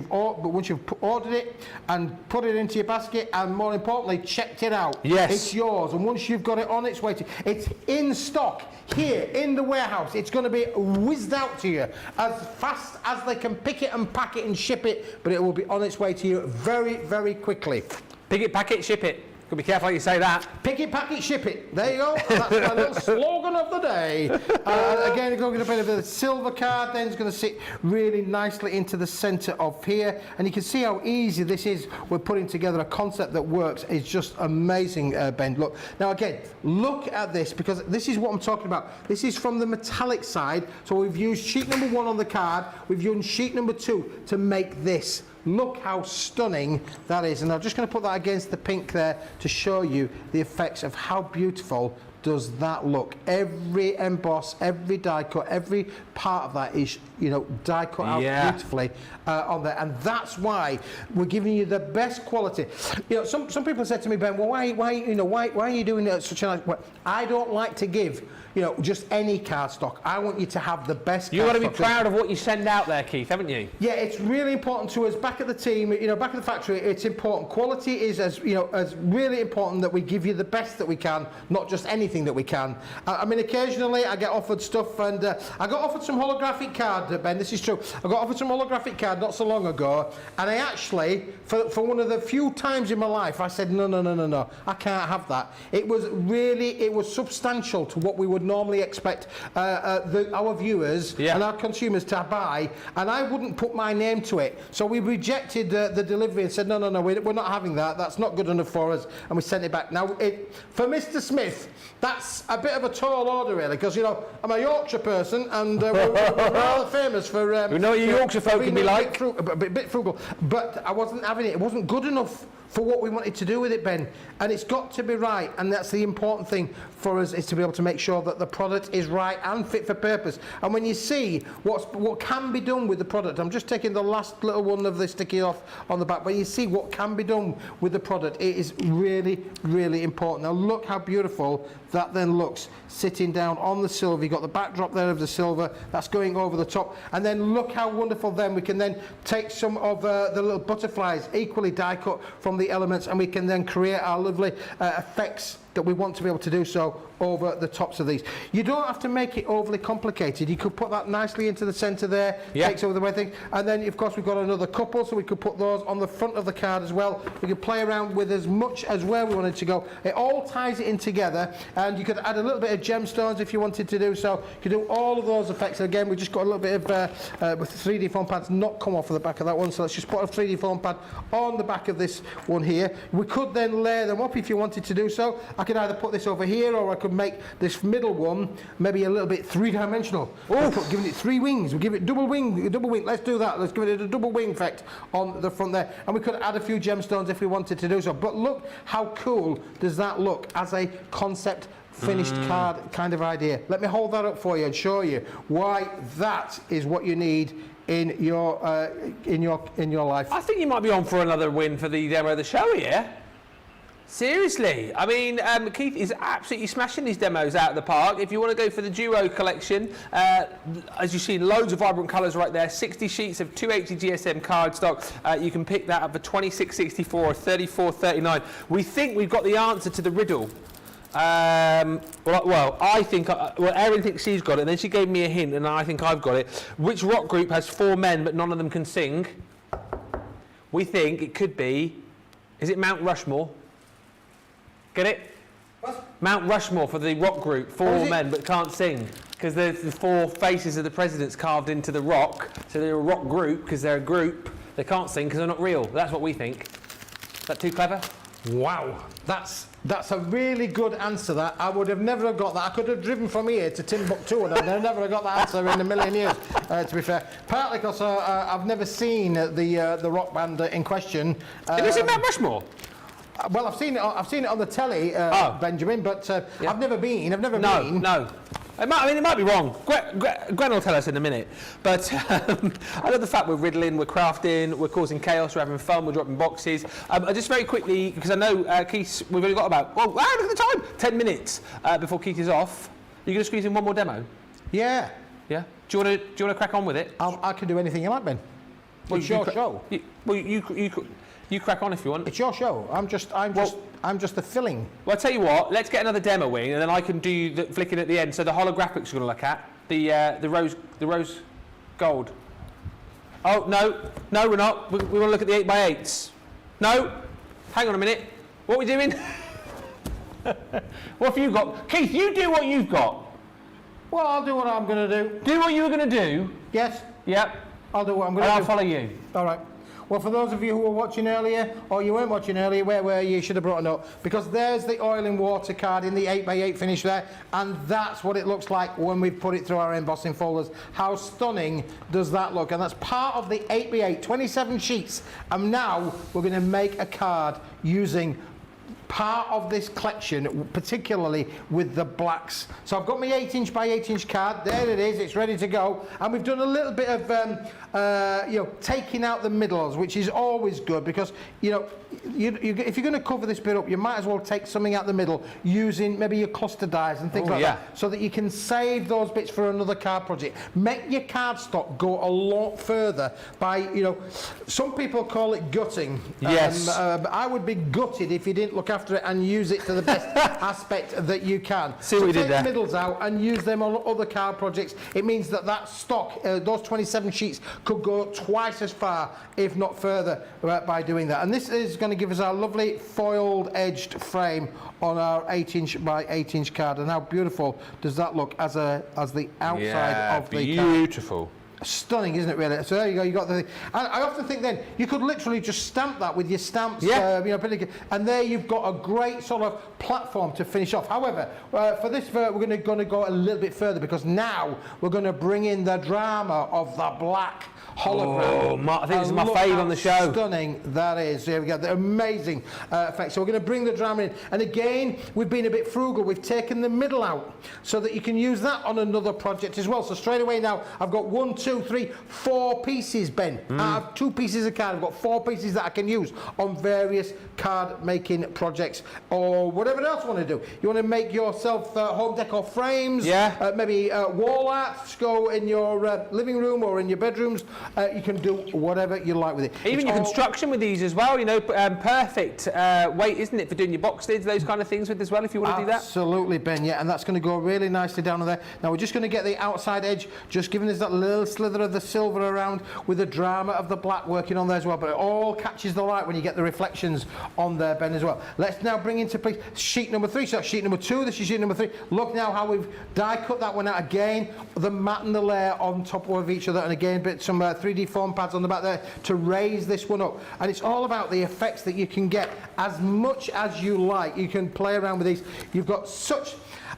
you've ordered it and put it into your basket, and more importantly, checked it out, it's yours. And once you've got it on its way it's in stock here in the warehouse. It's going to be whizzed out to you as fast as they can pick it and pack it and ship it, but it will be on its way to you very, very quickly. Pick it, pack it, ship it. Be careful how you say that. Pick it, pack it, ship it. There you go. That's my little slogan of the day. Again, we're going to put a bit of the silver card, then it's going to sit really nicely into the centre of here. And you can see how easy this is. We're putting together a concept that works. It's just amazing, Ben. Look. Now, again, look at this, because this is what I'm talking about. This is from the metallic side. So we've used sheet number 1 on the card. We've used sheet number 2 to make this. Look how stunning that is, and I'm just going to put that against the pink there to show you the effects of how beautiful does that look. Every emboss, every die cut, every part of that is, you know, die cut out beautifully on there, and that's why we're giving you the best quality. You know, some people said to me, Ben, well, why are you doing such a nice? Well, I don't like to give, you know, just any cardstock. I want you to have the best. You've got to be proud of what you send out there, Keith, haven't you? Yeah, it's really important to us back at the team, you know, back at the factory. It's important. Quality is as really important that we give you the best that we can, not just anything that we can. I mean, occasionally I get offered stuff, and I got offered some holographic card Ben, this is true. I got offered some holographic card not so long ago, and I actually, for one of the few times in my life, I said, no, I can't have that. It was substantial to what we would normally expect our viewers and our consumers to buy, and I wouldn't put my name to it. So we rejected the delivery and said, no, we're not having that. That's not good enough for us, and we sent it back. Now, for Mr. Smith, that's a bit of a tall order, really, because, you know, I'm a Yorkshire person, and we're rather famous for... we know what your Yorkshire folk can be like. A bit frugal, but I wasn't having it. It wasn't good enough for what we wanted to do with it, Ben, and it's got to be right, and that's the important thing for us, is to be able to make sure that the product is right and fit for purpose. And when you see what can be done with the product, I'm just taking the last little one of the sticky off on the back, but you see what can be done with the product. It is really, really important. Now look how beautiful that then looks sitting down on the silver. You've got the backdrop there of the silver that's going over the top, and then look how wonderful then we can then take some of the little butterflies, equally die cut from the elements, and we can then create our lovely effects that we want to be able to do so over the tops of these. You don't have to make it overly complicated. You could put that nicely into the centre there, takes over the way thing, and then of course we've got another couple, so we could put those on the front of the card as well. We could play around with as much as where we wanted to go. It all ties it in together, and you could add a little bit of gemstones if you wanted to do so. You could do all of those effects. Again, we've just got a little bit of with 3D foam pads not come off of the back of that one, so let's just put a 3D foam pad on the back of this one here. We could then layer them up if you wanted to do so. I could either put this over here, or I could make this middle one maybe a little bit three-dimensional. Giving it 3 wings. We'll give it double wing. Let's do that. Let's give it a double wing effect on the front there. And we could add a few gemstones if we wanted to do so. But look how cool does that look as a concept finished card kind of idea. Let me hold that up for you and show you why that is what you need in your life. I think you might be on for another win for the demo of the show here. Seriously, I mean, Keith is absolutely smashing these demos out of the park. If you want to go for the Duo collection, as you see, loads of vibrant colours right there, 60 sheets of 280 GSM cardstock. You can pick that up for $26.64 or $34.39. We think we've got the answer to the riddle. Well, I think, Erin thinks she's got it, and then she gave me a hint, and I think I've got it. Which rock group has 4 men, but none of them can sing? We think it could be, is it Mount Rushmore? Get it? What? Mount Rushmore for the rock group, 4 men but can't sing. Because there's the 4 faces of the presidents carved into the rock. So they're a rock group because they're a group. They can't sing because they're not real. That's what we think. Is that too clever? Wow. That's a really good answer, that. I would have never have got that. I could have driven from here to Timbuktu and I'd never have got that answer in a million years, to be fair. Partly because I've never seen the rock band in question. Is it Mount Rushmore? Well, I've seen it on the telly, Benjamin, but I've never been. No. It might be wrong. Gwen will tell us in a minute. But I love the fact we're riddling, we're crafting, we're causing chaos, we're having fun, we're dropping boxes. Just very quickly, because I know Keith, we've only got about, look at the time, 10 minutes before Keith is off. You're going to squeeze in one more demo? Yeah. Yeah? Do you want to crack on with it? I can do anything you like, Ben. It's your show. You crack on if you want. It's your show. I'm just the filling. Well, I'll tell you what. Let's get another demo wing, and then I can do the flicking at the end. So the holographics we're going to look at the rose gold. Oh no, we're not. We want to look at the 8x8s. No, hang on a minute. What are we doing? What have you got, Keith? You do what you've got. Well, I'll do what I'm going to do. Do what you were going to do. Yes. Yep. I'll do what I'm going to do. I'll follow you. All right. Well, for those of you who were watching earlier, or you weren't watching earlier, where were you? You should have brought a note. Because there's the oil and water card in the 8x8 finish there, and that's what it looks like when we've put it through our embossing folders. How stunning does that look? And that's part of the 8x8, 27 sheets. And now we're going to make a card using part of this collection, particularly with the blacks. So I've got my 8" by 8" card. There it is. It's ready to go. And we've done a little bit of, taking out the middles, which is always good because, if you're going to cover this bit up, you might as well take something out the middle using maybe your cluster dies and things like that, so that you can save those bits for another card project. Make your cardstock go a lot further by, you know, some people call it gutting. Yes. I would be gutted if you didn't look after it and use it to the best aspect that you can. See what we did there. Take the middles out and use them on other card projects. It means that that stock, those 27 sheets, could go twice as far, if not further, by doing that. And this is going to give us our lovely foiled edged frame on our 8-inch by 8-inch card. And how beautiful does that look as the outside of the card? Beautiful. Stunning, isn't it, really? So there you go, you got the thing. And I often think then, you could literally just stamp that with your stamps, and there you've got a great sort of platform to finish off. However, for this, we're going to go a little bit further, because now we're going to bring in the drama of the black hologram. I think this is my fave on the show. Stunning that is. There we go. The amazing effect. So we're going to bring the drama in. And again, we've been a bit frugal. We've taken the middle out so that you can use that on another project as well. So straight away now, I've got 1, 2, 3, 4 pieces, Ben. I have 2 pieces of card. I've got 4 pieces that I can use on various card making projects or whatever else you want to do. You want to make yourself home decor frames, maybe wall art, go in your living room or in your bedrooms. You can do whatever you like with it. Even your construction with these as well, you know, perfect weight, isn't it, for doing your box lids, those kind of things with as well, if you want to do that? Absolutely, Ben, yeah, and that's going to go really nicely down there. Now we're just going to get the outside edge, just giving us that little slither of the silver around with the drama of the black working on there as well, but it all catches the light when you get the reflections on there, Ben, as well. Let's now bring into place sheet number 3. So that's sheet number 2, this is sheet number 3. Look now how we've die cut that one out again, the mat and the layer on top of each other, and again, bit some 3D foam pads on the back there to raise this one up. And it's all about the effects that you can get as much as you like. You can play around with these. You've got such...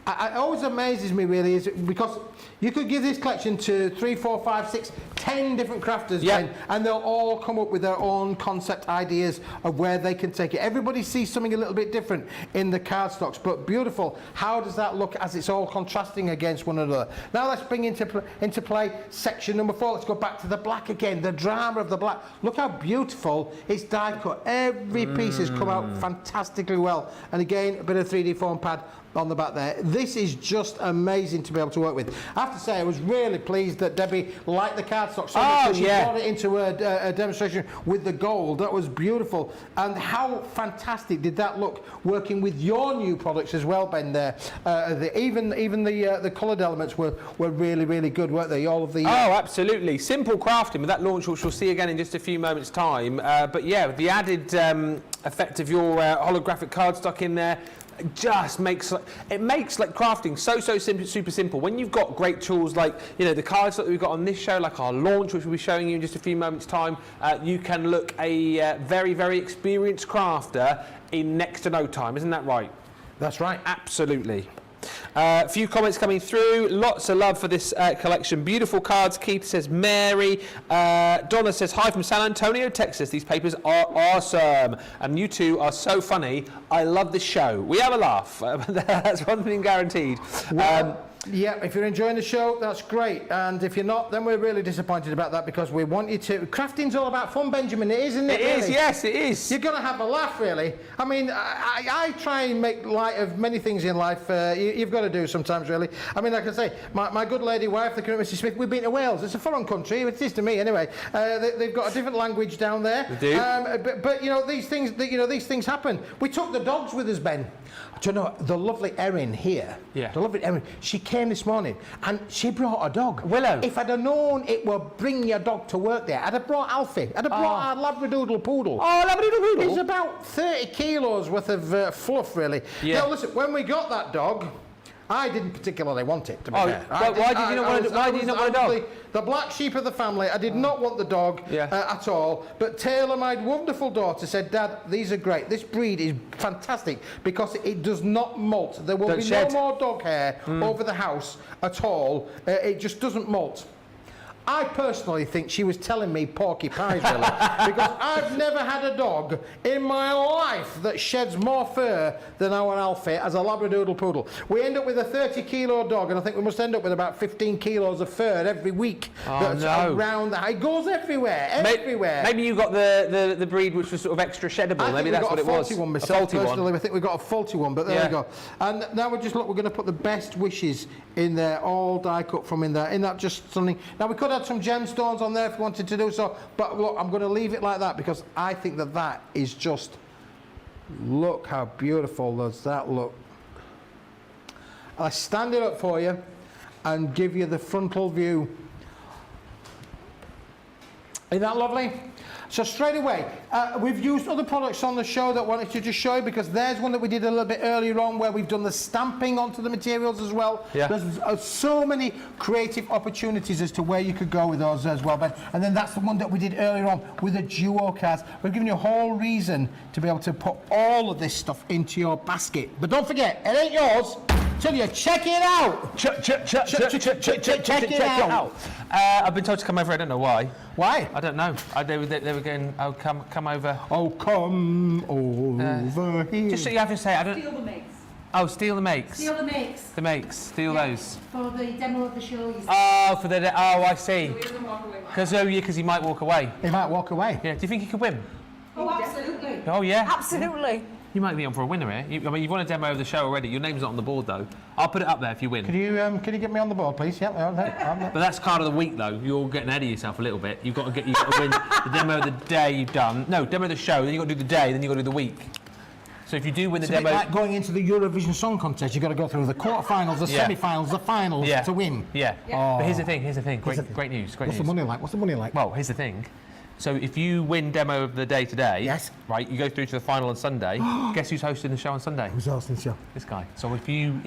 It always amazes me, really, is because you could give this collection to 3, 4, 5, 6, 10 different crafters, Ben, and they'll all come up with their own concept ideas of where they can take it. Everybody sees something a little bit different in the cardstocks, but beautiful. How does that look as it's all contrasting against one another? Now let's bring into play section number 4. Let's go back to the black again, the drama of the black. Look how beautiful it's die cut. Every piece has come out fantastically well. And again, a bit of 3D foam pad on the back there. This is just amazing to be able to work with. I have to say, I was really pleased that Debbie liked the cardstock so much that she brought it into a demonstration with the gold. That was beautiful. And how fantastic did that look working with your new products as well, Ben, there. Even the coloured elements were really, really good, weren't they? All of the... absolutely. Simple crafting with that launch, which we'll see again in just a few moments' time. But yeah, the added effect of your holographic cardstock in there, just makes crafting so simple, super simple. When you've got great tools like, you know, the cards that we've got on this show, like our launch, which we'll be showing you in just a few moments' time, you can look a very, very experienced crafter in next to no time. Isn't that right? That's right. Absolutely. A few comments coming through. Lots of love for this collection. Beautiful cards. Keith says Mary. Donna says hi from San Antonio, Texas. These papers are awesome. And you two are so funny. I love this show. We have a laugh. That's one thing guaranteed. Yeah, if you're enjoying the show, that's great. And if you're not, then we're really disappointed about that, because we want you to... Crafting's all about fun, Benjamin, isn't it? It is, yes, it is. You're going to have a laugh, really. I mean, I try and make light of many things in life. You've got to do sometimes, really. I mean, like I say, my good lady wife, the current Mrs. Smith, we've been to Wales. It's a foreign country. It is to me, anyway. They've got a different language down there. They do. But you know, these things happen. We took the dogs with us, Ben. Do you know, the lovely Erin here, the lovely Erin, she came this morning and she brought a dog. Willow. If I'd have known it would bring your dog to work there, I'd have brought Alfie. I'd have brought our Labradoodle poodle. Oh, Labradoodle poodle. It's about 30 kilos worth of fluff, really. Yeah. Now, listen, when we got that dog, I didn't particularly want it, to be fair. Why did you not want a dog? The black sheep of the family. I did not want the dog at all. But Taylor, my wonderful daughter, said, Dad, these are great. This breed is fantastic because it does not molt. There will be no more dog hair over the house at all. It just doesn't molt. I personally think she was telling me porcupines, really, because I've never had a dog in my life that sheds more fur than our Alfie as a Labradoodle poodle. We end up with a 30-kilo dog, and I think we must end up with about 15 kilos of fur every week. Oh, no. Around the, it goes everywhere, everywhere. Maybe you got the breed which was sort of extra sheddable. Maybe that's what it was. I think we got a faulty one myself, personally. One. I think we got a faulty one, but there we go. And now we're going to put the best wishes in there, all die cut from in there. Isn't that just something? Now, we could add some gemstones on there if we wanted to do so, but look, I'm going to leave it like that because I think that is just, look how beautiful does that look. I'll stand it up for you and give you the frontal view. Isn't that lovely? So straight away, we've used other products on the show that I wanted to just show you, because there's one that we did a little bit earlier on where we've done the stamping onto the materials as well. Yeah. There's so many creative opportunities as to where you could go with those as well, Ben. And then that's the one that we did earlier on with the duo cards. We've given you a whole reason to be able to put all of this stuff into your basket. But don't forget, it ain't yours till you check it out. Check it out. I've been told to come over. I don't know why. Why? I don't know. They were going. Oh, come over. Oh, come over here. Just so you have to say, I don't. Steal the makes. Oh, steal the makes. Steal the makes. The makes. Steal those. For the demo of the show. Oh, for the. Oh, I see. Because he might walk away. He might walk away. Yeah. Do you think he could win? Oh, absolutely. Oh, yeah. Absolutely. You might be on for a winner here. I mean, you've won a demo of the show already. Your name's not on the board, though. I'll put it up there if you win. Can you get me on the board, please? But that's card of the week, though. You're getting ahead of yourself a little bit. You've got to win the demo of the day you've done. No, demo of the show. Then you've got to do the day. Then you've got to do the week. So if you do win the demo, it's like going into the Eurovision Song Contest. You've got to go through the quarterfinals, the semi-finals, the finals to win. Yeah. Oh. But here's the thing. Great news. What's the money like? Well, here's the thing. So if you win demo of the day today, yes, right, you go through to the final on Sunday. Guess who's hosting the show on Sunday? Who's hosting the show? This guy. So if you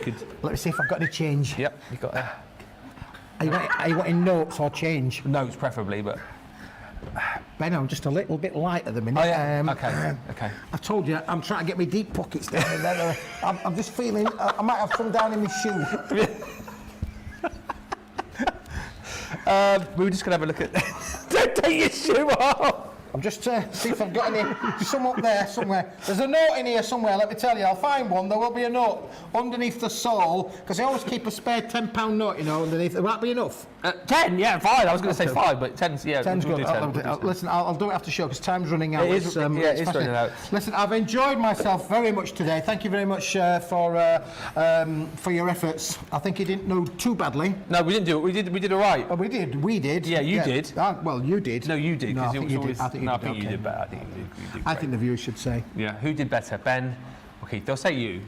could. Let me see if I've got any change. Yep, you got that. Are you wanting notes or change? Notes preferably, but. Ben, I'm just a little bit light at the minute. Oh yeah. Okay. I told you, I'm trying to get my deep pockets down in there. I'm just feeling. I might have some down in my shoe. We were just going to have a look at... Don't take your shoe off! I'm just see if I've got any... Some up there somewhere. There's a note in here somewhere, let me tell you. I'll find one. There will be a note underneath the sole, because I always keep a spare £10 note, underneath. Will that be enough? 10, yeah, 5. I was going to say 5, but 10's, yeah. 10's good. Listen, I'll do it after show, because time's running out. It's running out. Listen, I've enjoyed myself very much today. Thank you very much for your efforts. I think you didn't do too badly. No, we didn't do it. We did all right. Oh, we did. Yeah, you did. Well, you did. No, you did. No, I think you did. I think you did better. I think the viewers should say. Yeah, who did better, Ben or Keith? They'll say you.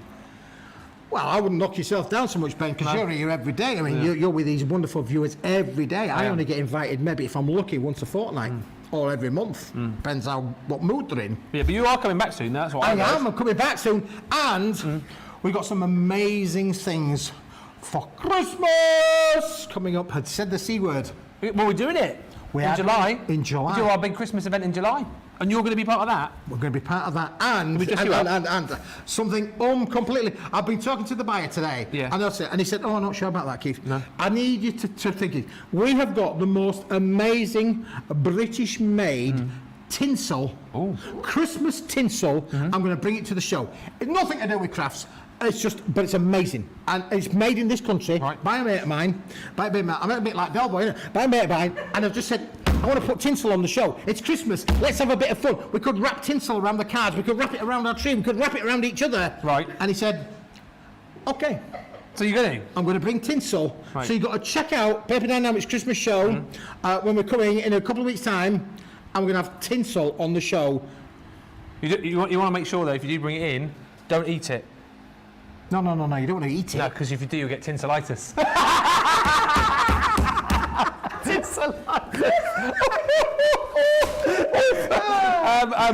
Well, I wouldn't knock yourself down so much, Ben, because you're here every day. I mean, you're with these wonderful viewers every day. I only get invited, maybe if I'm lucky, once a fortnight or every month. Depends what mood they're in. Yeah, but you are coming back soon. That's what I am. I'm coming back soon, and we've got some amazing things for Christmas coming up. Had said the C word. Well, we're doing it. In July. In July. We do our big Christmas event in July. And you're going to be part of that? We're going to be part of that. And something completely... I've been talking to the buyer today. Yeah. And he said, oh, I'm not sure about that, Keith. No. I need you to think it. We have got the most amazing British-made tinsel, Christmas tinsel. I'm going to bring it to the show. It's nothing to do with crafts. But it's amazing, and it's made in this country by a mate of mine. I'm a bit like Bellboy, innit? By a mate of mine, and I've just said, I want to put tinsel on the show. It's Christmas. Let's have a bit of fun. We could wrap tinsel around the cards. We could wrap it around our tree. We could wrap it around each other. Right. And he said, okay. So you're going to? I'm going to bring tinsel. Right. So you've got to check out Paper Dienamics Christmas show when we're coming in a couple of weeks' time, and we're going to have tinsel on the show. You want to make sure, though, if you do bring it in, don't eat it. No, you don't want to eat it. No, because if you do, you'll get tinselitis.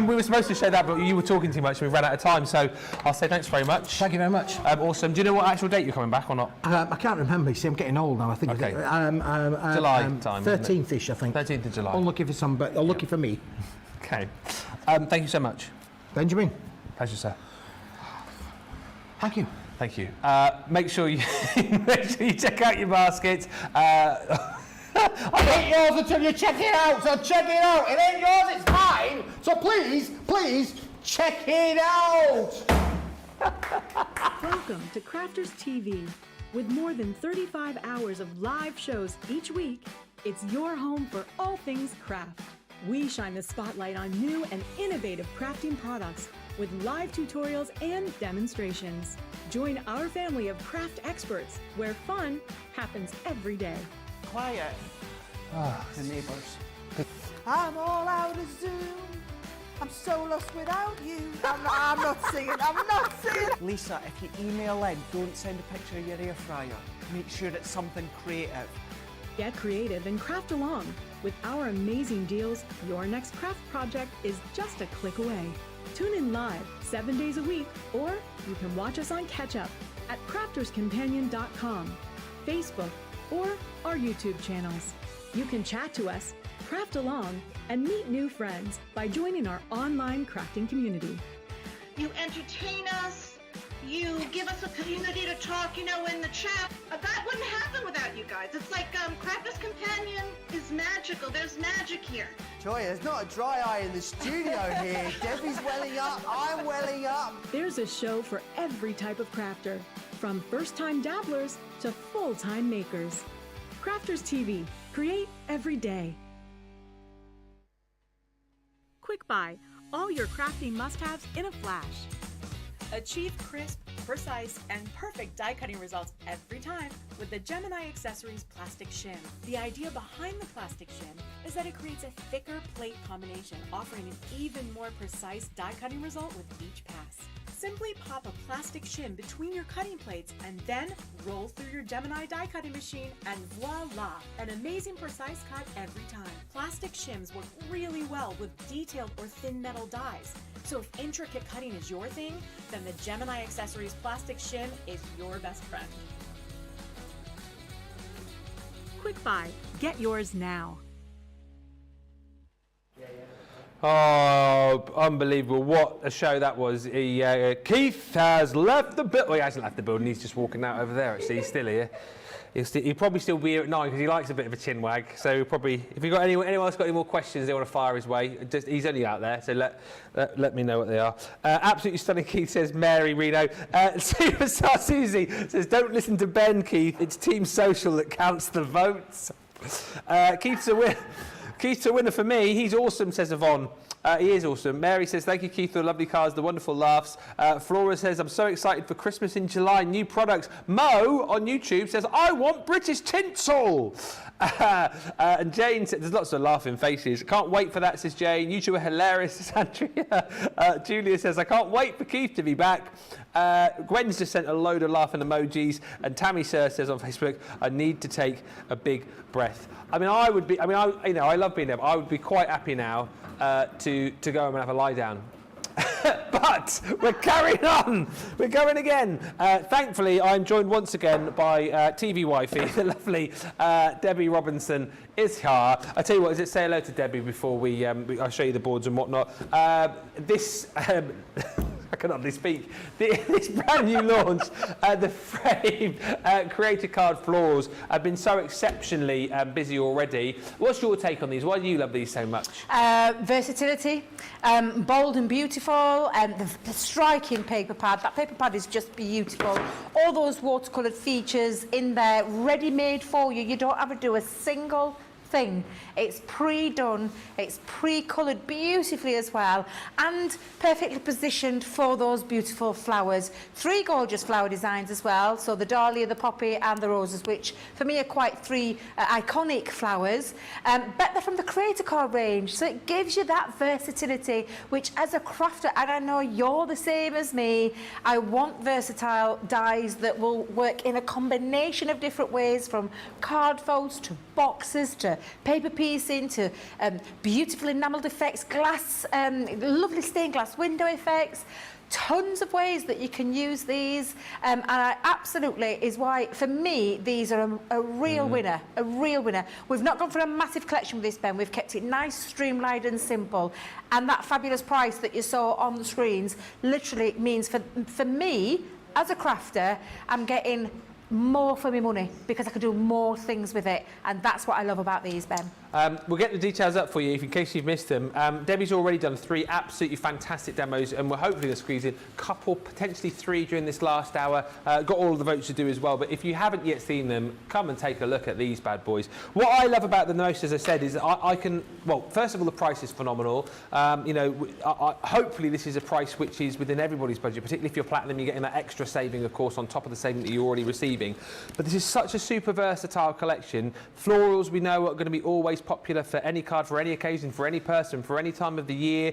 We were supposed to show that, but you were talking too much and we ran out of time, so I'll say thanks very much. Thank you very much. Awesome. Do you know what actual date you're coming back or not? I can't remember. You see, I'm getting old now, I think. Okay. July time. 13th-ish, I think. 13th of July. Unlucky for some, but unlucky for me. Okay. Thank you so much. Benjamin. Pleasure, sir. Thank you. Thank you. Make sure you check out your baskets. I ain't yours until you check it out, so check it out. It ain't yours, it's mine. So please, check it out. Welcome to Crafters TV. With more than 35 hours of live shows each week, it's your home for all things craft. We shine the spotlight on new and innovative crafting products with live tutorials and demonstrations. Join our family of craft experts where fun happens every day. Quiet. The neighbours. I'm all out of Zoom. I'm so lost without you. I'm not singing. Lisa, if you email in, don't send a picture of your air fryer. Make sure it's something creative. Get creative and craft along. With our amazing deals, your next craft project is just a click away. Tune in live 7 days a week, or you can watch us on Catch Up at crafterscompanion.com, Facebook, or our YouTube channels. You can chat to us, craft along, and meet new friends by joining our online crafting community. You entertain us. You give us a community to talk, in the chat. That wouldn't happen without you guys. It's like Crafters Companion is magical. There's magic here. Joy, there's not a dry eye in the studio here. Debbie's welling up, I'm welling up. There's a show for every type of crafter, from first-time dabblers to full-time makers. Crafters TV. Create every day. Quick Buy. All your crafting must-haves in a flash. Achieve crisp, precise, and perfect die cutting results every time with the Gemini Accessories Plastic Shim. The idea behind the plastic shim is that it creates a thicker plate combination, offering an even more precise die cutting result with each pass. Simply pop a plastic shim between your cutting plates and then roll through your Gemini die cutting machine and voila! An amazing precise cut every time. Plastic shims work really well with detailed or thin metal dies. So if intricate cutting is your thing, then the Gemini Accessories Plastic Shim is your best friend. Quick Buy. Get yours now. Oh, unbelievable. What a show that was. Keith has left the building. Well, he hasn't left the building. He's just walking out over there, actually. He's still here. He'll probably still be here at 9 because he likes a bit of a chin wag. So probably, if you've got anyone else got any more questions they want to fire his way, he's only out there. So let me know what they are. Absolutely stunning, Keith says. Mary Reno. Superstar Susie says, don't listen to Ben, Keith. It's Team Social that counts the votes. Keith's a winner. Keith's a winner for me. He's awesome, says Yvonne. He is awesome. Mary says, thank you, Keith, for the lovely cards, the wonderful laughs. Flora says, I'm so excited for Christmas in July, new products. Mo on YouTube says, I want British tinsel. And Jane said, there's lots of laughing faces. Can't wait for that, says Jane. You two are hilarious, says Andrea. Julia says, I can't wait for Keith to be back. Gwen's just sent a load of laughing emojis. And Tammy Sir says on Facebook, I need to take a big breath. I love being there, but I would be quite happy now to go home and have a lie down. But we're carrying on. We're going again. Thankfully, I'm joined once again by TV wifey, the lovely Debby Robinson is here. I tell you what, say hello to Debbie before I'll show you the boards and whatnot. I can hardly speak. This brand new launch, the Frame Creator Card Florals, have been so exceptionally busy already. What's your take on these? Why do you love these so much? Versatility, bold and beautiful, and the striking paper pad. That paper pad is just beautiful. All those watercoloured features in there, ready-made for you. You don't have to do a single thing. It's pre-done, it's pre-coloured beautifully as well, and perfectly positioned for those beautiful flowers. 3 gorgeous flower designs as well, so the dahlia, the poppy and the roses, which for me are quite 3 iconic flowers, but they're from the Creator Card range, so it gives you that versatility, which as a crafter, and I know you're the same as me, I want versatile dies that will work in a combination of different ways, from card folds to boxes to paper piecing to beautiful enamelled effects, glass, lovely stained glass window effects, tons of ways that you can use these, and I absolutely is why for me these are a real winner, a real winner. We've not gone for a massive collection with this, Ben. We've kept it nice, streamlined and simple, and that fabulous price that you saw on the screens literally means for me as a crafter, I'm getting more for my money because I could do more things with it, and that's what I love about these, Ben. We'll get the details up for you in case you've missed them. Debbie's already done 3 absolutely fantastic demos, and we're hopefully going to squeeze in a couple, potentially 3 during this last hour. Got all of the votes to do as well, but if you haven't yet seen them, come and take a look at these bad boys. What I love about them the most, as I said, is I can, well, first of all, the price is phenomenal. You know, hopefully this is a price which is within everybody's budget, particularly if you're platinum, you're getting that extra saving, of course, on top of the saving that you're already receiving. But this is such a super versatile collection. Florals, we know, are going to be always popular for any card, for any occasion, for any person, for any time of the year.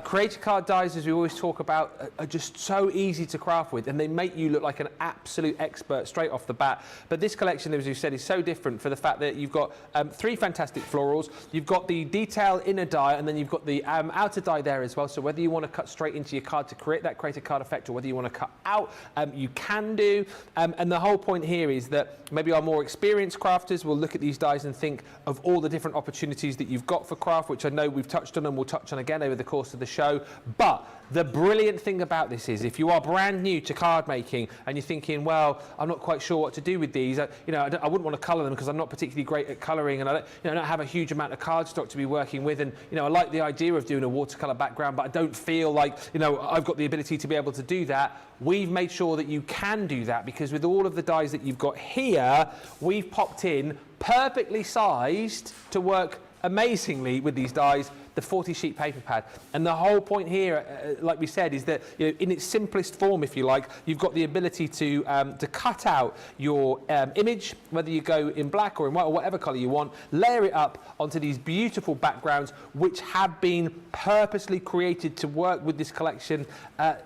Creator card dies, as we always talk about, are just so easy to craft with, and they make you look like an absolute expert straight off the bat. But this collection, as you said, is so different for the fact that you've got 3 fantastic florals, you've got the detail inner die, and then you've got the outer die there as well. So whether you want to cut straight into your card to create that creator card effect, or whether you want to cut out, you can do. And the whole point here is that maybe our more experienced crafters will look at these dies and think of all the different opportunities that you've got for craft, which I know we've touched on and we'll touch on again over the course of the show. But the brilliant thing about this is, if you are brand new to card making and you're thinking, well, I'm not quite sure what to do with these, you know, I wouldn't want to colour them because I'm not particularly great at colouring, and I don't have a huge amount of cardstock to be working with, and you know, I like the idea of doing a watercolour background, but I don't feel like, you know, I've got the ability to be able to do that. We've made sure that you can do that, because with all of the dies that you've got here, we've popped in perfectly sized to work amazingly with these dies, the 40 sheet paper pad. And the whole point here, like we said, is that, you know, in its simplest form, if you like, you've got the ability to cut out your image, whether you go in black or in white or whatever colour you want, layer it up onto these beautiful backgrounds which have been purposely created to work with this collection.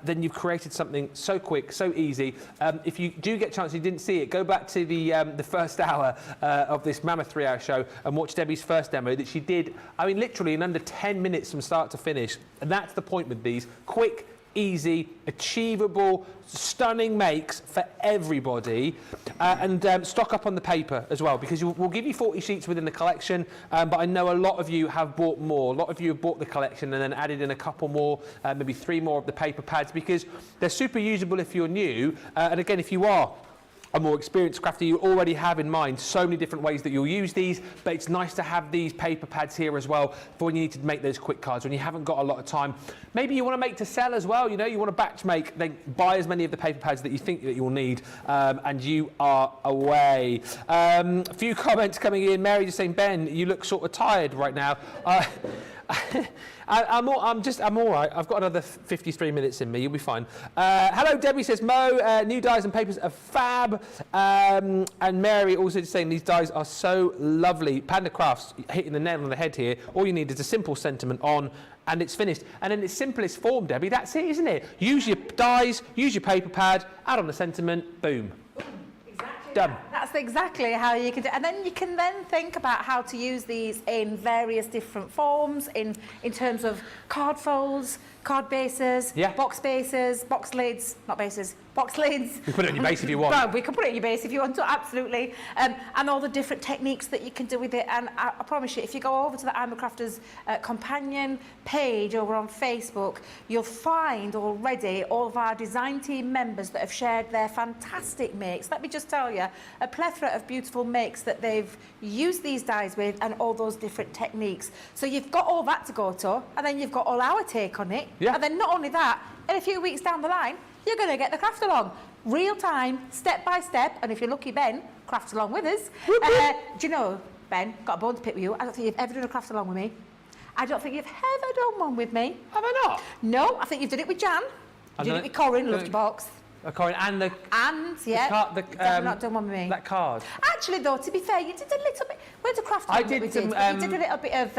Then you've created something so quick, so easy. If you do get a chance, you didn't see it, go back to the first hour of this mammoth 3-hour show and watch Debbie's first demo that she did, I mean, literally in under 10 minutes from start to finish. And that's the point with these. Quick, easy, achievable, stunning makes for everybody. And stock up on the paper as well, because we'll give you 40 sheets within the collection, but I know a lot of you have bought more. A lot of you have bought the collection and then added in a couple more, maybe 3 more of the paper pads, because they're super usable if you're new. And again, if you are a more experienced crafter, you already have in mind so many different ways that you'll use these, but it's nice to have these paper pads here as well for when you need to make those quick cards, when you haven't got a lot of time. Maybe you want to make to sell as well, you know, you want to batch make, then buy as many of the paper pads that you think that you'll need, and you are away. A few comments coming in. Mary just saying, Ben, you look sort of tired right now. I'm all right. I've got another 53 minutes in me. You'll be fine. Hello, Debbie says, Mo, new dies and papers are fab. And Mary also just saying these dies are so lovely. Panda Crafts hitting the nail on the head here. All you need is a simple sentiment on, and it's finished. And in its simplest form, Debbie, that's it, isn't it? Use your dies, use your paper pad, add on the sentiment, boom. Done. That's exactly how you can do it. And then you can then think about how to use these in various different forms, in terms of card folds, card bases, box bases, box lids, not bases, box lids. You put it on your base if you want. Well, we can put it on your base if you want to, absolutely. And all the different techniques that you can do with it. And I promise you, if you go over to the I'm a Crafter's companion page over on Facebook, you'll find already all of our design team members that have shared their fantastic makes. Let me just tell you, a plethora of beautiful makes that they've used these dies with, and all those different techniques. So you've got all that to go to, and then you've got all our take on it. Yeah. And then not only that, in a few weeks down the line, you're going to get the craft along. Real time, step by step, and if you're lucky, Ben, craft along with us. Do you know, Ben, got a bone to pick with you. I don't think you've ever done a craft along with me. I don't think you've ever done one with me. Have I not? No, I think you've done it with Jan. You did it with Corinne, loved your box. Corinne, and the... And, yeah, you've not done one with me. That card. Actually, though, to be fair, you did a little bit... Where's the craft I one did that we some, did? You did a little bit of...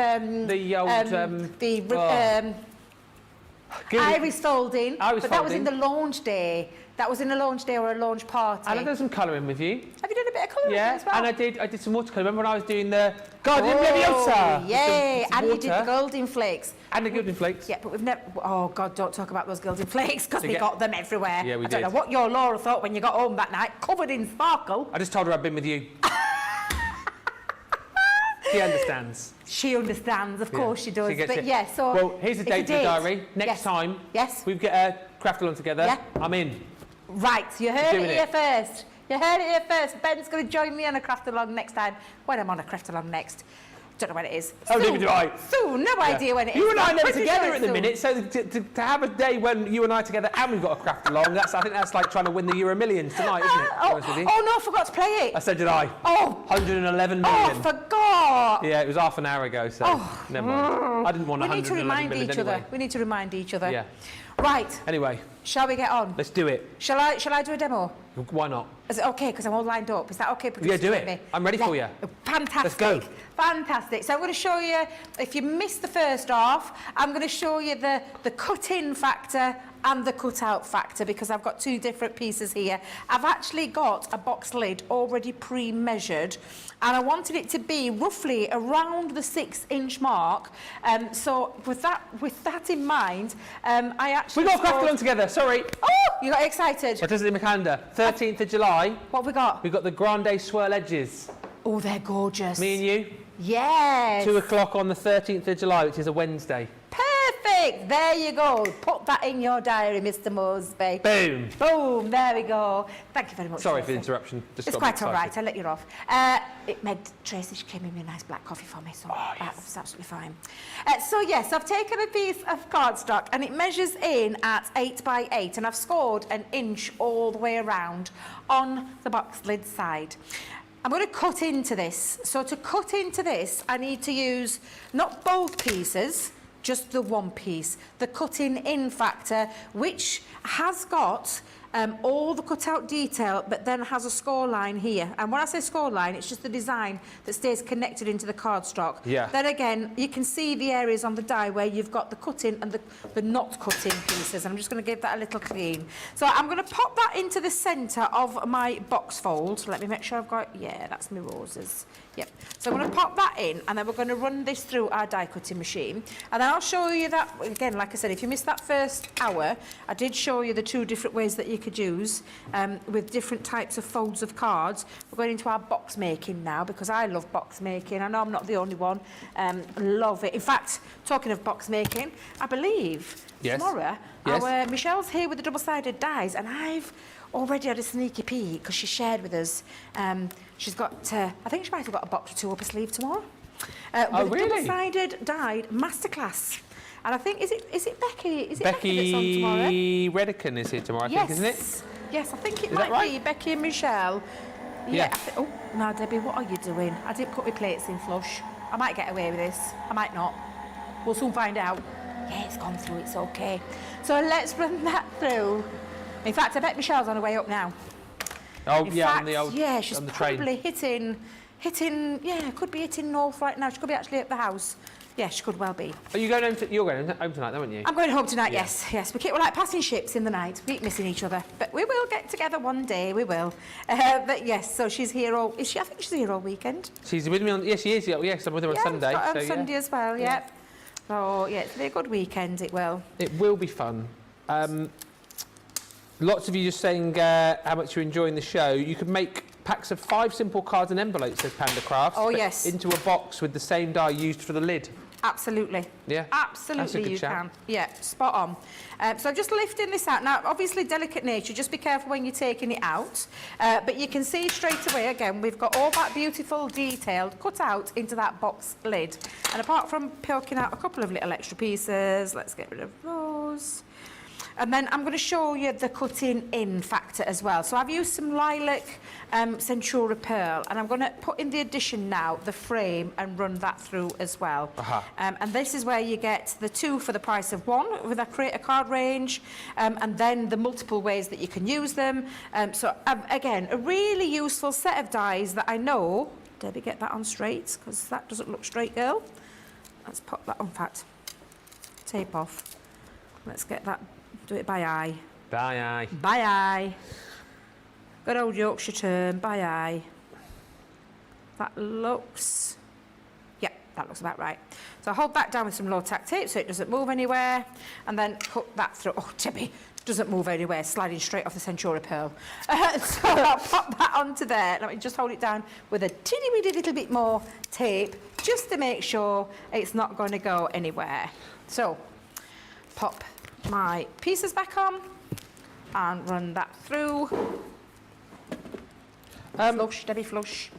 Iris folding, but that was in the launch day. That was in a launch day or a launch party. And I did some colouring with you. Have you done a bit of colouring as well? And I did some watercolour. Remember when I was doing the Guardian Leviosa? Yay! And you did the golden flakes. And the golden flakes. Yeah, but we've never... Oh, God, don't talk about those golden flakes, because we got them everywhere. Yeah, we did. I don't know what your Laura thought when you got home that night, covered in sparkle. I just told her I'd been with you. She understands. She understands, of course she does. But yeah, so... Well, here's the date for the diary. Next time, we get a craft along together. I'm in. Right, you heard it here first. You heard it here first. Ben's going to join me on a craft along next time. When I'm on a craft along next. Don't know when it is. Oh, neither do I. Soon, no idea when it is. You and I are never Pretty together sure at the soon. minute, so to have a day when you and I are together and we've got a craft along, I think that's like trying to win the Euro Millions tonight, isn't it? To be honest with you. Oh no, I forgot to play it. So did I. Oh. 111 Oh, million. I forgot. Yeah, it was half an hour ago, so never mind. I didn't want We need to 111 remind million each anyway. other. We need to remind each other. Yeah. Right. Anyway, Shall we get on? let's do it. Shall I do a demo? Why not? Is it okay? Because I'm all lined up. Is that okay? Yeah, do producer? it. I'm ready for you. Fantastic. Let's go. Fantastic. So I'm going to show you, if you missed the first half, I'm going to show you the cut-in factor and the cut-out factor, because I've got two different pieces here. I've actually got a box lid already pre-measured, and I wanted it to be roughly around the 6-inch mark. So with that in mind, I actually... We got a craft along together, sorry. Oh, you got excited. What is it in my calendar? 13th of July. What have we got? We've got the Grande Swirl Edges. Oh, they're gorgeous. Me and you. Yes. 2 o'clock on the 13th of July, which is a Wednesday. Perfect. There you go. Put that in your diary, Mr. Moseby. Boom. Boom. There we go. Thank you very much. Sorry for the Tracy. interruption. Just It's got me quite all excited. right. I'll let you off. It made Tracy, she came in with a nice black coffee for me, so that was absolutely fine. So yes, I've taken a piece of cardstock and it measures in at 8 by 8, and I've scored 1 inch all the way around on the box lid side. I'm going to cut into this. So to cut into this, I need to use not both pieces, just the one piece, the cutting in factor, which has got all the cutout detail, but then has a score line here. And when I say score line, it's just the design that stays connected into the cardstock. Yeah. Then again, you can see the areas on the die where you've got the cutting and the not cutting pieces. And I'm just going to give that a little clean. So I'm going to pop that into the centre of my box fold. Let me make sure I've got, yeah, that's my roses. Yep. So I'm going to pop that in, and then we're going to run this through our die cutting machine. And then I'll show you that, again, like I said, if you missed that first hour, I did show you the 2 different ways that you could use with different types of folds of cards. We're going into our box making now, because I love box making. I know I'm not the only one. Love it. In fact, talking of box making, I believe tomorrow, Michelle's here with the double-sided dies, and I've already had a sneaky peek because she shared with us. She's got, I think she might have got a box or 2 up her sleeve tomorrow. With a double-sided dyed masterclass. And I think, is it Becky? Is it Becky that's on tomorrow? Becky Redican is here tomorrow, I think, isn't it? Yes, I think it Is that might right? be Becky and Michelle. Yeah. Oh, now Debbie, what are you doing? I didn't put my plates in flush. I might get away with this. I might not. We'll soon find out. Yeah, it's gone through. It's okay. So let's run that through. In fact, I bet Michelle's on her way up now. Oh, In yeah, fact, on the old yeah, she's on the train. probably hitting, yeah, could be hitting north right now. She could be actually at the house. Yeah, she could well be. Are you going home? You're going home tonight, aren't you? I'm going home tonight, Yeah. yes. We're like passing ships in the night. We keep missing each other. But we will get together one day, we will. But yes, so she's here all... Is she? I think she's here all weekend. She's with me on... Yes, she is. Yes, I'm with her on Sunday. Yeah, So, Sunday as well, yeah. So, yeah, it'll be a good weekend, it will. It will be fun. Lots of you just saying how much you're enjoying the show. You could make packs of 5 simple cards and envelopes, says Panda Crafts. Oh, but yes. Into a box with the same die used for the lid. Absolutely. Yeah. Absolutely, That's a good you shout. can. Yeah, spot on. So just lifting this out. Now, obviously, delicate nature, just be careful when you're taking it out. But you can see straight away, again, we've got all that beautiful detail cut out into that box lid. And apart from poking out a couple of little extra pieces, let's get rid of those. And then I'm going to show you the cutting in factor as well. So I've used some lilac Centura Pearl, and I'm going to put in the addition now, the frame, and run that through as well. And this is where you get the 2 for the price of 1 with a create a card range, and then the multiple ways that you can use them. So again, a really useful set of dies that I know. Debbie, get that on straight, because that doesn't look straight, girl. Let's pop that on, in fact, tape off. Let's get that. Do it by eye. By eye. By eye. Good old Yorkshire term, by eye. That looks... Yeah, that looks about right. So hold that down with some low-tack tape so it doesn't move anywhere. And then cut that through. Oh, Debbie, doesn't move anywhere, sliding straight off the Centura Pearl. So I'll pop that onto there. Let me just hold it down with a teeny-weeny little bit more tape, just to make sure it's not going to go anywhere. So, pop my pieces back on and run that through. Flush, Debbie Flush.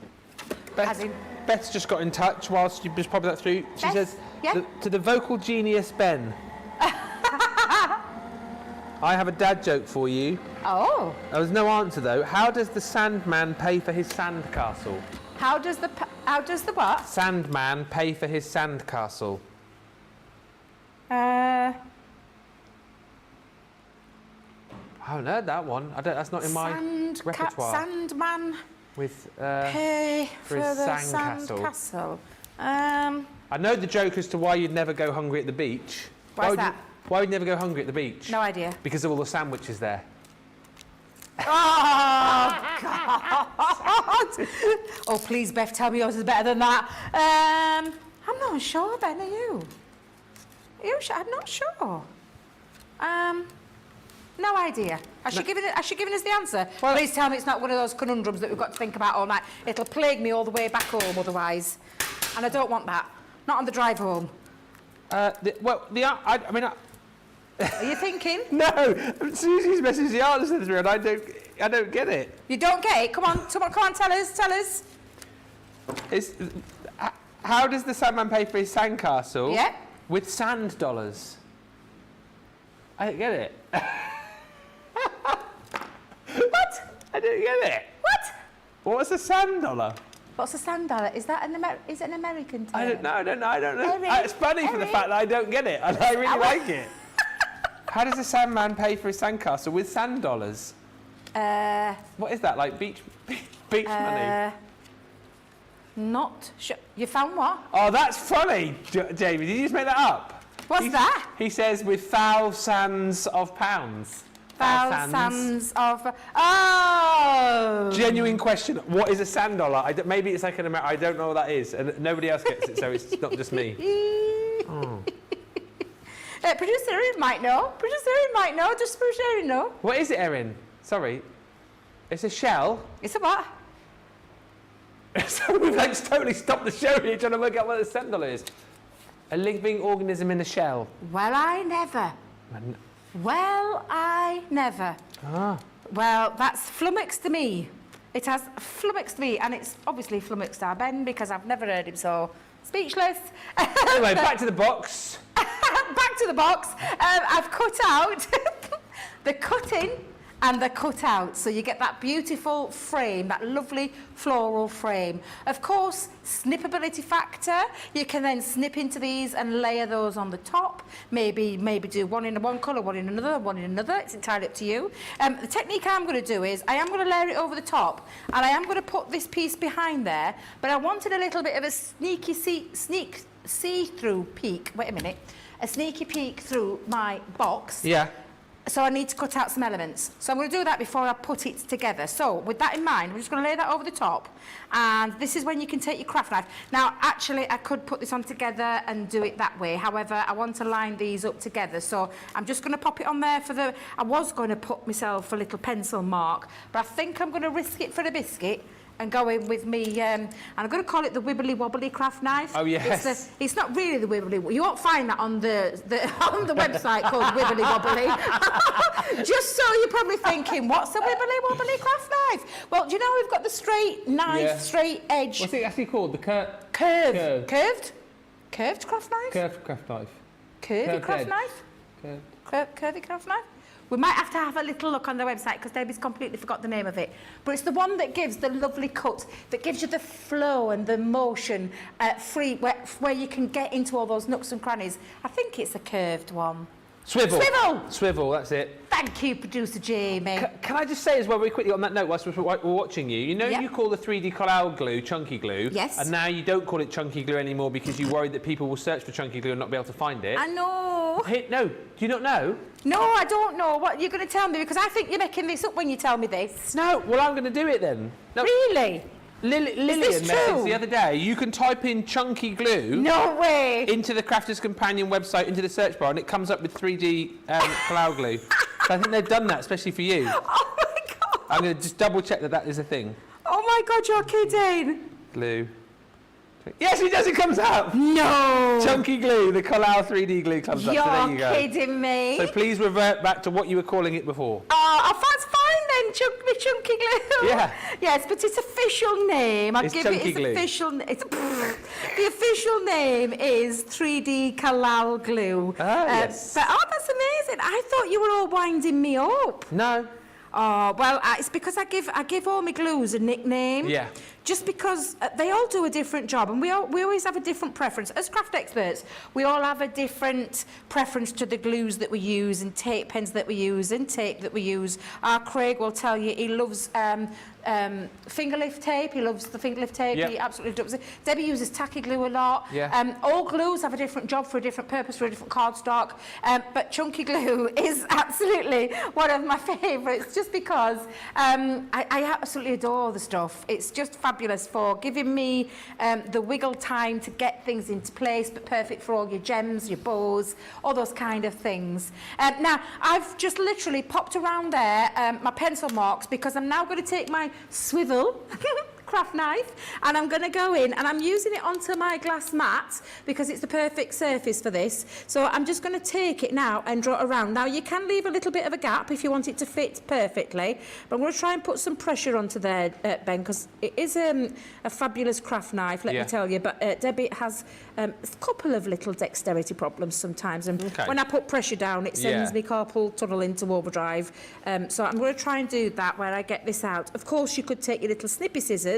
As in... Beth's just got in touch whilst you just popping that through. She Beth? says, Yeah? to the vocal genius Ben, I have a dad joke for you. Oh. There was no answer though. How does the Sandman pay for his sandcastle? How does the what? Sandman pay for his sandcastle. I haven't heard that one. That's not in my repertoire. Sandman With pay for for his the sandcastle. sandcastle. I know the joke as to why you'd never go hungry at the beach. Why's that? Why would you never go hungry at the beach? No idea. Because of all the sandwiches there. Oh, God. Oh, please, Beth, tell me yours is better than that. I'm not sure, Ben, are you? Are you sure? I'm not sure. No idea. Has she given us the answer? Well, please tell me it's not one of those conundrums that we've got to think about all night. It'll plague me all the way back home otherwise. And I don't want that. Not on the drive home. I mean... Are you thinking? No, Susie's messaged the answer through and I don't get it. You don't get it? Come on, tell us. How does the Sandman pay for his sandcastle? Yeah. With sand dollars. I don't get it. What? I don't get it. What? What's a sand dollar? What's a sand dollar? Is that is it an American term? I don't know. Eric, It's funny for the fact that I don't get it and I really like it. How does the Sandman pay for his sandcastle with sand dollars? What is that, like beach money? Not sure. You found what? Oh, that's funny, Jamie. Did you just make that up? What's that? He says with thousands of pounds. Thousands of... Oh! Genuine question. What is a sand dollar? Maybe it's like I don't know what that is, and nobody else gets it, so it's not just me. Oh. Producer Erin might know. Just producer Erin know. What is it, Erin? Sorry. It's a shell. It's a what? So we've like totally stopped the show here trying to work out what a sand dollar is. A living organism in a shell. Well, I never. Ah. Well, that's flummoxed to me. It has flummoxed me, and it's obviously flummoxed our Ben because I've never heard him so speechless. Anyway, back to the box. Back to the box. I've cut out the cutting and the cut out, so you get that beautiful frame, that lovely floral frame. Of course, snippability factor. You can then snip into these and layer those on the top. Maybe do one in one colour, one in another. It's entirely up to you. The technique I'm going to do is I am going to layer it over the top, and I am going to put this piece behind there. But I wanted a little bit of a sneaky see-through peek. Wait a minute. A sneaky peek through my box. Yeah. So I need to cut out some elements. So I'm going to do that before I put it together. So with that in mind, we're just going to lay that over the top. And this is when you can take your craft knife. Now, actually, I could put this on together and do it that way. However, I want to line these up together. So I'm just going to pop it on there for the... I was going to put myself a little pencil mark, but I think I'm going to risk it for the biscuit and go in with me, and I'm going to call it the Wibbly Wobbly craft knife. Oh, yes. It's not really the Wibbly. You won't find that on the on the website called Wibbly Wobbly. Just so you're probably thinking, what's a Wibbly Wobbly craft knife? Well, do you know we've got the straight knife, straight edge. What's it actually called? The curved craft knife. Curved craft knife. Curvy craft knife. Curvy craft knife. We might have to have a little look on the website because Debbie's completely forgot the name of it. But it's the one that gives the lovely cut, that gives you the flow and the motion free, where you can get into all those nooks and crannies. I think it's a curved one. Swivel. Swivel! Swivel, that's it. Thank you, producer Jamie. Can I just say as well, very quickly on that note, whilst we're watching you, you know Yep. you call the 3D Floral glue chunky glue? Yes. And now you don't call it chunky glue anymore because you're worried that people will search for chunky glue and not be able to find it. I know. Hey, no, do you not know? No, I don't know what you're going to tell me because I think you're making this up when you tell me this. No, well, I'm going to do it then. No, Really? Lillian this messaged true? the other day, you can type in chunky glue No way. into the Crafter's Companion website, into the search bar, and it comes up with 3D flower glue. So I think they've done that, especially for you. Oh my God. I'm going to just double check that that is a thing. Oh my God, you're kidding. Glue. Yes, it does, it comes up. No. Chunky glue, the Floral 3D glue comes up, so there you You're go. kidding me. So please revert back to what you were calling it before. Oh, that's fine then, my chunky glue. Yeah. Yes, but its official name, It's chunky glue. the official name is 3D Kalal glue. Yes. But that's amazing. I thought you were all winding me up. No. Oh, well, it's because I give all my glues a nickname. Yeah. Just because they all do a different job, and we always have a different preference. As craft experts, we all have a different preference to the glues that we use and tape pens that we use and tape that we use. Our Craig will tell you he loves finger lift tape. He loves the finger lift tape. Yep. He absolutely loves it. Debbie uses tacky glue a lot. Yeah. All glues have a different job for a different purpose, for a different cardstock. But chunky glue is absolutely one of my favourites, just because I absolutely adore the stuff. It's just fabulous for giving me the wiggle time to get things into place, but perfect for all your gems, your bows, all those kind of things. Now, I've just literally popped around there my pencil marks, because I'm now going to take my swivel craft knife and I'm going to go in and I'm using it onto my glass mat because it's the perfect surface for this. So I'm just going to take it now and draw it around. Now you can leave a little bit of a gap if you want it to fit perfectly, but I'm going to try and put some pressure onto there, Ben, because it is a fabulous craft knife, let me tell you. But Debbie has a couple of little dexterity problems sometimes, and when I put pressure down it sends me carpal tunnel into overdrive. So I'm going to try and do that where I get this out. Of course you could take your little snippy scissors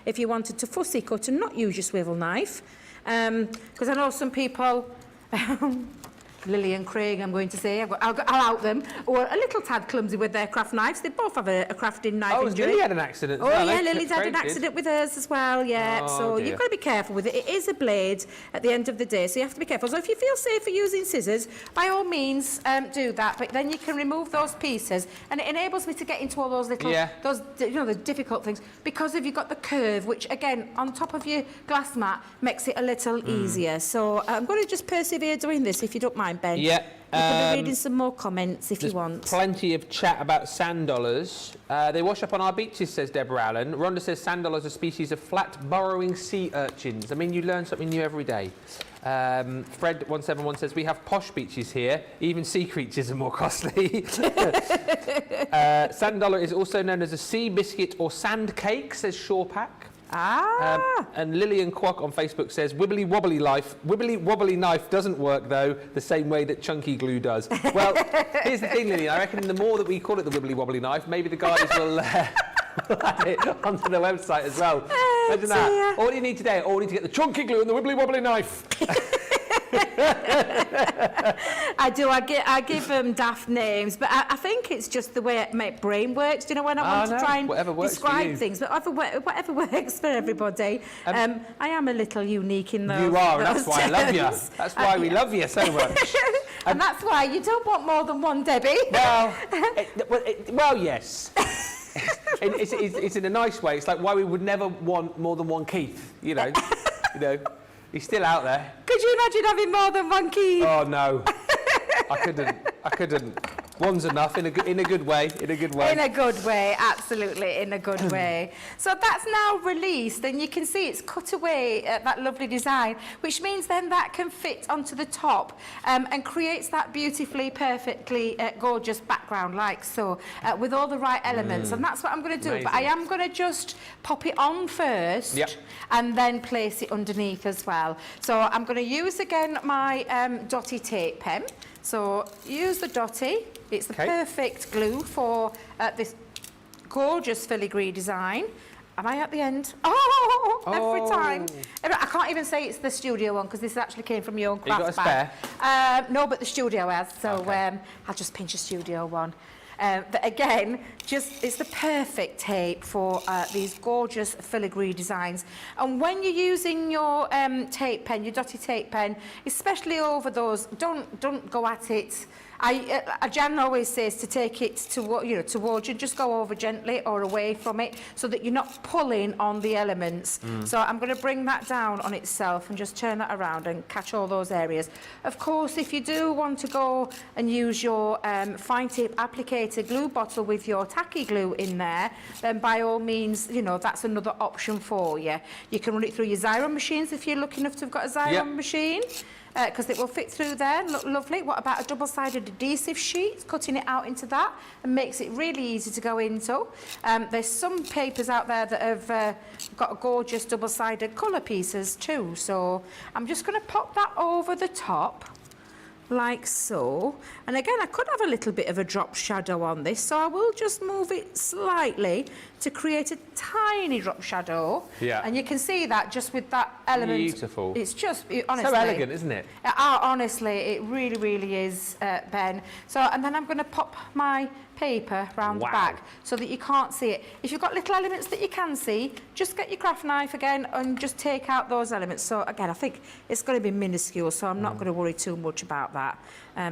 if you wanted to fussy cut and not use your swivel knife, because I know some people Lily and Craig, I'm going to say, I'll out them, or a little tad clumsy with their craft knives. They both have a crafting knife injury. Lily had an accident. Oh, yeah, Lily's had an accident with hers as well, yeah. Oh, so you've got to be careful with it. It is a blade at the end of the day, so you have to be careful. So if you feel safer using scissors, by all means, do that. But then you can remove those pieces, and it enables me to get into all those little, those, the difficult things, because if you've got the curve, which again, on top of your glass mat, makes it a little easier. So I'm going to just persevere doing this, if you don't mind, Ben. Yeah. You can be reading some more comments if you want. Plenty of chat about sand dollars. They wash up on our beaches, says Deborah Allen. Rhonda says sand dollars are a species of flat burrowing sea urchins. I mean, you learn something new every day. Fred171 says we have posh beaches here. Even sea creatures are more costly. Sand dollar is also known as a sea biscuit or sand cake, says Shawpack. And Lillian Quack on Facebook says wibbly wobbly knife doesn't work though the same way that chunky glue does. Well, here's the thing, Lillian. I reckon the more that we call it the wibbly wobbly knife, maybe the guys will add it onto the website as well. Imagine that. All you need today, all you need to get the chunky glue and the wibbly wobbly knife. I do. I give them daft names, but I think it's just the way my brain works. Do you know, when I want to try and describe things, but whatever works for everybody. I am a little unique in those. You are, and that's why I love you. That's why we love you so much. And that's why you don't want more than one Debbie. Well, yes. It's in a nice way. It's like why we would never want more than one Keith. You know. He's still out there. Could you imagine having more than one Keith? Oh no, I couldn't. One's enough in a good way. In a good way, absolutely, in a good way. So that's now released, and you can see it's cut away that lovely design, which means then that can fit onto the top and creates that beautifully, perfectly gorgeous background, like so, with all the right elements. And that's what I'm going to do. Amazing. But I am going to just pop it on first, and then place it underneath as well. So I'm going to use again my dotty tape pen. So use the dotty. It's the perfect glue for this gorgeous filigree design. Am I at the end? Every time. I can't even say it's the studio one because this actually came from your own craft bag. You got a spare? No, but the studio has. So I'll just pinch a studio one. But again, it's the perfect tape for these gorgeous filigrary designs. And when you're using your tape pen, your dotty tape pen, especially over those, don't go at it. Jan always says to take it towards you, just go over gently or away from it so that you're not pulling on the elements. So I'm going to bring that down on itself and just turn that around and catch all those areas. Of course, if you do want to go and use your fine tip applicator glue bottle with your tacky glue in there, then by all means, that's another option for you. You can run it through your Xyron machines if you're lucky enough to have got a Xyron machine. because it will fit through there, look lovely. What about a double-sided adhesive sheet? Cutting it out into that and makes it really easy to go into. There's some papers out there that have got gorgeous double-sided colour pieces too. So I'm just going to pop that over the top, like so. And again, I could have a little bit of a drop shadow on this, so I will just move it slightly to create a tiny drop shadow. Yeah. And you can see that just with that element. Beautiful. It's just, honestly. So elegant, isn't it? Honestly, it really, really is, Ben. So, and then I'm going to pop my paper round the back so that you can't see it. If you've got little elements that you can see, just get your craft knife again and just take out those elements. So again, I think it's going to be minuscule, so I'm not going to worry too much about that.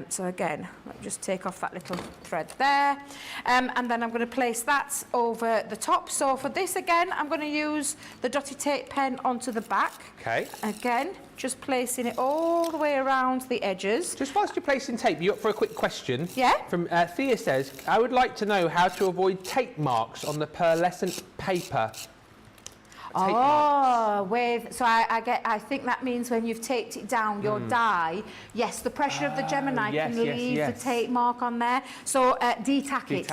So again, let me just take off that little thread there. And then I'm going to place that over the top. So for this again, I'm going to use the dotted tape pen onto the back. Okay. Again, just placing it all the way around the edges. Just whilst you're placing tape, you up for a quick question? Yeah. From Thea says, I would like to know how to avoid tape marks on the pearlescent paper. So I think that means when you've taped it down, your die, yes, the pressure of the Gemini can leave the tape mark on there. So de-tack it.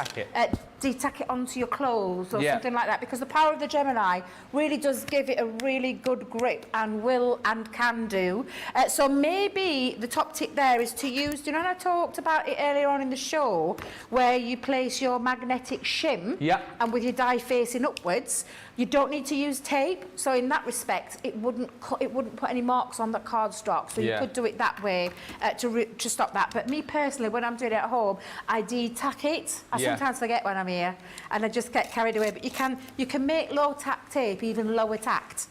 De-tack it onto your clothes or something like that, because the power of the Gemini really does give it a really good grip and will and can do. So maybe the top tip there is to use, do you know when I talked about it earlier on in the show, where you place your magnetic shim and with your die facing upwards, you don't need to use tape. So in that respect, it wouldn't put any marks on the cardstock. So you could do it that way to stop that. But me personally, when I'm doing it at home, I de-tack it. I sometimes forget when I'm here and I just get carried away. But you can make low tack tape even lower tacked.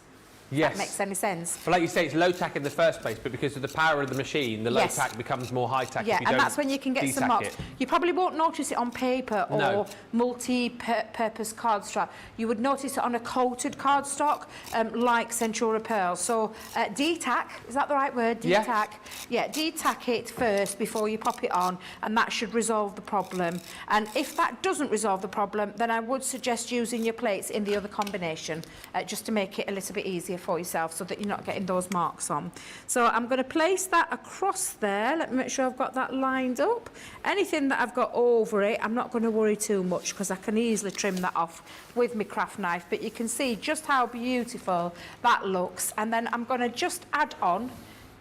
Yes. That makes any sense. But like you say, it's low tack in the first place, but because of the power of the machine, the low tack becomes more high tack. Yeah, and that's when you can get some marks. You probably won't notice it on paper or multi-purpose cardstock. You would notice it on a coated cardstock, like Centura Pearl. So de-tack, is that the right word? De-tack. Yeah, de-tack it first before you pop it on, and that should resolve the problem. And if that doesn't resolve the problem, then I would suggest using your plates in the other combination, just to make it a little bit easier for yourself so that you're not getting those marks on. So I'm going to place that across there. Let me make sure I've got that lined up. Anything that I've got over it, I'm not going to worry too much because I can easily trim that off with my craft knife. But you can see just how beautiful that looks. And then I'm going to just add on,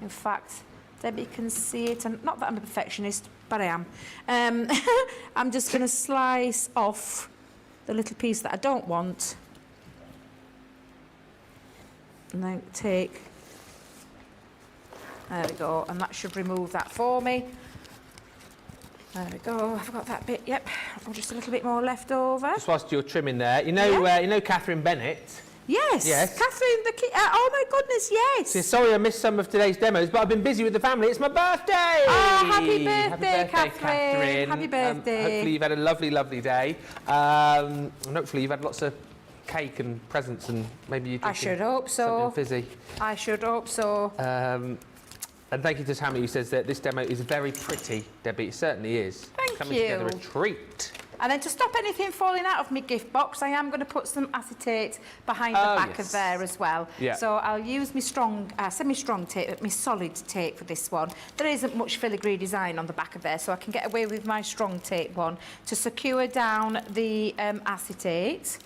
in fact, Debbie can see it, and not that I'm a perfectionist, but I am. I'm just going to slice off the little piece that I don't want. And then there we go, and that should remove that for me. There we go, I've got that bit, yep. Just a little bit more left over. Just whilst you're trimming there, you know Catherine Bennett? Yes, Catherine, oh my goodness, yes. So sorry I missed some of today's demos, but I've been busy with the family. It's my birthday! Oh, happy birthday, Catherine. Happy birthday. Hopefully you've had a lovely, lovely day. And hopefully you've had lots of cake and presents, and maybe you did I should hope so. Something fizzy. I should hope so. And thank you to Tammy, who says that this demo is very pretty, Debbie. It certainly is. Thank Coming you. together a treat. And then to stop anything falling out of my gift box, I am going to put some acetate behind the back of there as well. Yeah. So I'll use my strong, semi-strong tape, my solid tape for this one. There isn't much filigree design on the back of there, so I can get away with my strong tape one to secure down the acetate.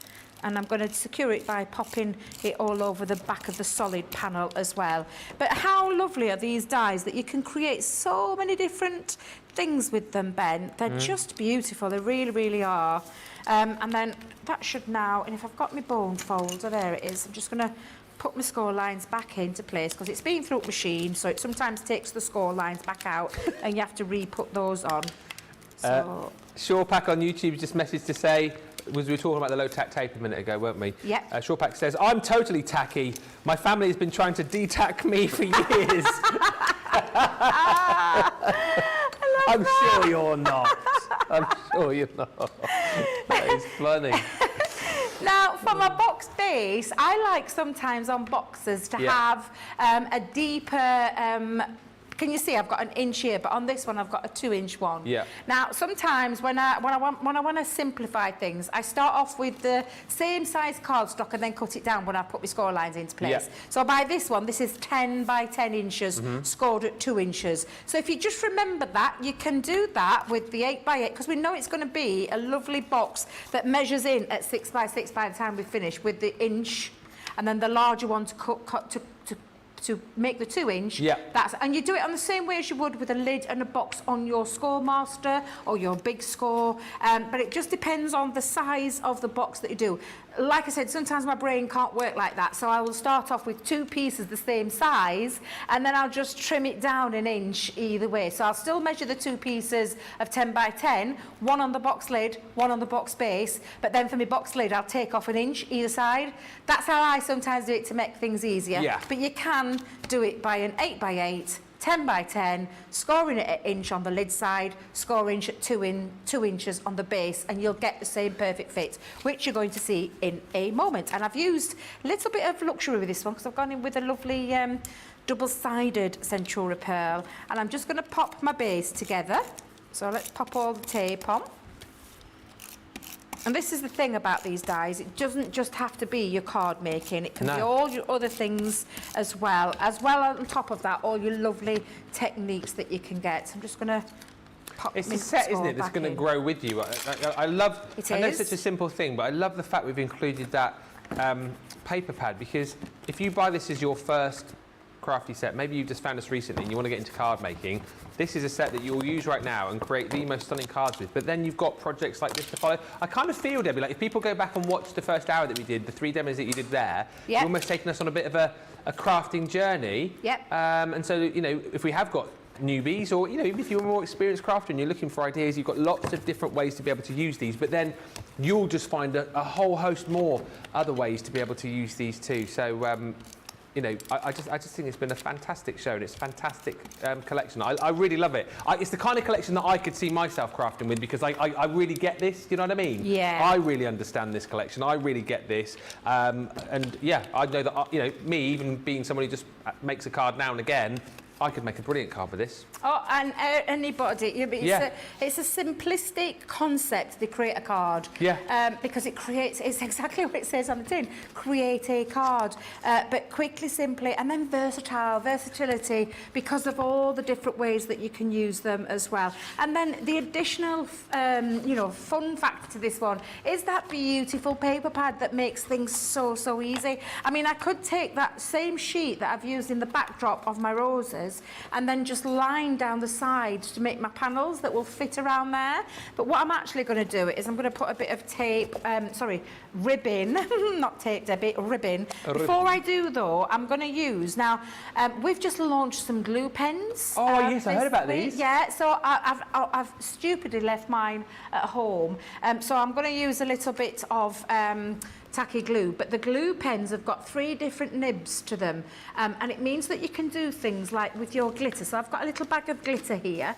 And I'm going to secure it by popping it all over the back of the solid panel as well. But how lovely are these dies that you can create so many different things with them, Ben? They're just beautiful, they really, really are. And then that should now, and if I've got my bone folder, there it is, I'm just going to put my score lines back into place because it's been through the machine, so it sometimes takes the score lines back out and you have to re-put those on. So Shawpack on YouTube just messaged to say, we were talking about the low tack tape a minute ago, weren't we? Yeah. Shawpack says, I'm totally tacky. My family has been trying to de-tack me for years. I'm sure you're not. I'm sure you're not. That is funny. Now, for my box base, I like sometimes on boxes to have a deeper can you see I've got an inch here, but on this one I've got a 2-inch one. Yeah. Now, sometimes when I want to simplify things, I start off with the same size cardstock and then cut it down when I put my score lines into place. Yeah. So by this one, this is 10 by 10 inches, scored at 2 inches. So if you just remember that, you can do that with the 8 by 8, because we know it's going to be a lovely box that measures in at 6 by 6 by the time we finish, with the inch, and then the larger one to cut to make the 2-inch. Yeah. And you do it on the same way as you would with a lid and a box on your Score Master or your big score. But it just depends on the size of the box that you do. Like I said, sometimes my brain can't work like that, so I will start off with 2 pieces the same size, and then I'll just trim it down an inch either way. So I'll still measure the 2 pieces of 10 by 10, one on the box lid, one on the box base, but then for my box lid I'll take off an inch either side. That's how I sometimes do it to make things easier. Yeah. But you can do it by an 8 by 8, 10 by 10, scoring it at inch on the lid side, score inch at 2 inches on the base, and you'll get the same perfect fit, which you're going to see in a moment. And I've used a little bit of luxury with this one, because I've gone in with a lovely double-sided Centura pearl, and I'm just going to pop my base together. So let's pop all the tape on. And this is the thing about these dies, it doesn't just have to be your card making, it can be all your other things as well on top of that, all your lovely techniques that you can get. So I'm just going to pop It's my a set, score isn't it, that's back going to in. grow with you. I love, It I know is. it's such a simple thing, but I love the fact we've included that paper pad, because if you buy this as your first crafty set, maybe you've just found us recently and you want to get into card making, this is a set that you'll use right now and create the most stunning cards with. But then you've got projects like this to follow. I kind of feel, Debbie, like if people go back and watch the first hour that we did, the 3 demos that you did there, you're almost taking us on a bit of a crafting journey. Yep. And so, you know, if we have got newbies, or, you know, even if you're a more experienced crafter and you're looking for ideas, you've got lots of different ways to be able to use these, but then you'll just find a whole host more other ways to be able to use these too. So, you know, I just think it's been a fantastic show, and it's a fantastic collection. I really love it. It's the kind of collection that I could see myself crafting with, because I really get this, you know what I mean? Yeah. I really understand this collection. I really get this. And yeah, I know that, you know, me, even being somebody who just makes a card now and again, I could make a brilliant card with this. Oh, and anybody. It's a simplistic concept to create a card. Yeah. Because it's exactly what it says on the tin. Create a card, but quickly, simply, and then versatility, because of all the different ways that you can use them as well. And then the additional, fun factor to this one is that beautiful paper pad that makes things so easy. I mean, I could take that same sheet that I've used in the backdrop of my roses and then just line down the sides to make my panels that will fit around there. But what I'm actually going to do is I'm going to put a bit of tape, ribbon, not tape, Debbie, ribbon. Before I do though, I'm going to use, now, we've just launched some glue pens. Oh yes, I heard about these. Yeah, so I've stupidly left mine at home. So I'm going to use a little bit of tacky glue, but the glue pens have got 3 different nibs to them, and it means that you can do things like with your glitter. So I've got a little bag of glitter here.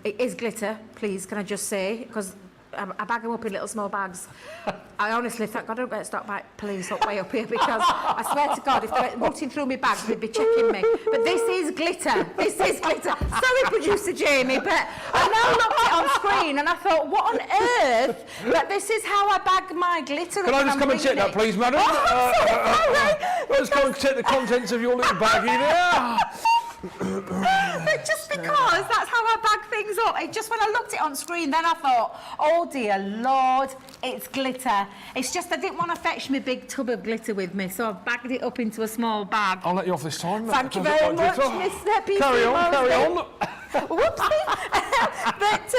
It is glitter, please, can I just say, because I bag them up in little small bags. I honestly, thank God I don't get stopped by police up way up here, because I swear to God, if they were rooting through my bags, they'd be checking me. But this is glitter. This is glitter. Sorry, producer Jamie, but I now looked it on screen and I thought, what on earth? But this is how I bag my glitter. Can I just come and check that, please, madam? Let's go and check the contents of your little baggie there. But just because that's how I bag things up, it just when I looked it on screen, then I thought, oh dear Lord, it's glitter. It's just I didn't want to fetch my big tub of glitter with me, so I've bagged it up into a small bag. I'll let you off this time. Thank you very much, Miss Debbie. Carry on. Whoopsie. But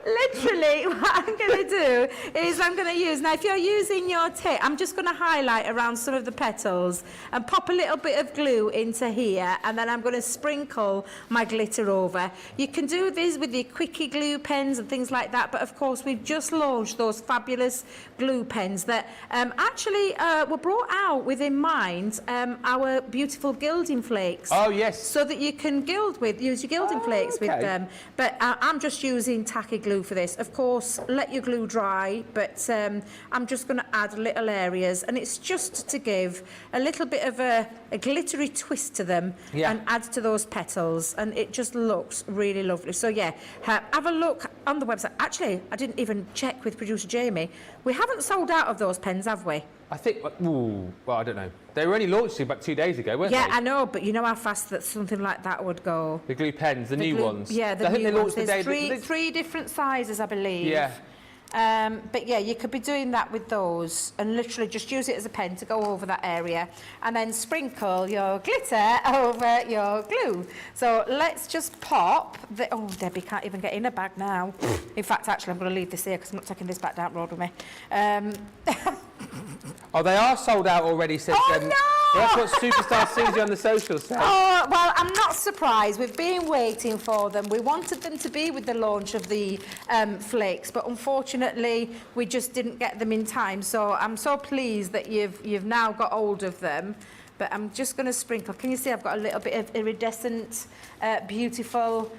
literally, what I'm going to do is I'm going to use, now if you're using your tape, I'm just going to highlight around some of the petals and pop a little bit of glue into here, and then I'm going to sprinkle my glitter over. You can do this with your quickie glue pens and things like that, but of course we've just launched those fabulous glue pens that were brought out with in mind our beautiful gilding flakes. Oh yes. So that that you can gild with, use your gilding flakes with them. But I'm just using tacky glue for this. Of course, let your glue dry, but I'm just going to add little areas, and it's just to give a little bit of a glittery twist to them and add to those petals, and it just looks really lovely. So yeah, have a look on the website. Actually, I didn't even check with producer Jamie. We haven't sold out of those pens, have we? I think, well, I don't know. They were only launched about 2 days ago, weren't they? Yeah, I know, but you know how fast that something like that would go. The glue pens, the new ones. Yeah, the I think new they launched ones. the day There's three different sizes, I believe. Yeah. But yeah, you could be doing that with those and literally just use it as a pen to go over that area and then sprinkle your glitter over your glue. So let's just pop the... Oh, Debbie can't even get in a bag now. In fact, actually, I'm going to leave this here because I'm not taking this back down the road with me. Oh, they are sold out already, says Oh, no! Well, that's what Superstar Susie on the socials said. Oh, well, I'm not surprised. We've been waiting for them. We wanted them to be with the launch of the flakes, but unfortunately, we just didn't get them in time. So I'm so pleased that you've now got hold of them. But I'm just going to sprinkle. Can you see I've got a little bit of iridescent, beautiful...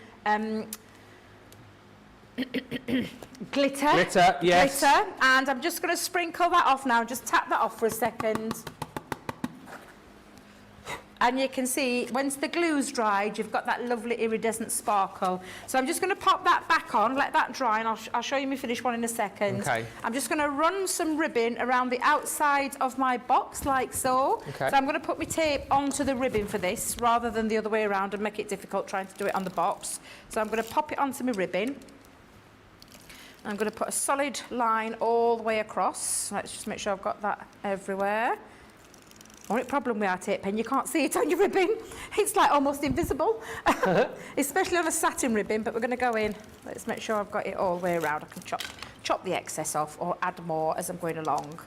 glitter. Glitter, yes. Glitter, and I'm just going to sprinkle that off now. Just tap that off for a second. And you can see, once the glue's dried, you've got that lovely iridescent sparkle. So I'm just going to pop that back on, let that dry, and I'll show you my finished one in a second. Okay. I'm just going to run some ribbon around the outside of my box, like so. Okay. So I'm going to put my tape onto the ribbon for this, rather than the other way around and make it difficult trying to do it on the box. So I'm going to pop it onto my ribbon. I'm going to put a solid line all the way across. Let's just make sure I've got that everywhere. Only problem with our tape pen, you can't see it on your ribbon. It's like almost invisible, especially on a satin ribbon, but we're going to go in. Let's make sure I've got it all the way around. I can chop the excess off or add more as I'm going along.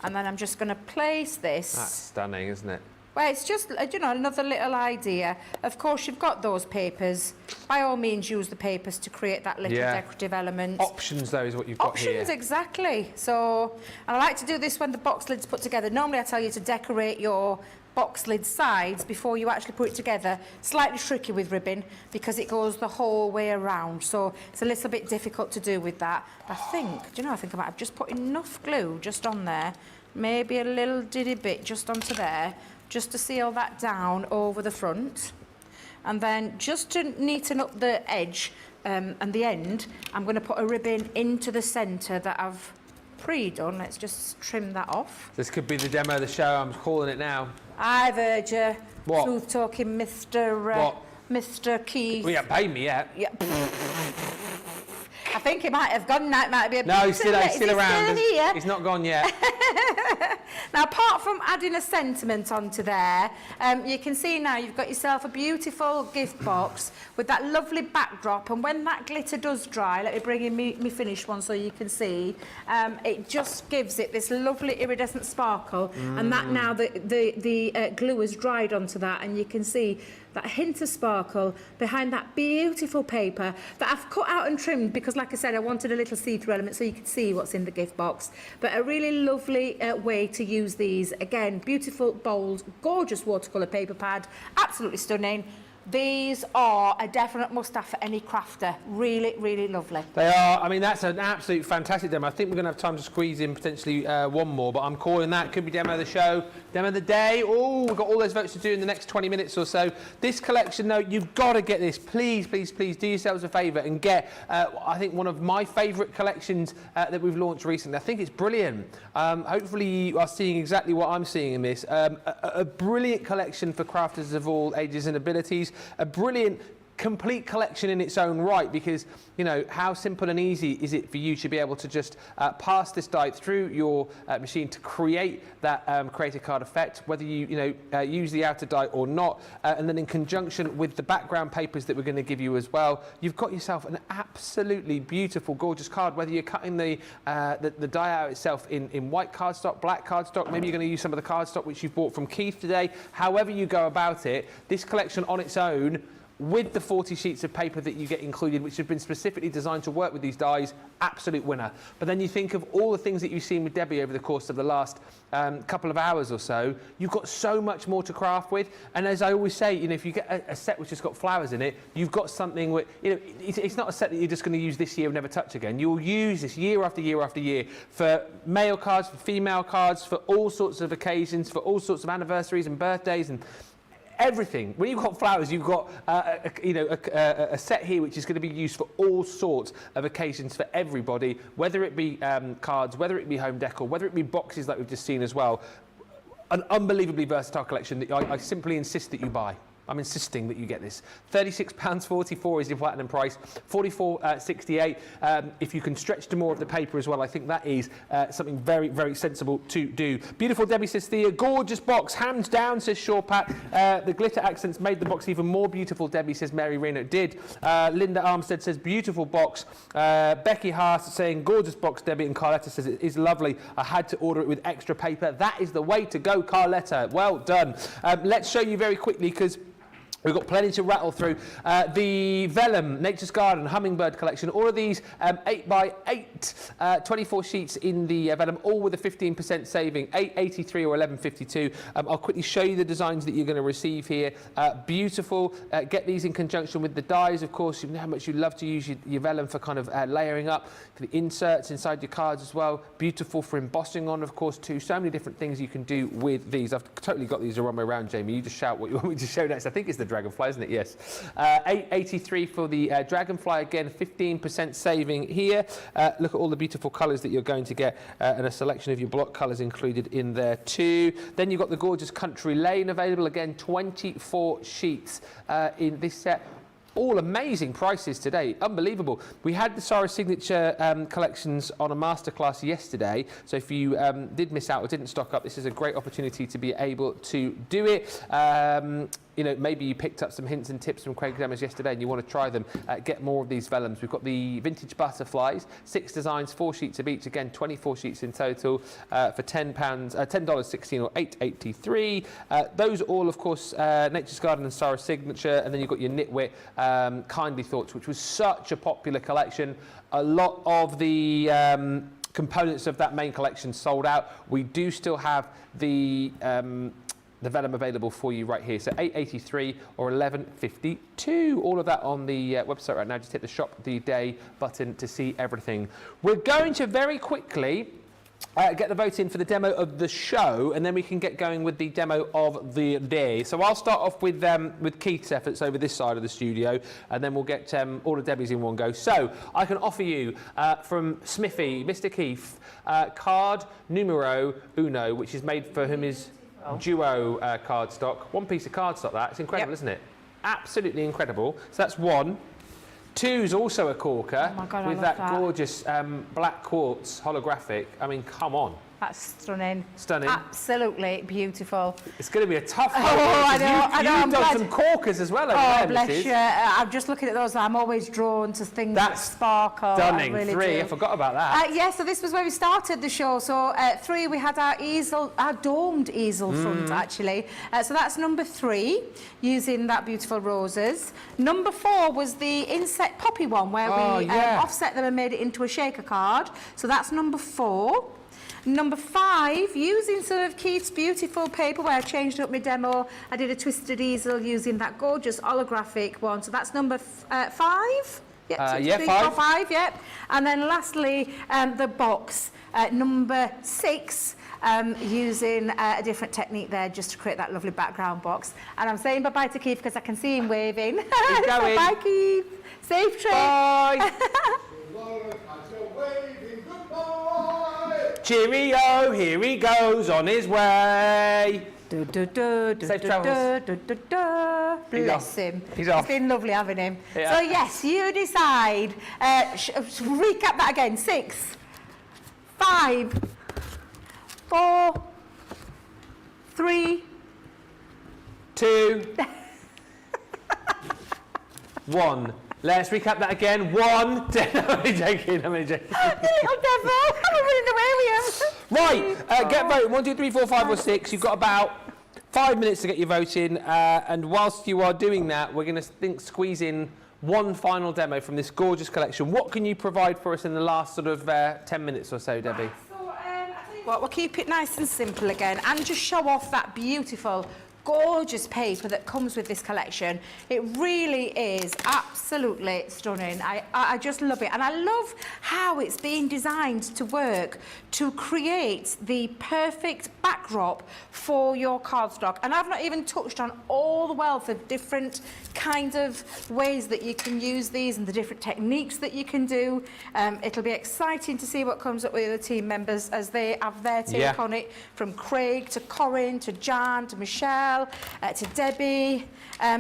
And then I'm just going to place this. That's stunning, isn't it? Well, it's just, you know, another little idea. Of course, you've got those papers. By all means, use the papers to create that little decorative element. Options, though, is what you've got here. Options, exactly. So, and I like to do this when the box lid's put together. Normally, I tell you to decorate your box lid sides before you actually put it together. Slightly tricky with ribbon because it goes the whole way around. So, it's a little bit difficult to do with that. I think, do you know, I think I might have just put enough glue just on there. Maybe a little diddy bit just onto there, just to seal that down over the front. And then just to neaten up the edge and the end, I'm going to put a ribbon into the centre that I've pre-done. Let's just trim that off. This could be the demo of the show. I'm calling it now. I've heard you. What? Truth-talking Mr. Mr. Keith. Well, you haven't paid me yet. Yeah. I think he might have gone now. It might be a No, he's still around. Still here? He's not gone yet. Now, apart from adding a sentiment onto there, you can see now you've got yourself a beautiful gift box with that lovely backdrop. And when that glitter does dry, let me bring in me finished one so you can see, it just gives it this lovely iridescent sparkle. And that now the glue has dried onto that, and you can see that hint of sparkle behind that beautiful paper that I've cut out and trimmed because, like I said, I wanted a little see-through element so you could see what's in the gift box. But a really lovely way to use these. Again, beautiful, bold, gorgeous watercolour paper pad, absolutely stunning. These are a definite must-have for any crafter. Really, really lovely. They are. I mean, that's an absolute fantastic demo. I think we're going to have time to squeeze in potentially one more, but I'm calling that. Could be demo of the show, demo of the day. Oh, we've got all those votes to do in the next 20 minutes or so. This collection, though, you've got to get this. Please, please, please do yourselves a favour and get, I think, one of my favourite collections that we've launched recently. I think it's brilliant. Hopefully you are seeing exactly what I'm seeing in this. A brilliant collection for crafters of all ages and abilities. A brilliant complete collection in its own right, because, you know, how simple and easy is it for you to be able to just pass this die through your machine to create that creator card effect, whether you use the outer die or not, and then in conjunction with the background papers that we're going to give you as well, you've got yourself an absolutely beautiful, gorgeous card. Whether you're cutting the die out itself in white cardstock, black cardstock, maybe you're going to use some of the cardstock which you've bought from Keith today. However you go about it, this collection on its own with the 40 sheets of paper that you get included, which have been specifically designed to work with these dies, absolute winner. But then you think of all the things that you've seen with Debbie over the course of the last couple of hours or so, you've got so much more to craft with. And as I always say, you know, if you get a set which has got flowers in it, you've got something where, you know, it's not a set that you're just going to use this year and never touch again. You'll use this year after year after year for male cards, for female cards, for all sorts of occasions, for all sorts of anniversaries and birthdays and everything. When you've got flowers, you've got a set here which is going to be used for all sorts of occasions for everybody, whether it be cards, whether it be home decor, whether it be boxes like we've just seen as well. An unbelievably versatile collection that I simply insist that you buy. I'm insisting that you get this. £36.44 is your platinum price, £44.68. If you can stretch to more of the paper as well, I think that is something very, very sensible to do. Beautiful, Debbie says, Thea. Gorgeous box, hands down, says Shawpat. The glitter accents made the box even more beautiful, Debbie says. Mary Reno did. Linda Armstead says, beautiful box. Becky Haas saying, gorgeous box, Debbie. And Carletta says, it is lovely. I had to order it with extra paper. That is the way to go, Carletta. Well done. Let's show you very quickly, because we've got plenty to rattle through. The Vellum, Nature's Garden, Hummingbird collection, all of these 8x8, 24 sheets in the Vellum, all with a 15% saving, $8.83 or $11.52. I'll quickly show you the designs that you're going to receive here. Beautiful. Get these in conjunction with the dies, of course. You know how much you love to use your Vellum for kind of layering up, for the inserts inside your cards as well. Beautiful for embossing on, of course, too. So many different things you can do with these. I've totally got these the wrong way around, Jamie. You just shout what you want me to show next. I think it's the Dragonfly, isn't it? Yes. $8.83 for the Dragonfly. Again, 15% saving here. Look at all the beautiful colours that you're going to get, and a selection of your block colours included in there too. Then you've got the gorgeous Country Lane available. Again, 24 sheets in this set. All amazing prices today, unbelievable. We had the Sarah Signature collections on a masterclass yesterday, so if you did miss out or didn't stock up, this is a great opportunity to be able to do it. You know, maybe you picked up some hints and tips from Craig Demmers yesterday and you want to try them. Get more of these Vellums. We've got the vintage butterflies, 6 designs, 4 sheets of each. Again, 24 sheets in total for $10.16 or $8.83. Those are all, of course, Nature's Garden and Sarah Signature. And then you've got your Knitwit Kindly Thoughts, which was such a popular collection. A lot of the components of that main collection sold out. We do still have the Vellum available for you right here. So $8.83 or $11.52. All of that on the website right now. Just hit the Shop the Day button to see everything. We're going to very quickly get the vote in for the demo of the show, and then we can get going with the demo of the day. So I'll start off with Keith's efforts over this side of the studio, and then we'll get all of Debbie's in one go. So I can offer you from Smithy, Mr. Keith, card numero uno, which is made for whom is duo cardstock. One piece of cardstock, that. It's incredible, isn't it? Absolutely incredible. So that's one. Two's also a corker with that gorgeous black quartz holographic. I mean, come on. That's stunning. Stunning. Absolutely beautiful. It's going to be a tough one. I know. You've done some corkers as well over there, bless Mrs. you. I'm just looking at those. I'm always drawn to things that sparkle. Stunning. Really 3. I forgot about that. Yeah, so this was where we started the show. So 3, we had our easel, our domed easel front, actually. So that's number 3, using that beautiful roses. Number 4 was the inset poppy one, where we offset them and made it into a shaker card. So that's number 4. Number 5, using some of Keith's beautiful paper where I changed up my demo. I did a twisted easel using that gorgeous holographic one. So that's number 5. Yep, 5, yep. And then lastly, the box, number 6, using a different technique there just to create that lovely background box. And I'm saying bye-bye to Keith because I can see him waving. He's going. Bye, Keith. Safe trip. Bye. Cheerio, here he goes on his way. Safe travels. Bless him. He's off. It's been lovely having him. Yeah. So yes, you decide. Recap that again. 6, 5, 4, 3, 2, 1. Let's recap that again. 1. I'm only joking. The little devil. I'm running away with him. Right, get voting. 1, 2, 3, 4, 5 or 6. You've got about 5 minutes to get your vote in, and whilst you are doing that, we're going to squeeze in one final demo from this gorgeous collection. What can you provide for us in the last sort of 10 minutes or so, Debbie? So, I tell you what, we'll keep it nice and simple again and just show off that beautiful, gorgeous paper that comes with this collection. It really is absolutely stunning. I just love it, and I love how it's been designed to work to create the perfect backdrop for your cardstock. And I've not even touched on all the wealth of different kinds of ways that you can use these and the different techniques that you can do. It'll be exciting to see what comes up with the team members as they have their take on it, from Craig to Corinne to Jan to Michelle to Debbie.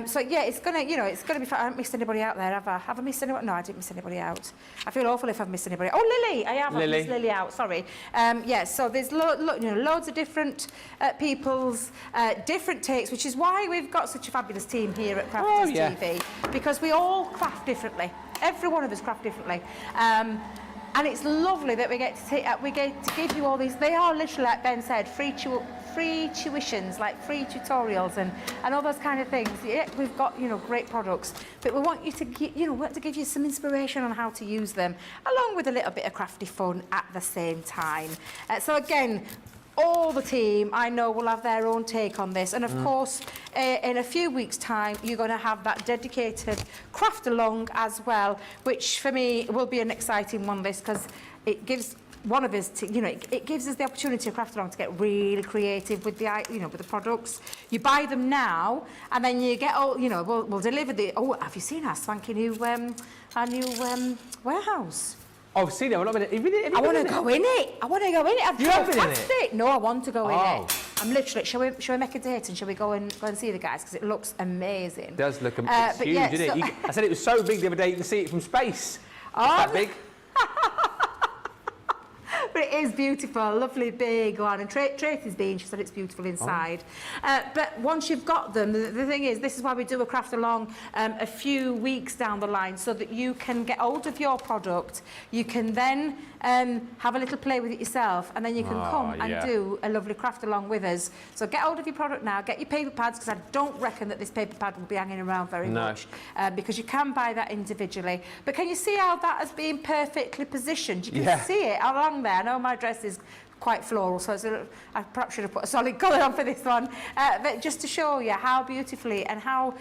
So yeah, it's gonna be fun. I haven't missed anybody out there, have I? Have I missed anyone? No, I didn't miss anybody out. I feel awful if I've missed anybody. Oh, Lily, I've missed Lily out. Sorry. Yeah, so there's loads of different people's different takes, which is why we've got such a fabulous team here at Crafters TV, because we all craft differently. Every one of us craft differently. And it's lovely that we get to give you all these. They are literally, like Ben said, free tuitions, like free tutorials and all those kind of things. Yeah, we've got great products, but we want you to we want to give you some inspiration on how to use them, along with a little bit of crafty fun at the same time. So again, all the team, I know, will have their own take on this. And of course, in a few weeks' time, you're going to have that dedicated craft along as well, which for me will be an exciting one, this, because it gives one of us, it gives us the opportunity to craft along to get really creative with the, with the products. You buy them now, and then you get all, we'll deliver the. Oh, have you seen our swanky new, warehouse? Oh, I've seen it. I want to go in it. I've you have been in it? No, I want to go in it. I'm literally. Shall we make a date and shall we go and see the guys, because it looks amazing. It does look it's huge, isn't it? I said it was so big the other day you can see it from space. Oh, it's that big. But it is beautiful, lovely big one. And Tracy's been, she said it's beautiful inside. But once you've got them, the thing is, this is why we do a craft along a few weeks down the line, so that you can get hold of your product. You can then have a little play with it yourself, and then you can come and do a lovely craft along with us. So get hold of your product now, get your paper pads, because I don't reckon that this paper pad will be hanging around very much, because you can buy that individually. But can you see how that has been perfectly positioned? You can see it along there. I know my dress is quite floral, so I perhaps should have put a solid colour on for this one, but just to show you how beautifully and how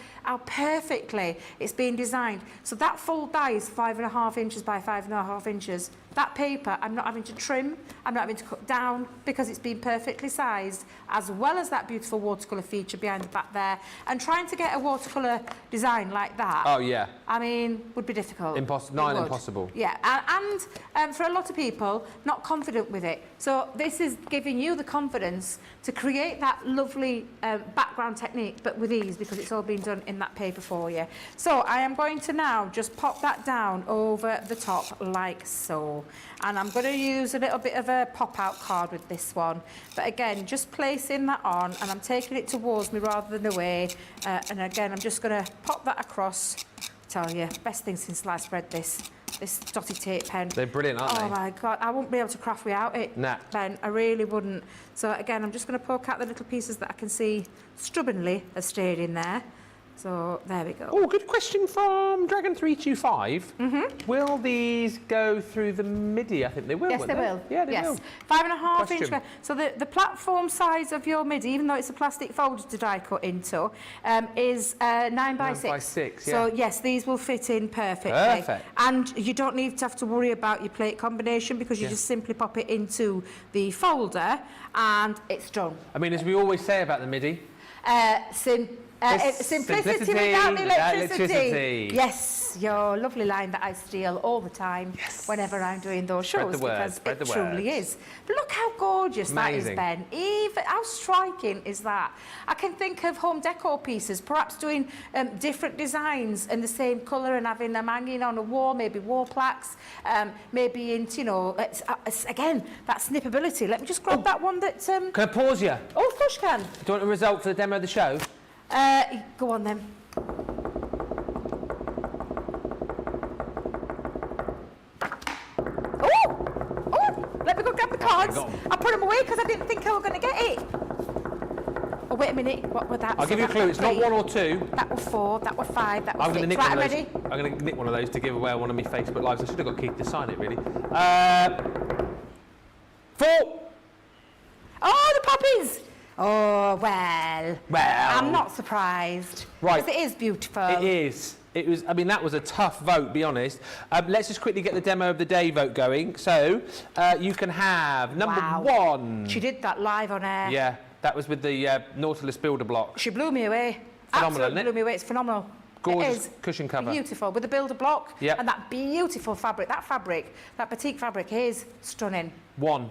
perfectly it's been designed. So that full die is 5.5 inches by 5.5 inches. That paper, I'm not having to trim, I'm not having to cut down, because it's been perfectly sized, as well as that beautiful watercolour feature behind the back there. And trying to get a watercolour design like that, I mean, would be difficult. Impossible. Yeah, and for a lot of people, not confident with it. So this is giving you the confidence to create that lovely background technique, but with ease, because it's all been done in that paper for you. So I am going to now just pop that down over the top like so. And I'm going to use a little bit of a pop-out card with this one. But again, just placing that on, and I'm taking it towards me rather than away. And again, I'm just going to pop that across. Tell you, best thing since sliced bread, this dotted tape pen. They're brilliant, aren't they? Oh my God, I wouldn't be able to craft without it, Ben. I really wouldn't. So again, I'm just going to poke out the little pieces that I can see stubbornly have stayed in there. So there we go. Oh, good question from Dragon325. Will these go through the MIDI? I think they will. Yes, they will. Yeah, they will. 5.5 inch. So the platform size of your MIDI, even though it's a plastic folder to die cut into, is 9 by 6. 9 by 6. So yes, these will fit in perfectly. Perfect. And you don't need to have to worry about your plate combination, because you just simply pop it into the folder and it's done. I mean, as we always say about the MIDI, simplicity without the electricity. Yes, your lovely line that I steal all the time whenever I'm doing those shows, because it truly is. But look how gorgeous that is, Ben. Even how striking is that? I can think of home decor pieces, perhaps doing different designs in the same colour and having them hanging on a wall, maybe wall plaques, maybe into, again, that snippability. Let me just grab that one that... Can I pause you? Oh, of course you can. Do you want a result for the demo of the show? Go on then. Oh! Let me go grab the cards. I put them away because I didn't think I was going to get it. Oh wait a minute. What were that? I'll give you a clue. It's not 1 or 2. That were 4. That were 5. That were I'm 6. going to nick Right, one I'm of those. ready. I'm going to nick one of those to give away on one of my Facebook lives. I should have got Keith to sign it, really. 4. Oh, the poppies. Oh, well. Well. I'm not surprised. Right. Because it is beautiful. It is. It was. I mean, that was a tough vote, be honest. Let's just quickly get the demo of the day vote going. So you can have number 1. She did that live on air. Yeah, that was with the Nautilus builder block. She blew me away. Phenomenal, Absolutely isn't it? blew me away. It's phenomenal. Gorgeous it is cushion cover. Beautiful with the builder block. Yep. And that beautiful fabric. That batik fabric is stunning. 1.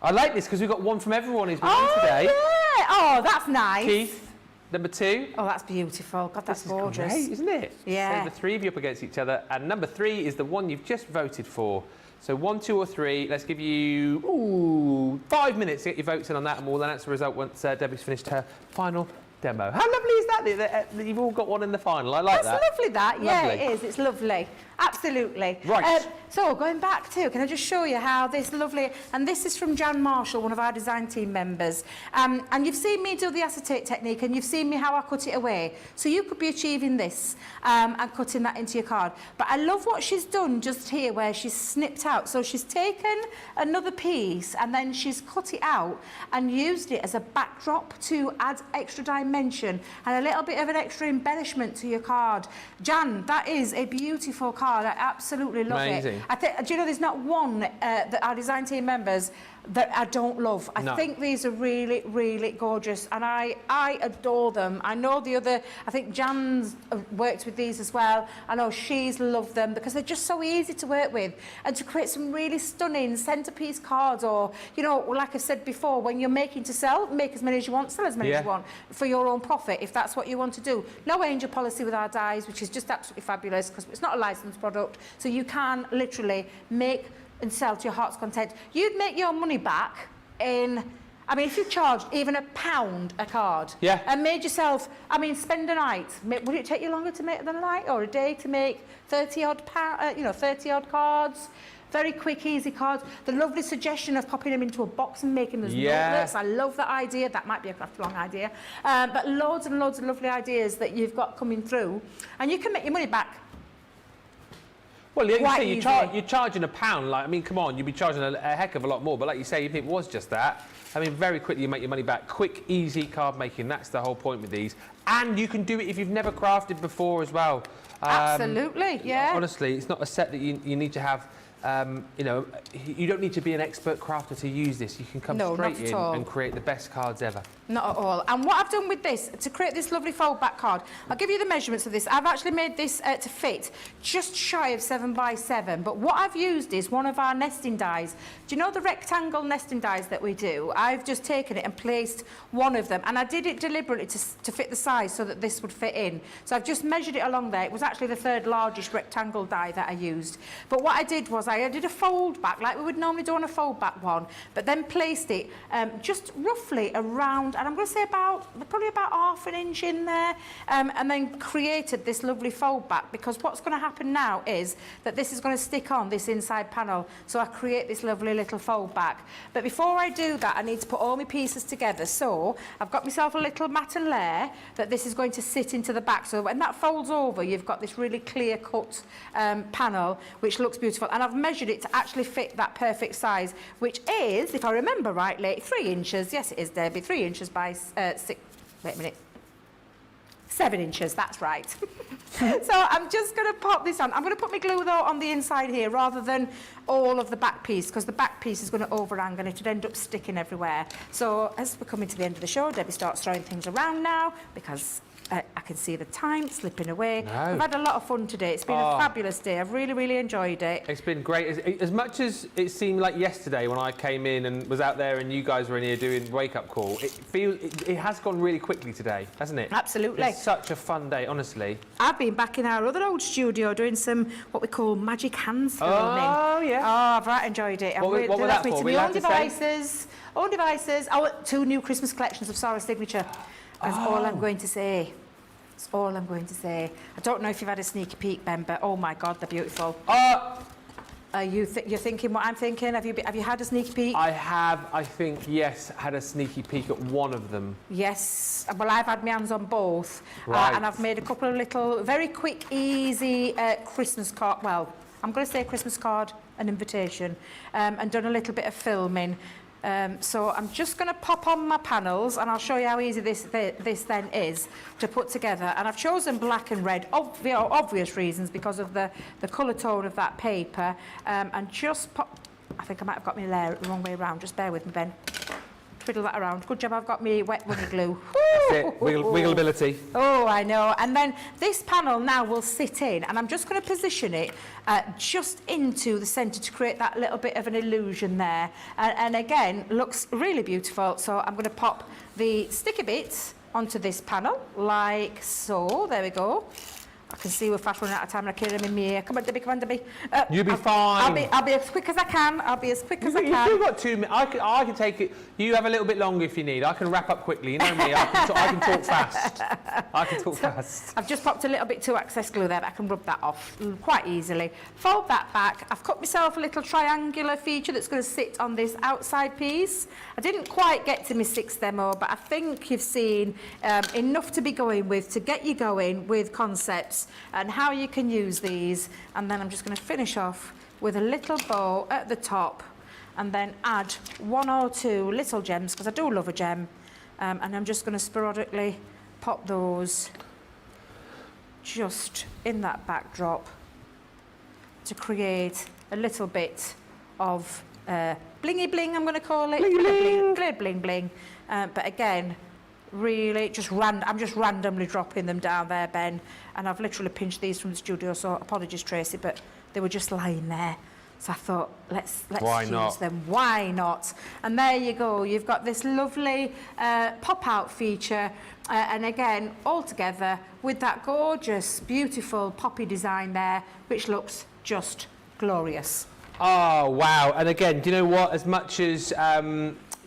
I like this because we've got 1 from everyone who's been on today. Yeah. Oh, that's nice. Keith, number 2. Oh, that's beautiful. God, that's gorgeous. Great, isn't it? Yeah. So the 3 of you up against each other, and number 3 is the one you've just voted for. So 1, 2, or 3. Let's give you 5 minutes to get your votes in on that, and we'll then announce the result once Debbie's finished her final demo. How lovely is that you've all got one in the final? I like that. That's lovely, that. Yeah, Lovely. it is. It's lovely. Absolutely. Right. So going back to, can I just show you how this lovely, and this is from Jan Marshall, one of our design team members. And you've seen me do the acetate technique, and you've seen me how I cut it away. So you could be achieving this and cutting that into your card. But I love what she's done just here, where she's snipped out. So she's taken another piece and then she's cut it out and used it as a backdrop to add extra dimension and a little bit of an extra embellishment to your card. Jan, that is a beautiful card. I absolutely love Amazing. it. Do you know, there's not one that our design team members that I don't love. I No. think these are really, really gorgeous, and I adore them. I know I think Jan's worked with these as well. I know she's loved them because they're just so easy to work with and to create some really stunning centerpiece cards, or, you know, like I said before, when you're making to sell, make as many as you want, sell as many as you want for your own profit, if that's what you want to do. No angel policy with our dies, which is just absolutely fabulous because it's not a licensed product, so you can literally make and sell to your heart's content. You'd make your money back in, I mean, if you charged even £1 a card and made yourself, I mean, spend a night, would it take you longer to make than a night or a day to make 30 odd cards? Very quick, easy cards. The lovely suggestion of popping them into a box and making those notelets. I love that idea. That might be a craft long idea. But loads and loads of lovely ideas that you've got coming through. And you can make your money back. Well, like you say, you're charging £1. Like, I mean, come on, you'd be charging a heck of a lot more. But like you say, if it was just that, I mean, very quickly you make your money back. Quick, easy card making. That's the whole point with these. And you can do it if you've never crafted before as well. Absolutely, yeah. Honestly, it's not a set that you need to have. You know, you don't need to be an expert crafter to use this. You can come straight in and create the best cards ever. Not at all. And what I've done with this, to create this lovely fold back card, I'll give you the measurements of this. I've actually made this to fit just shy of 7 by 7. But what I've used is one of our nesting dies. Do you know the rectangle nesting dies that we do? I've just taken it and placed one of them. And I did it deliberately to fit the size so that this would fit in. So I've just measured it along there. It was actually the 3rd largest rectangle die that I used. But what I did was I did a fold back like we would normally do on a fold back one, but then placed it just roughly around, and I'm going to say probably about ½ an inch in there, and then created this lovely fold back, because what's going to happen now is that this is going to stick on this inside panel, so I create this lovely little fold back. But before I do that, I need to put all my pieces together. So I've got myself a little mat and layer that this is going to sit into the back, so when that folds over, you've got this really clear cut panel which looks beautiful, and I've measured it to actually fit that perfect size, which is, if I remember rightly, 3 inches. Yes, it is, Debbie. 3 inches by 6. Wait a minute. 7 inches. That's right. So I'm just going to pop this on. I'm going to put my glue though on the inside here rather than all of the back piece, because the back piece is going to overhang and it'll end up sticking everywhere. So as we're coming to the end of the show, Debbie starts throwing things around now because I can see the time slipping away. I've had a lot of fun today. It's been a fabulous day. I've really, really enjoyed it. It's been great. As much as it seemed like yesterday when I came in and was out there and you guys were in here doing wake-up call, it has gone really quickly today, hasn't it? Absolutely. It's such a fun day, honestly. I've been back in our other old studio doing some what we call magic hands filming. Oh, yeah. Oh, I've right enjoyed it. What were that for? My own devices. Oh, 2 new Christmas collections of Sarah's signature. That's all I'm going to say. That's all I'm going to say. I don't know if you've had a sneaky peek, Ben, but oh my God, they're beautiful. You're thinking what I'm thinking? Have you had a sneaky peek? I have, I think, yes, had a sneaky peek at one of them. Yes. Well, I've had my hands on both. Right. And I've made a couple of little, very quick, easy Christmas card. Well, I'm going to say Christmas card, an invitation, and done a little bit of filming. So I'm just going to pop on my panels and I'll show you how easy this then is to put together. And I've chosen black and red, obvious reasons, because of the colour tone of that paper. And just pop, I think I might have got my layer the wrong way around. Just bear with me, Ben. Twiddle that around. Good job I've got me wet runny glue. That's it, wiggleability. Oh, I know. And then this panel now will sit in, and I'm just going to position it just into the centre to create that little bit of an illusion there. And again, looks really beautiful. So I'm going to pop the sticky bits onto this panel, like so. There we go. I can see we're fast running out of time and I carry them in my ear. Come on, Debbie, come on, Debbie. You'll be fine. I'll be as quick as I can. I'll be as quick as I can. You've still got 2 minutes. I can take it. You have a little bit longer if you need. I can wrap up quickly. You know me. I can talk fast. I can talk fast. I've just popped a little bit too excess glue there, but I can rub that off quite easily. Fold that back. I've cut myself a little triangular feature that's going to sit on this outside piece. I didn't quite get to my 6th demo, but I think you've seen enough to be going with, to get you going with concepts and how you can use these. And then I'm just going to finish off with a little bow at the top and then add 1 or 2 little gems, because I do love a gem. And I'm just going to sporadically pop those just in that backdrop to create a little bit of blingy bling, I'm going to call it. Bling, bling, bling. But again, really I'm just randomly dropping them down there, Ben, and I've literally pinched these from the studio, so apologies, Tracy, but they were just lying there. So I thought, let's use them. Why not? And there you go. You've got this lovely pop-out feature, and again, all together with that gorgeous, beautiful poppy design there, which looks just glorious. Oh, wow. And again, do you know what? As much as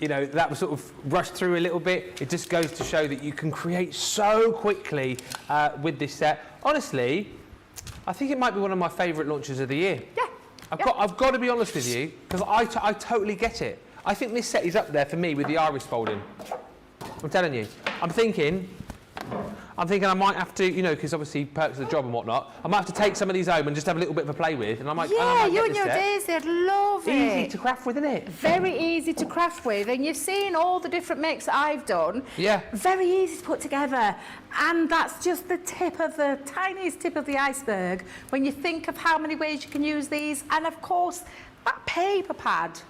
you know, that was sort of rushed through a little bit, it just goes to show that you can create so quickly with this set. Honestly, I think it might be one of my favourite launches of the year. Yeah. I've got to be honest with you, because I totally get it. I think this set is up there for me with the iris folding. I'm telling you. I'm thinking I might have to, you know, because obviously perks of the job and whatnot, I might have to take some of these home and just have a little bit of a play with. And I might, yeah, you and your Daisy, I'd love it. Easy to craft with, isn't it? Very easy to craft with. And you've seen all the different makes that I've done. Yeah. Very easy to put together. And that's just the tiniest tip of the iceberg when you think of how many ways you can use these. And of course, that paper pad.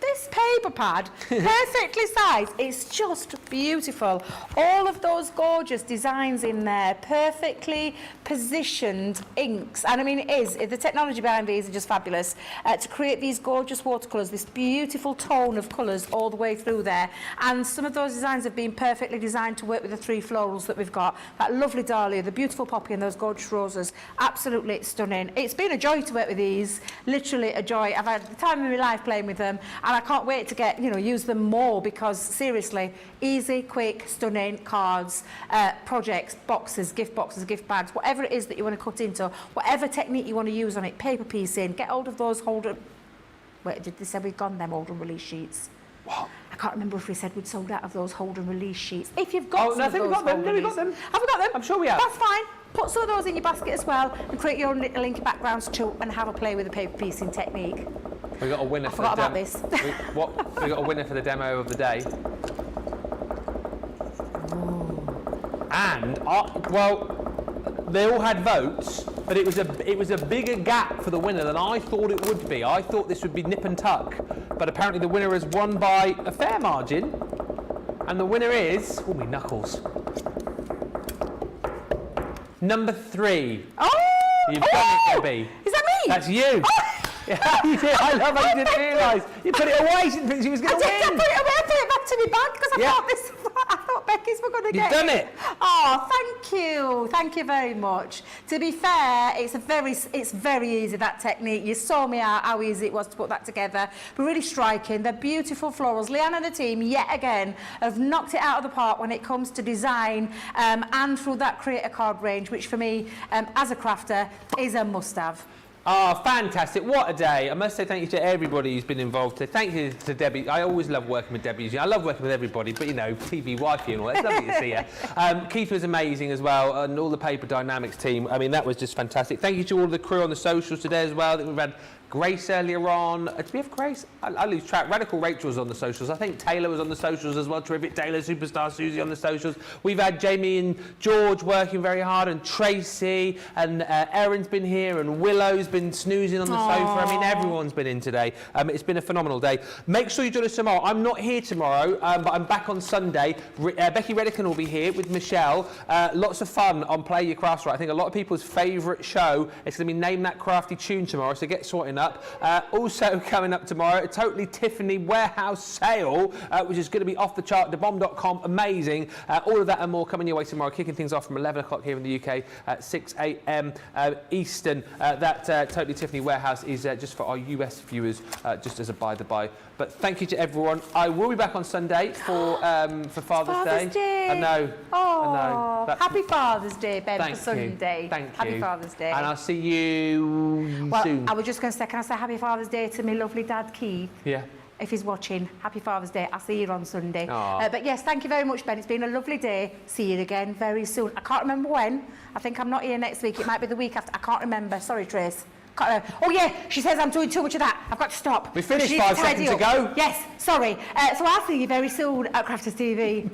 This paper pad, perfectly sized, it's just beautiful. All of those gorgeous designs in there, perfectly positioned inks. And I mean, the technology behind these is just fabulous. To create these gorgeous watercolours, this beautiful tone of colours all the way through there. And some of those designs have been perfectly designed to work with the 3 florals that we've got. That lovely dahlia, the beautiful poppy and those gorgeous roses. Absolutely stunning. It's been a joy to work with these, literally a joy. I've had the time of my life playing with them. And I can't wait to use them more, because seriously, easy, quick, stunning cards, projects, boxes, gift bags, whatever it is that you want to cut into, whatever technique you want to use on it, paper piecing, get hold of those wait, did they say we've gone them hold and release sheets? What? I can't remember if we said we'd sold out of those hold and release sheets. If you've got I think we've got them. No, we've got them. Have we got them? I'm sure we have. That's fine. Put some of those in your basket as well and create your own little inky backgrounds too, and have a play with the paper piecing technique. We got a winner for the demo. this. We got a winner for the demo of the day. Ooh. And they all had votes, but it was a bigger gap for the winner than I thought it would be. I thought this would be nip and tuck, but apparently the winner has won by a fair margin, and the winner is me knuckles. Number 3. Oh! You've done it, Debbie. Is that me? That's you. Yeah, you did. I love how you didn't realise. You put it away. She didn't think she was going to win. I put it away. I put it back to my bag because I thought Becky's were going to get it. You've done it. Oh, thank you. Thank you very much. To be fair, it's very easy, that technique. You saw me how easy it was to put that together. But really striking. They're beautiful florals. Leanne and the team, yet again, have knocked it out of the park when it comes to design and through that creator card range, which for me, as a crafter, is a must-have. Oh, fantastic. What a day. I must say thank you to everybody who's been involved today. Thank you to Debbie. I always love working with Debbie. I love working with everybody, but, you know, TV wifey and all that. It's lovely to see her. Keith was amazing as well, and all the Paper Dienamics team. I mean, that was just fantastic. Thank you to all the crew on the socials today as well. We've had Grace earlier on. Did we have Grace? I lose track. Radical Rachel was on the socials. I think Taylor was on the socials as well. Terrific Taylor, Superstar Susie on the socials. We've had Jamie and George working very hard, and Tracy, and Erin's been here, and Willow's been snoozing on the sofa. I mean, everyone's been in today. It's been a phenomenal day. Make sure you join us tomorrow. I'm not here tomorrow, but I'm back on Sunday. Becky Redican will be here with Michelle. Lots of fun on Play Your Crafts Right. I think a lot of people's favourite show is going to be Name That Crafty Tune tomorrow, so get sorting up. Also coming up tomorrow, a Totally Tiffany warehouse sale, which is going to be off the chart, thebomb.com, amazing. All of that and more coming your way tomorrow, kicking things off from 11 o'clock here in the UK at 6 a.m. Eastern. That Totally Tiffany warehouse is just for our US viewers, just as a by-the-by. But thank you to everyone. I will be back on Sunday for Father's Day. I know. Oh, I know. happy Father's Day, Ben, Thank for Sunday. you. Thank you. Happy Father's Day. And I'll see you well, soon. I was just going to say, can I say happy Father's Day to my lovely dad, Keith? Yeah. If he's watching, happy Father's Day. I'll see you on Sunday. Aw. But yes, thank you very much, Ben. It's been a lovely day. See you again very soon. I can't remember when. I think I'm not here next week. It might be the week after. I can't remember. Sorry, Trace. Oh yeah, she says I'm doing too much of that. I've got to stop. We finished She needs 5 to tidy seconds up. ago. Yes, sorry. So I'll see you very soon at Crafters TV.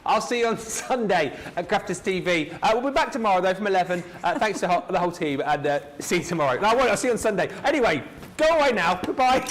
I'll see you on Sunday at Crafters TV. We'll be back tomorrow though from 11. Thanks to the whole team, and see you tomorrow. No, I won't. I'll see you on Sunday. Anyway, go away now. Goodbye.